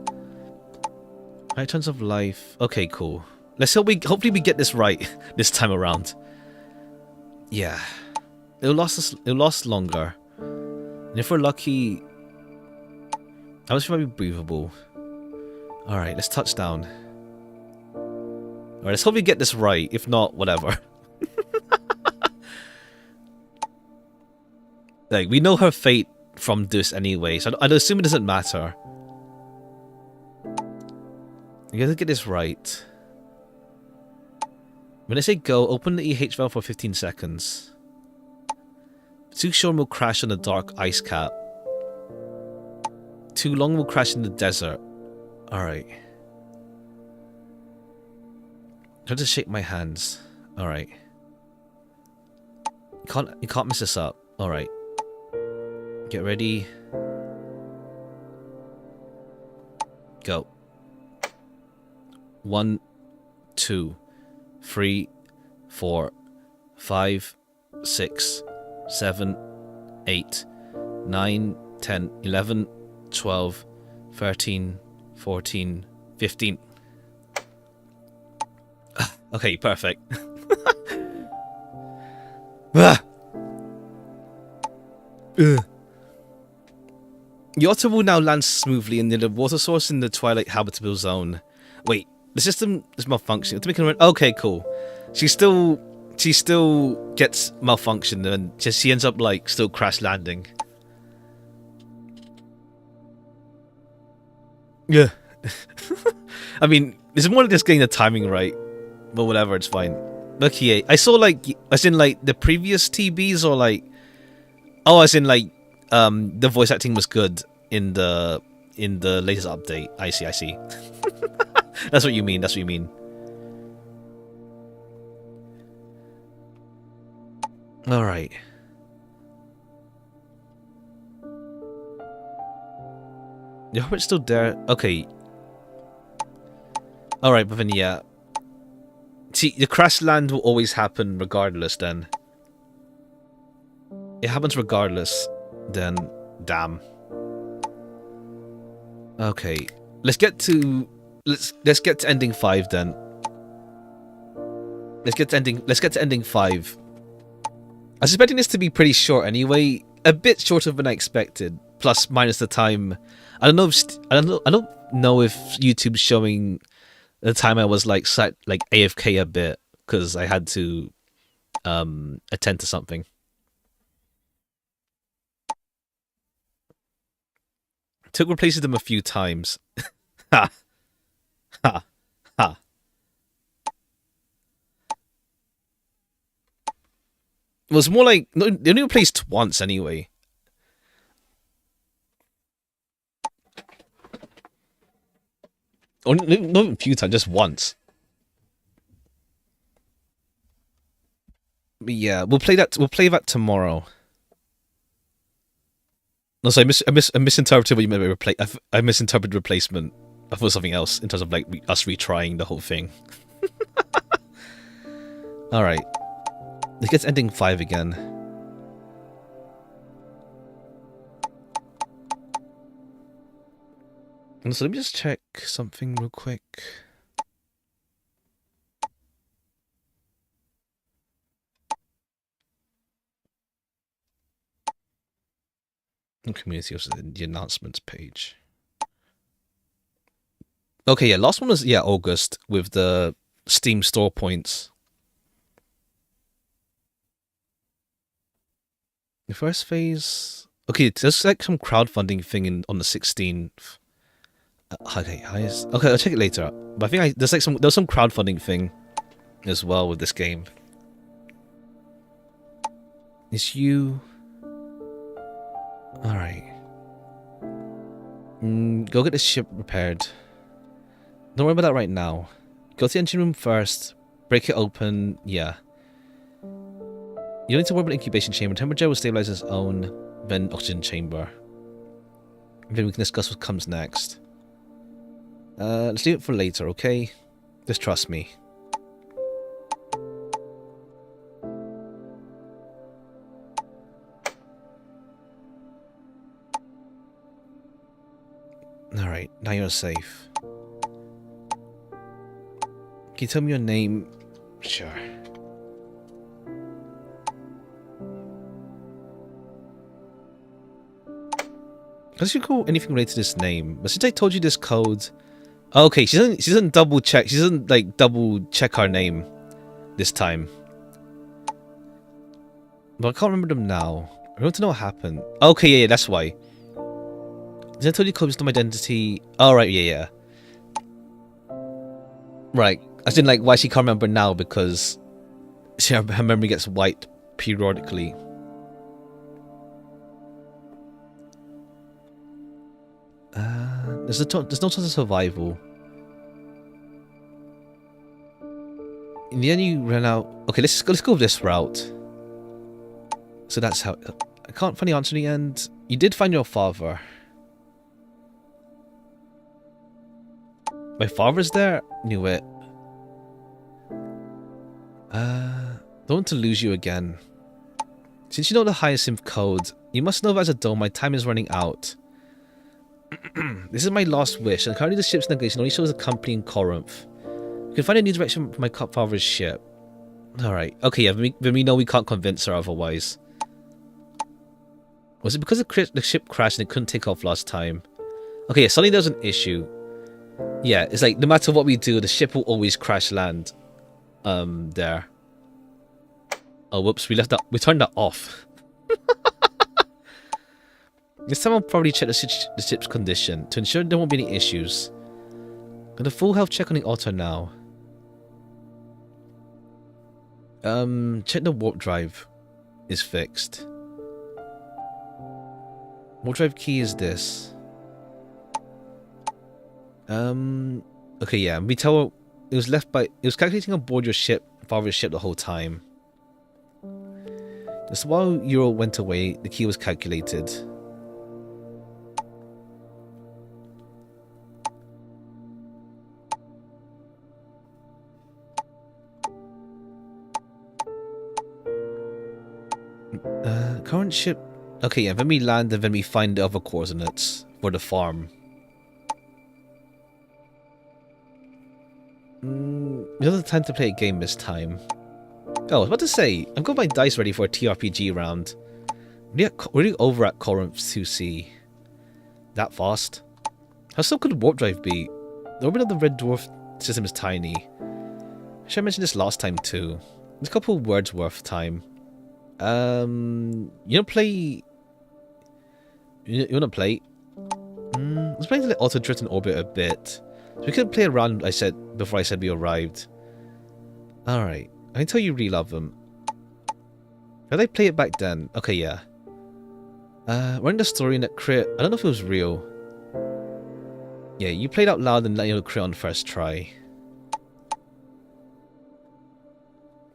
High chance of life. Okay, cool. Let's hopefully we get this right this time around. Yeah. It'll last longer. And if we're lucky, I wish it might be breathable. Alright, let's touch down. Alright, let's hope we get this right. If not, whatever. Like, we know her fate from this anyway, so I'd assume it doesn't matter. You gotta get this right. When I say go, open the EH valve for 15 seconds. Too short will crash on the dark ice cap. Too long will crash in the desert. Alright. Try to shake my hands. Alright. You can't mess this up. Alright. Get ready. Go. 1, 2, 3, 4, 5, 6, 7, 8, 9, 10, 11, 12, 13, 14, 15. Okay, perfect. The otter will now land smoothly near the water source in the Twilight habitable zone. Wait, the system is malfunctioning. Okay, cool. She still gets malfunctioned and she ends up like still crash landing. Yeah. I mean, it's more like just getting the timing right. But whatever, it's fine. Look here. I saw like as in like the previous TBs or like as in like the voice acting was good in the latest update. I see. That's what you mean. All right. Your heart's still there. Okay. All right, but then yeah. See, the crash land will always happen regardless. Then it happens regardless. Then damn. Okay, let's get to ending 5 then. Let's get to ending 5. I was expecting this to be pretty short anyway, a bit shorter than I expected. Plus minus the time. I don't know if YouTube's showing the time I was like AFK a bit because I had to attend to something. Took replaces them a few times. Ha. Ha. Ha. It was more like no, they only replaced once anyway. Or not a few times, just once. But yeah, we'll play that. We'll play that tomorrow. No, sorry, I misinterpreted what you meant by replace. I misinterpreted replacement. I thought something else in terms of like us retrying the whole thing. All right, it gets ending 5 again. And so let me just check something real quick. Community also the announcements page. Okay, yeah, last one was August with the Steam store points. The first phase. Okay, there's like some crowdfunding thing on the 16th. Okay, I'll check it later. But I think there's some crowdfunding thing as well with this game. It's you. All right. Go get the ship repaired. Don't worry about that right now. Go to the engine room first. Break it open. Yeah. You don't need to worry about incubation chamber. Temperature will stabilize its own. Then oxygen chamber. Then we can discuss what comes next. Let's leave it for later, okay? Just trust me. Alright, now you're safe. Can you tell me your name? Sure. Does you call anything related to this name? But since I told you this code... Oh, okay, she doesn't double check. She doesn't like double check our name this time. But I can't remember them now. I want to know what happened. Okay, yeah, that's why. Did I tell you code my identity? Oh, right, yeah. Right. I didn't like why she can't remember now because her memory gets wiped periodically. There's no chance of survival. In the end, you ran out. Okay, let's go this route. So that's how. I can't find the answer in the end. You did find your father. My father's there? Knew it. Don't want to lose you again. Since you know the Hyacinth code, you must know that as a dome, my time is running out. This is my last wish, and currently the ship's navigation only shows a company in Corinth. You can find a new direction for my father's ship. Alright, okay, yeah, then we know we can't convince her otherwise. Was it because the ship crashed and it couldn't take off last time? Okay, yeah, suddenly there's an issue. Yeah, it's like, no matter what we do, the ship will always crash land. There. Oh, whoops, we turned that off. This time I'll probably check the ship's condition to ensure there won't be any issues. Got a full health check on the auto now. Check the warp drive is fixed. Warp drive key is this. Okay, yeah, we tell her it was calculating aboard your ship, father's ship the whole time. Just while Euro went away, the key was calculated. Current ship. Okay, yeah, then we land and then we find the other coordinates for the farm. We don't have time to play a game this time. Oh, I was about to say, I've got my dice ready for a TRPG round. We're over at Corinth 2C. That fast? How slow could warp drive be? The orbit of the red dwarf system is tiny. Should I mention this last time too? There's a couple words worth time. You wanna play? You wanna play? Let's play to let auto drift in orbit a bit. So we could play around. I said before I said we arrived. All right. I can tell you really love them. Did I play it back then? Okay, yeah. Running the story in that crit. I don't know if it was real. Yeah, you played out loud and let your crit on first try.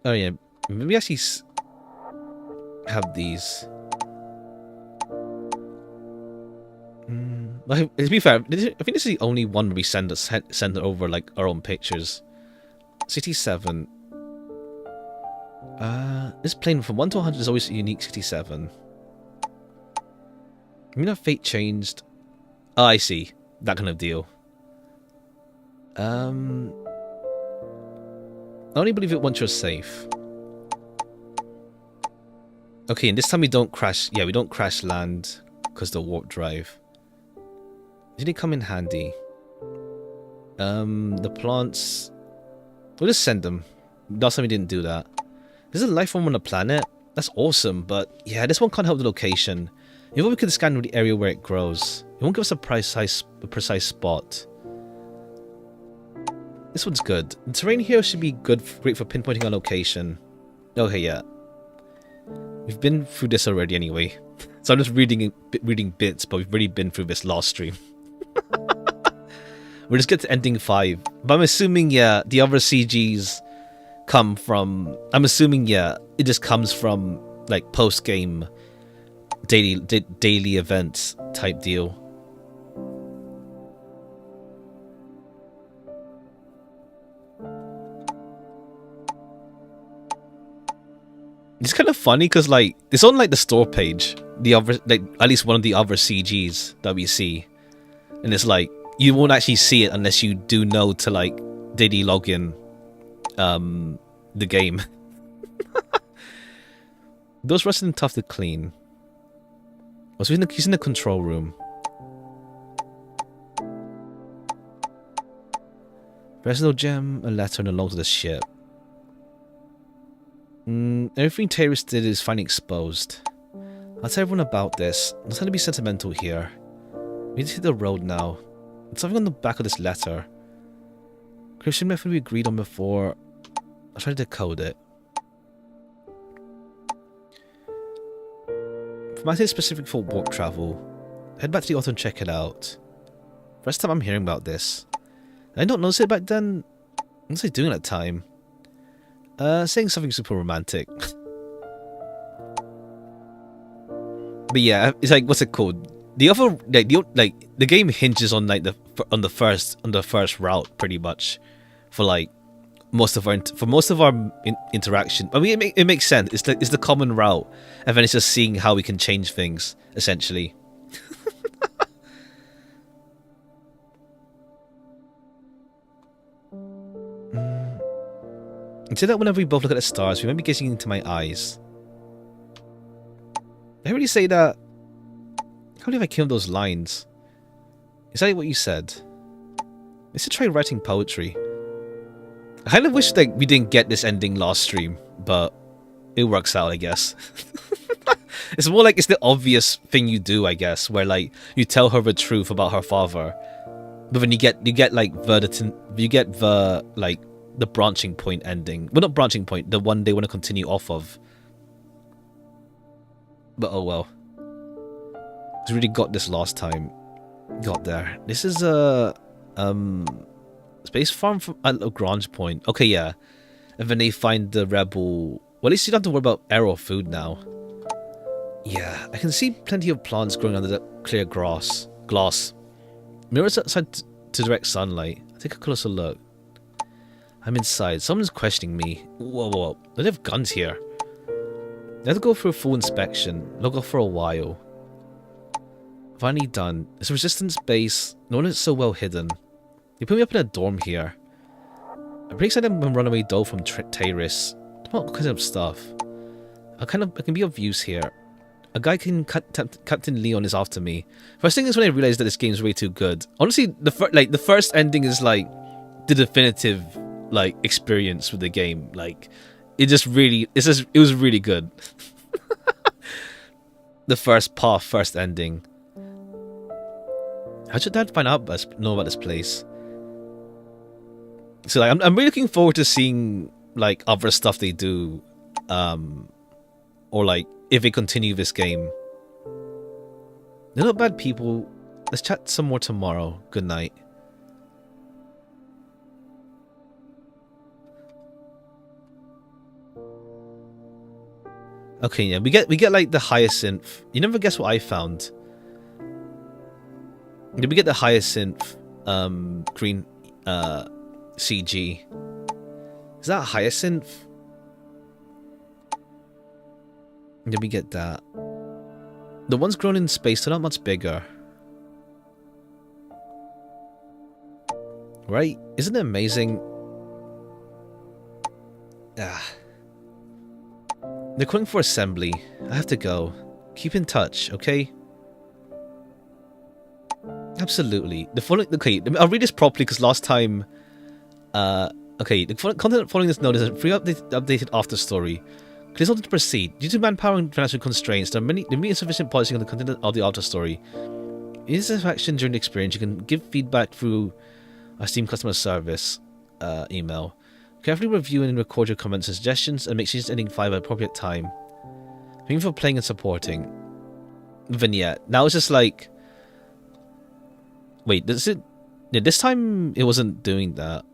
Oh yeah, maybe actually. have these. Like, to be fair, I think this is the only one where we send over like our own pictures. 67. This plane from 1 to 100 is always a unique 67. I mean, our fate changed. Oh, I see. That kind of deal. I only believe it once you're safe. Okay, and this time we don't crash. Yeah, we don't crash land because the warp drive. Did they come in handy? The plants. We'll just send them. Last time we didn't do that. There's a life form on the planet. That's awesome, but yeah, this one can't help the location. If we could scan the area where it grows, it won't give us a precise spot. This one's good. The terrain here should be good, great for pinpointing our location. Okay, yeah. We've been through this already anyway. So I'm just reading bits, but we've already been through this last stream. We'll just get to ending 5. But I'm assuming, yeah, the other CGs come from... I'm assuming, yeah, it just comes from, like, post-game daily events type deal. It's kind of funny because, like, it's on, like, the store page. The other, like, at least one of the other CGs that we see. And it's like, you won't actually see it unless you do know to, like, daily login the game. Those rusted and tough to clean. Oh, so he's in the control room. Personal gem, a letter, and a log to the ship. Everything Terrorist did is finally exposed. I'll tell everyone about this. I'm not trying to be sentimental here. We need to hit the road now. There's something on the back of this letter. Christian method we agreed on before. I'll try to decode it. Formatting is specific for warp travel. Head back to the author and check it out. First time I'm hearing about this. Did I not notice it back then? What was I doing at the time? Saying something super romantic. But yeah, it's like, what's it called? The other, like, the game hinges on like the first route pretty much for like most of our interaction. I mean, it makes sense. It's the common route, and then it's just seeing how we can change things essentially. Until that, whenever we both look at the stars, we might be gazing into my eyes. Did I really say that? I can't believe I killed those lines. Is that what you said? I should try writing poetry. I kind of wish like we didn't get this ending last stream, but it works out, I guess. It's more like it's the obvious thing you do, I guess, where like you tell her the truth about her father, but then you get like the branching point ending. Well, not branching point, the one they want to continue off of. But oh well. I really got this last time. Got there. This is a space farm from Lagrange Point. Okay, yeah. And then they find the rebel. Well, at least you don't have to worry about air or food now. Yeah, I can see plenty of plants growing under the clear glass. Mirrors outside to direct sunlight. I'll take a closer look. I'm inside. Someone's questioning me. Whoa. They have guns here. I have to go for a full inspection. Log off for a while. Finally done. It's a resistance base. No one is so well hidden. They put me up in a dorm here. I'm pretty excited I'm runaway doll from Terrace. All kinds of stuff. I can be of use here. A guy can Captain Leon is after me. First thing is when I realized that this game is way too good. Honestly, the first ending is like the definitive like experience with the game. Like it was really good. The first ending. How should Dad know about this place? So like, I'm really looking forward to seeing like other stuff they do, or like if they continue this game. They're not bad people. Let's chat some more tomorrow. Good night. Okay, yeah, we get like the hyacinth. You never guess what I found. Did we get the hyacinth green CG? Is that a hyacinth? Did we get that? The ones grown in space are not much bigger. Right? Isn't it amazing? Ah. They're calling for assembly. I have to go. Keep in touch, okay? Absolutely. The following. Okay, I'll read this properly because last time. Okay, the content following this note is a free updated after story. Please hold to proceed. Due to manpower and financial constraints, there may be insufficient policy on the content of the after story. In dissatisfaction during the experience, you can give feedback through our Steam customer service email. Carefully review and record your comments and suggestions, and make changes ending 5 at appropriate time. Thank you for playing and supporting. Vignette. Now it's just like. Wait, does it? Yeah, this time it wasn't doing that.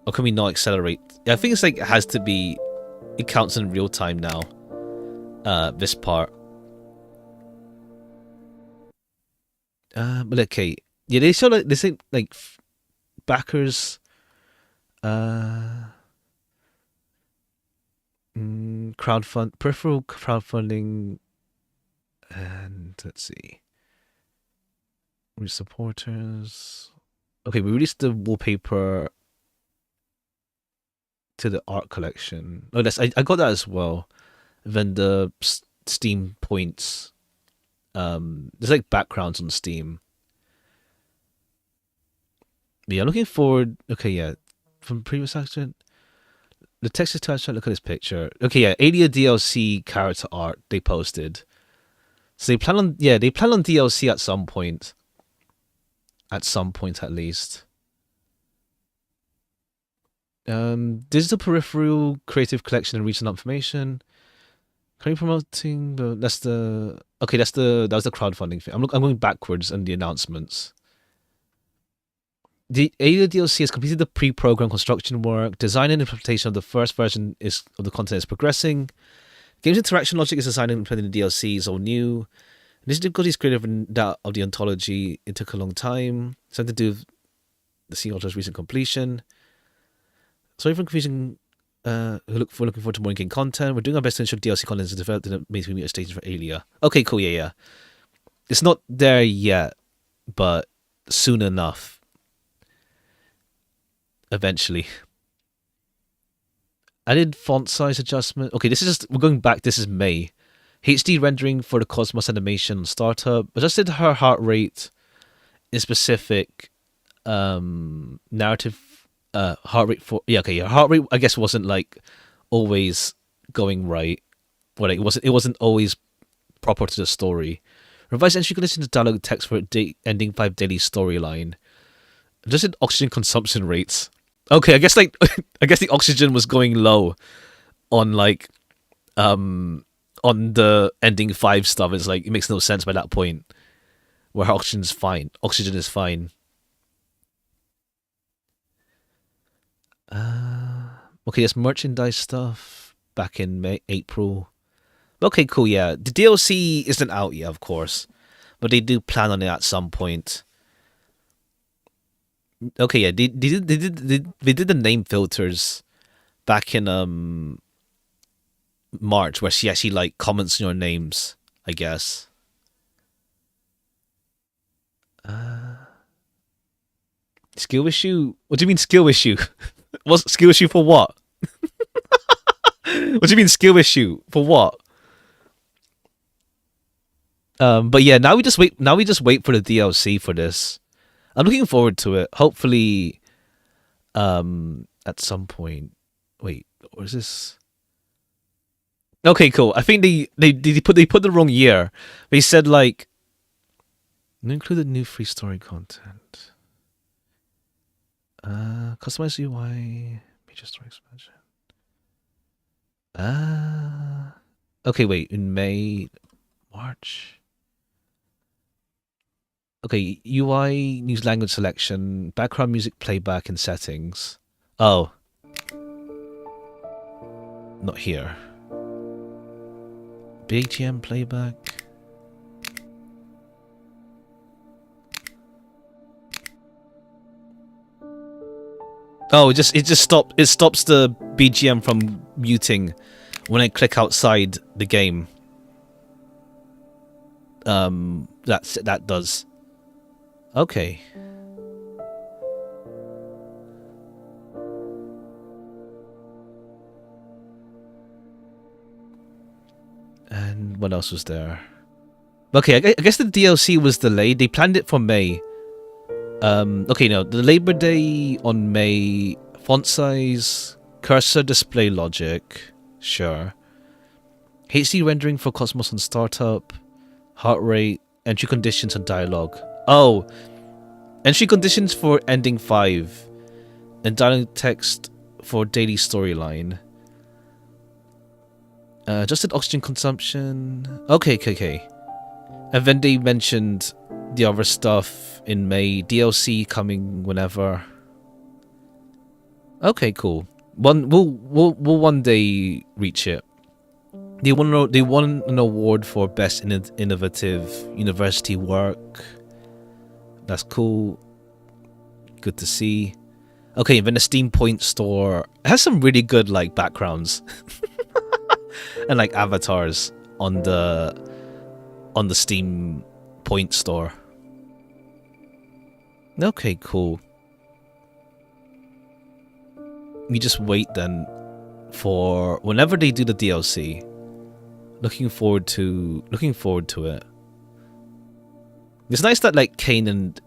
Or can we not accelerate? Yeah, I think it's like it has to be. It counts in real time now. This part. But okay. Yeah, they show like they say like backers. Peripheral crowdfunding, and let's see. Supporters. Okay, we released the wallpaper to the art collection. Oh, I got that as well. Then the Steam points. There's like backgrounds on Steam. Yeah, looking forward. Okay, yeah, from previous action. The text is touched. Look at this picture. Okay, yeah, Aliya DLC character art they posted. So they plan on DLC at some point. At some point, at least. Digital peripheral creative collection and regional information. Currently promoting the that was the crowdfunding thing. I'm going backwards in the announcements. The Aliya DLC has completed the pre-program construction work. Design and implementation of the first version of the content is progressing. Game's interaction logic is designed and implemented in the DLC is all new. This difficulty is greater than that of the ontology. It took a long time. Something to do with the Sea Otter's recent completion. Sorry for confusion. We're looking forward to more in-game content. We're doing our best to ensure DLC content is developed in a mainstream meter station for Aliya. Okay, cool, yeah. It's not there yet, but soon enough. Eventually. Added font size adjustment. Okay, we're going back, this is May. HD rendering for the Cosmos animation startup. Adjusted her heart rate in specific narrative heart rate for heart rate I guess wasn't like always going right. Or like it wasn't always proper to the story. Revised entry conditions to dialogue text for ending 5 daily storyline. Adjusted oxygen consumption rates. Okay, I guess the oxygen was going low on like on the ending 5 stuff. It's like it makes no sense by that point. Where oxygen is fine. Okay, there's merchandise stuff back in April. Okay, cool, yeah. The DLC isn't out yet, of course. But they do plan on it at some point. Okay, yeah, they did the name filters back in March, where she actually like comments on your names, I guess. Skill issue? What do you mean skill issue? What's skill issue for what? What do you mean skill issue for what? But yeah, now we just wait for the DLC for this. I'm looking forward to it. Hopefully, at some point. Wait, what is this? Okay, cool. I think they put the wrong year. They said like included new free story content. Customized UI, major story expansion. Okay, wait, in March. Okay, UI, news language selection, background music playback and settings. Oh. Not here. BGM playback. Oh, it stops the BGM from muting when I click outside the game. That does. Okay. And what else was there? Okay, I guess the DLC was delayed. They planned it for May. Okay, no, the Labor Day on May, font size, cursor display logic, sure. HD rendering for Cosmos and Startup, heart rate, entry conditions and dialogue. Oh, entry conditions for Ending 5, and dialogue text for Daily Storyline. Adjusted oxygen consumption. Okay. And then they mentioned the other stuff in May. DLC coming whenever. Okay, cool. We'll one day reach it. They won an award for best innovative university work. That's cool. Good to see. Okay, then the Steam Point store has some really good like backgrounds and like avatars on the Steam Point store. Okay, cool. We just wait then for whenever they do the DLC. Looking forward to it. It's nice that like Kane and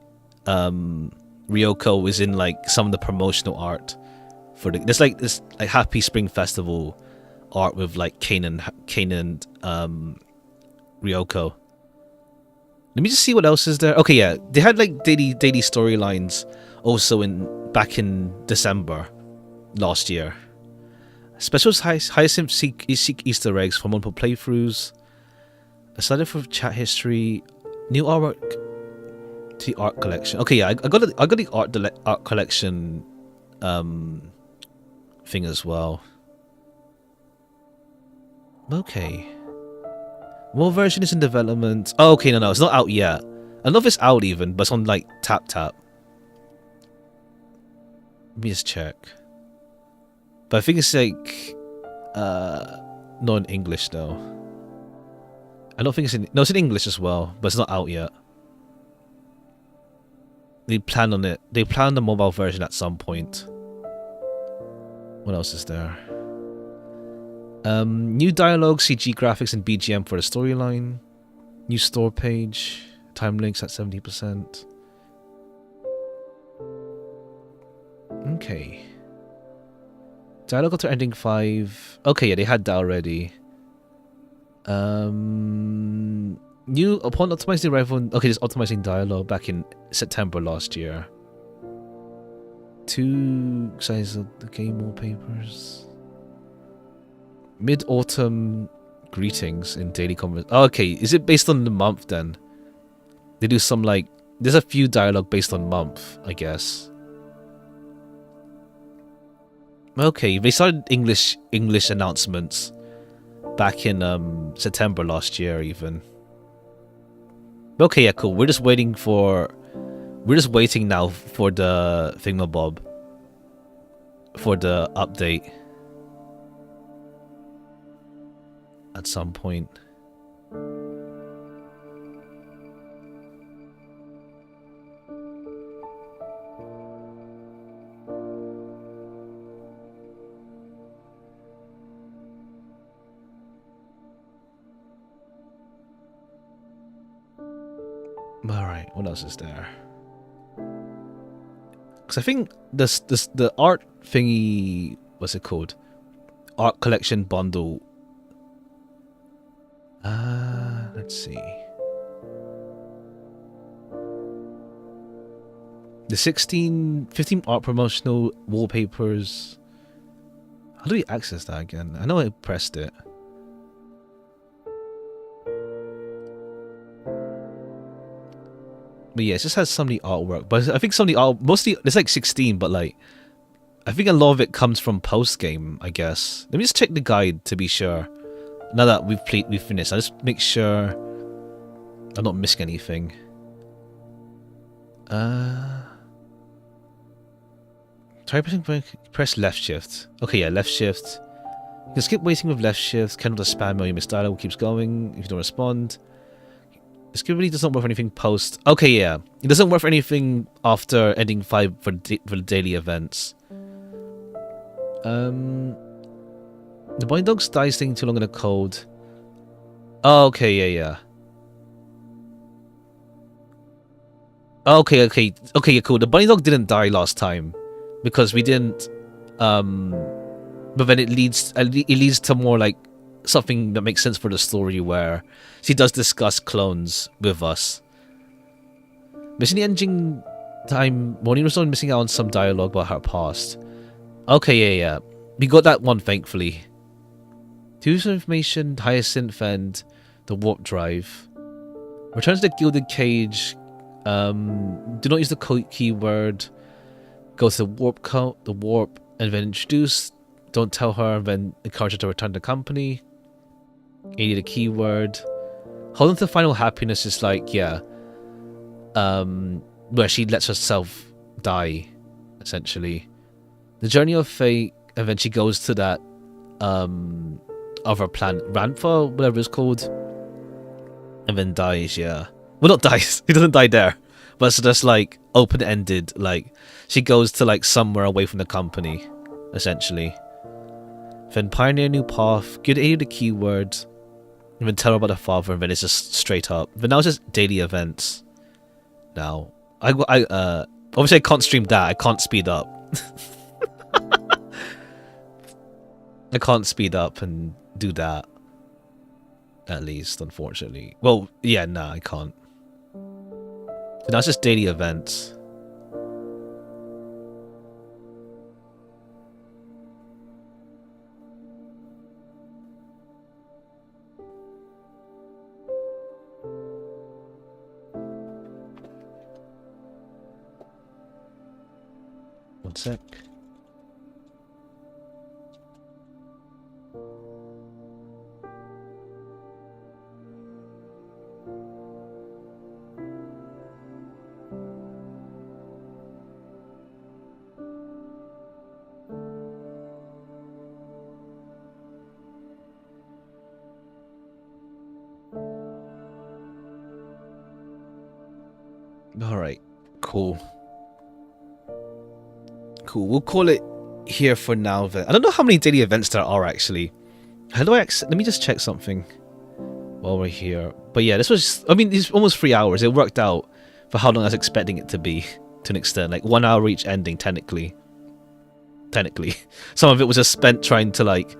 Ryoko is in like some of the promotional art for there's like this like Happy Spring Festival art with like Kane and Ryoko. Let me just see what else is there. Okay, yeah, they had like daily storylines also back in December last year. Special Hyacinth seek Easter eggs for multiple playthroughs. Aside for chat history, new artwork to the art collection. Okay, yeah, I got the art collection thing as well. Okay. More version is in development. Oh, okay, no, it's not out yet. I don't know if it's out even, but it's on like Tap. Let me just check. But I think it's like not in English though. I don't think it's in it's in English as well, but it's not out yet. They plan on it. They plan the mobile version at some point. What else is there? New dialogue, CG graphics, and BGM for the storyline. New store page. Timelinks at 70%. Okay. Dialogue to Ending 5. Okay, yeah, they had that already. New upon optimizing rifle. Okay, just optimizing dialogue back in September last year. 2 size of the game wallpapers. Mid-autumn greetings in daily conversation. Oh, okay, is it based on the month then? They do some like there's a few dialogue based on month, I guess. Okay, they started English announcements back in September last year even. Okay, yeah, cool. We're just waiting now for the thingamabob for the update at some point. Alright, what else is there? Because I think the art thingy, what's it called? Art collection bundle. Let's see. The 15 art promotional wallpapers. How do we access that again? I know I pressed it. But yeah, it just has some of the artwork. But I think some of the art, mostly, there's like 16, but like, I think a lot of it comes from post-game, I guess. Let me just check the guide to be sure. now that we've finished, I'll just make sure I'm not missing anything. Try press left shift. Okay, yeah, left shift. You can skip waiting with left shift. Cancel the spam mail. Your missed dialogue keeps going if you don't respond. Skip really does not work for anything post. Okay, yeah, it doesn't work for anything after ending 5 for the daily events. The bunny dog's dies staying too long in the cold. Oh, okay, yeah. Okay, cool. The bunny dog didn't die last time because we didn't. But then it leads to more like something that makes sense for the story where she does discuss clones with us. Missing the ending time. Moni was only missing out on some dialogue about her past. Okay, yeah. We got that one, thankfully. To use information, Hyacinth and the warp drive. Return to the gilded cage. Do not use the keyword. Go to the warp, and then introduce. Don't tell her, and then encourage her to return to the company. 80 the keyword. Hold on to final happiness is like, yeah. Where she lets herself die, essentially. The journey of fate, and then she goes to that other planet, Rantha, whatever it's called, and then dies. Yeah, well, not dies. He doesn't die there, but it's just like open-ended. Like she goes to like somewhere away from the company, essentially. Then pioneer a new path. Give A the keyword, and then tell her about her father, and then it's just straight up. But now it's just daily events. Now, obviously I can't stream that. I can't speed up. I can't speed up and do that. At least, unfortunately. Well, yeah, nah, I can't. So now it's just daily events. One sec. Alright, cool. Cool, we'll call it here for now then. I don't know how many daily events there are actually. How do I let me just check something while we're here. But yeah, this was, I mean, it's almost 3 hours. It worked out for how long I was expecting it to be, to an extent. Like 1 hour each ending, technically. Some of it was just spent trying to like,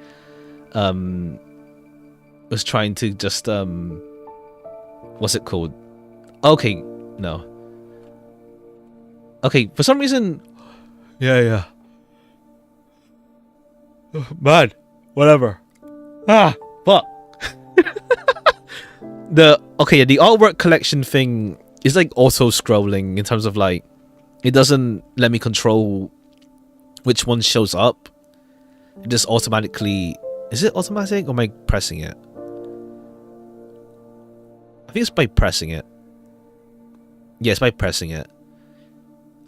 was trying to just, what's it called? Okay, no. Okay, for some reason... Yeah. Oh, man, whatever. Fuck. The artwork collection thing is like auto-scrolling in terms of like... It doesn't let me control which one shows up. It just automatically... Is it automatic or am I pressing it? I think it's by pressing it. Yes, by pressing it.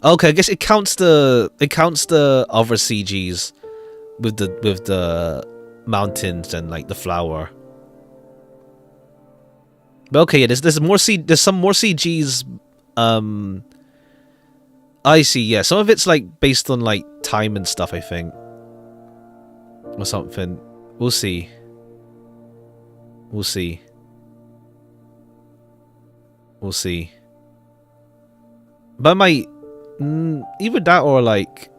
Okay, I guess it counts the other CGs with the mountains and like the flower. But okay, yeah, there's some more CGs. I see. Yeah, some of it's like based on like time and stuff, I think, or something. We'll see. But I might either that or like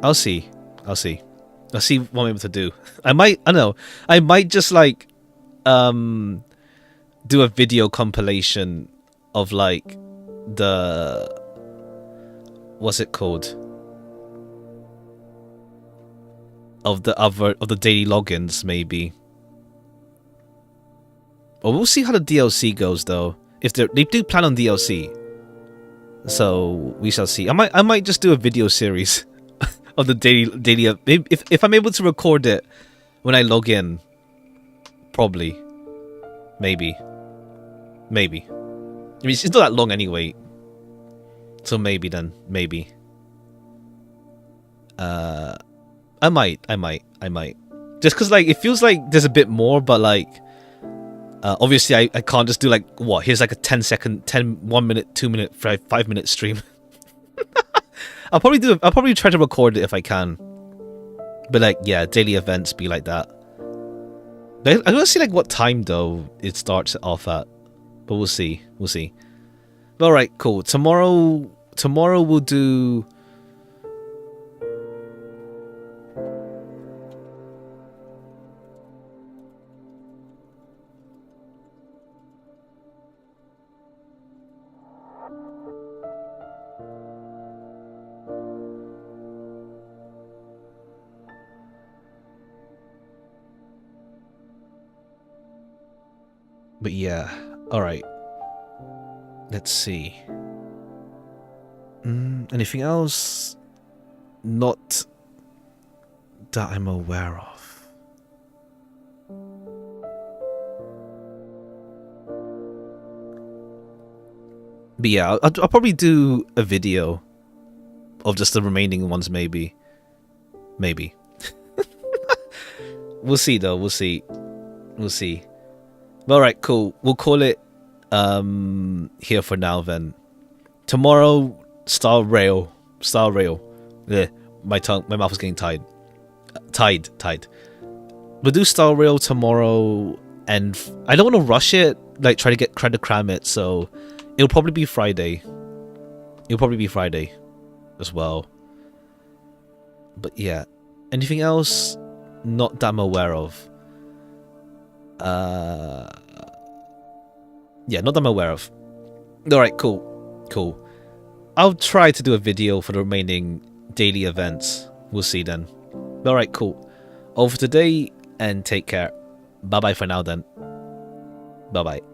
I'll see what I'm able to do. I don't know. I might just like do a video compilation of like the what's it called? Of the daily logins, maybe. Well, we'll see how the DLC goes though. If they do plan on DLC. So we shall see. I might just do a video series of the daily if I'm able to record it when I log in. Probably. Maybe. Maybe. I mean, it's not that long anyway. So maybe then. Maybe. I might. Just because, like, it feels like there's a bit more, but, like, obviously I can't just do, like, what? Here's, like, a 1 minute, 2 minute, 5 minute stream. I'll probably try to record it if I can. But, like, yeah, daily events be like that. I don't see, like, what time, though, it starts off at. But we'll see. We'll see. Alright, cool. Tomorrow we'll do... But yeah, alright. Let's see. Anything else? Not that I'm aware of. But yeah, I'll probably do a video of just the remaining ones, maybe. Maybe. We'll see, though. We'll see. We'll see. Alright, cool. We'll call it here for now then. Tomorrow, Star Rail. Yeah, my mouth is getting tied. Tied. We'll do Star Rail tomorrow, and I don't want to rush it, like try to cram it, so it'll probably be Friday. As well. But yeah. Anything else? Not that I'm aware of. Yeah, not that I'm aware of. Alright, cool. I'll try to do a video for the remaining daily events. We'll see then. Alright, cool. Over today, and take care. Bye bye for now then. Bye bye.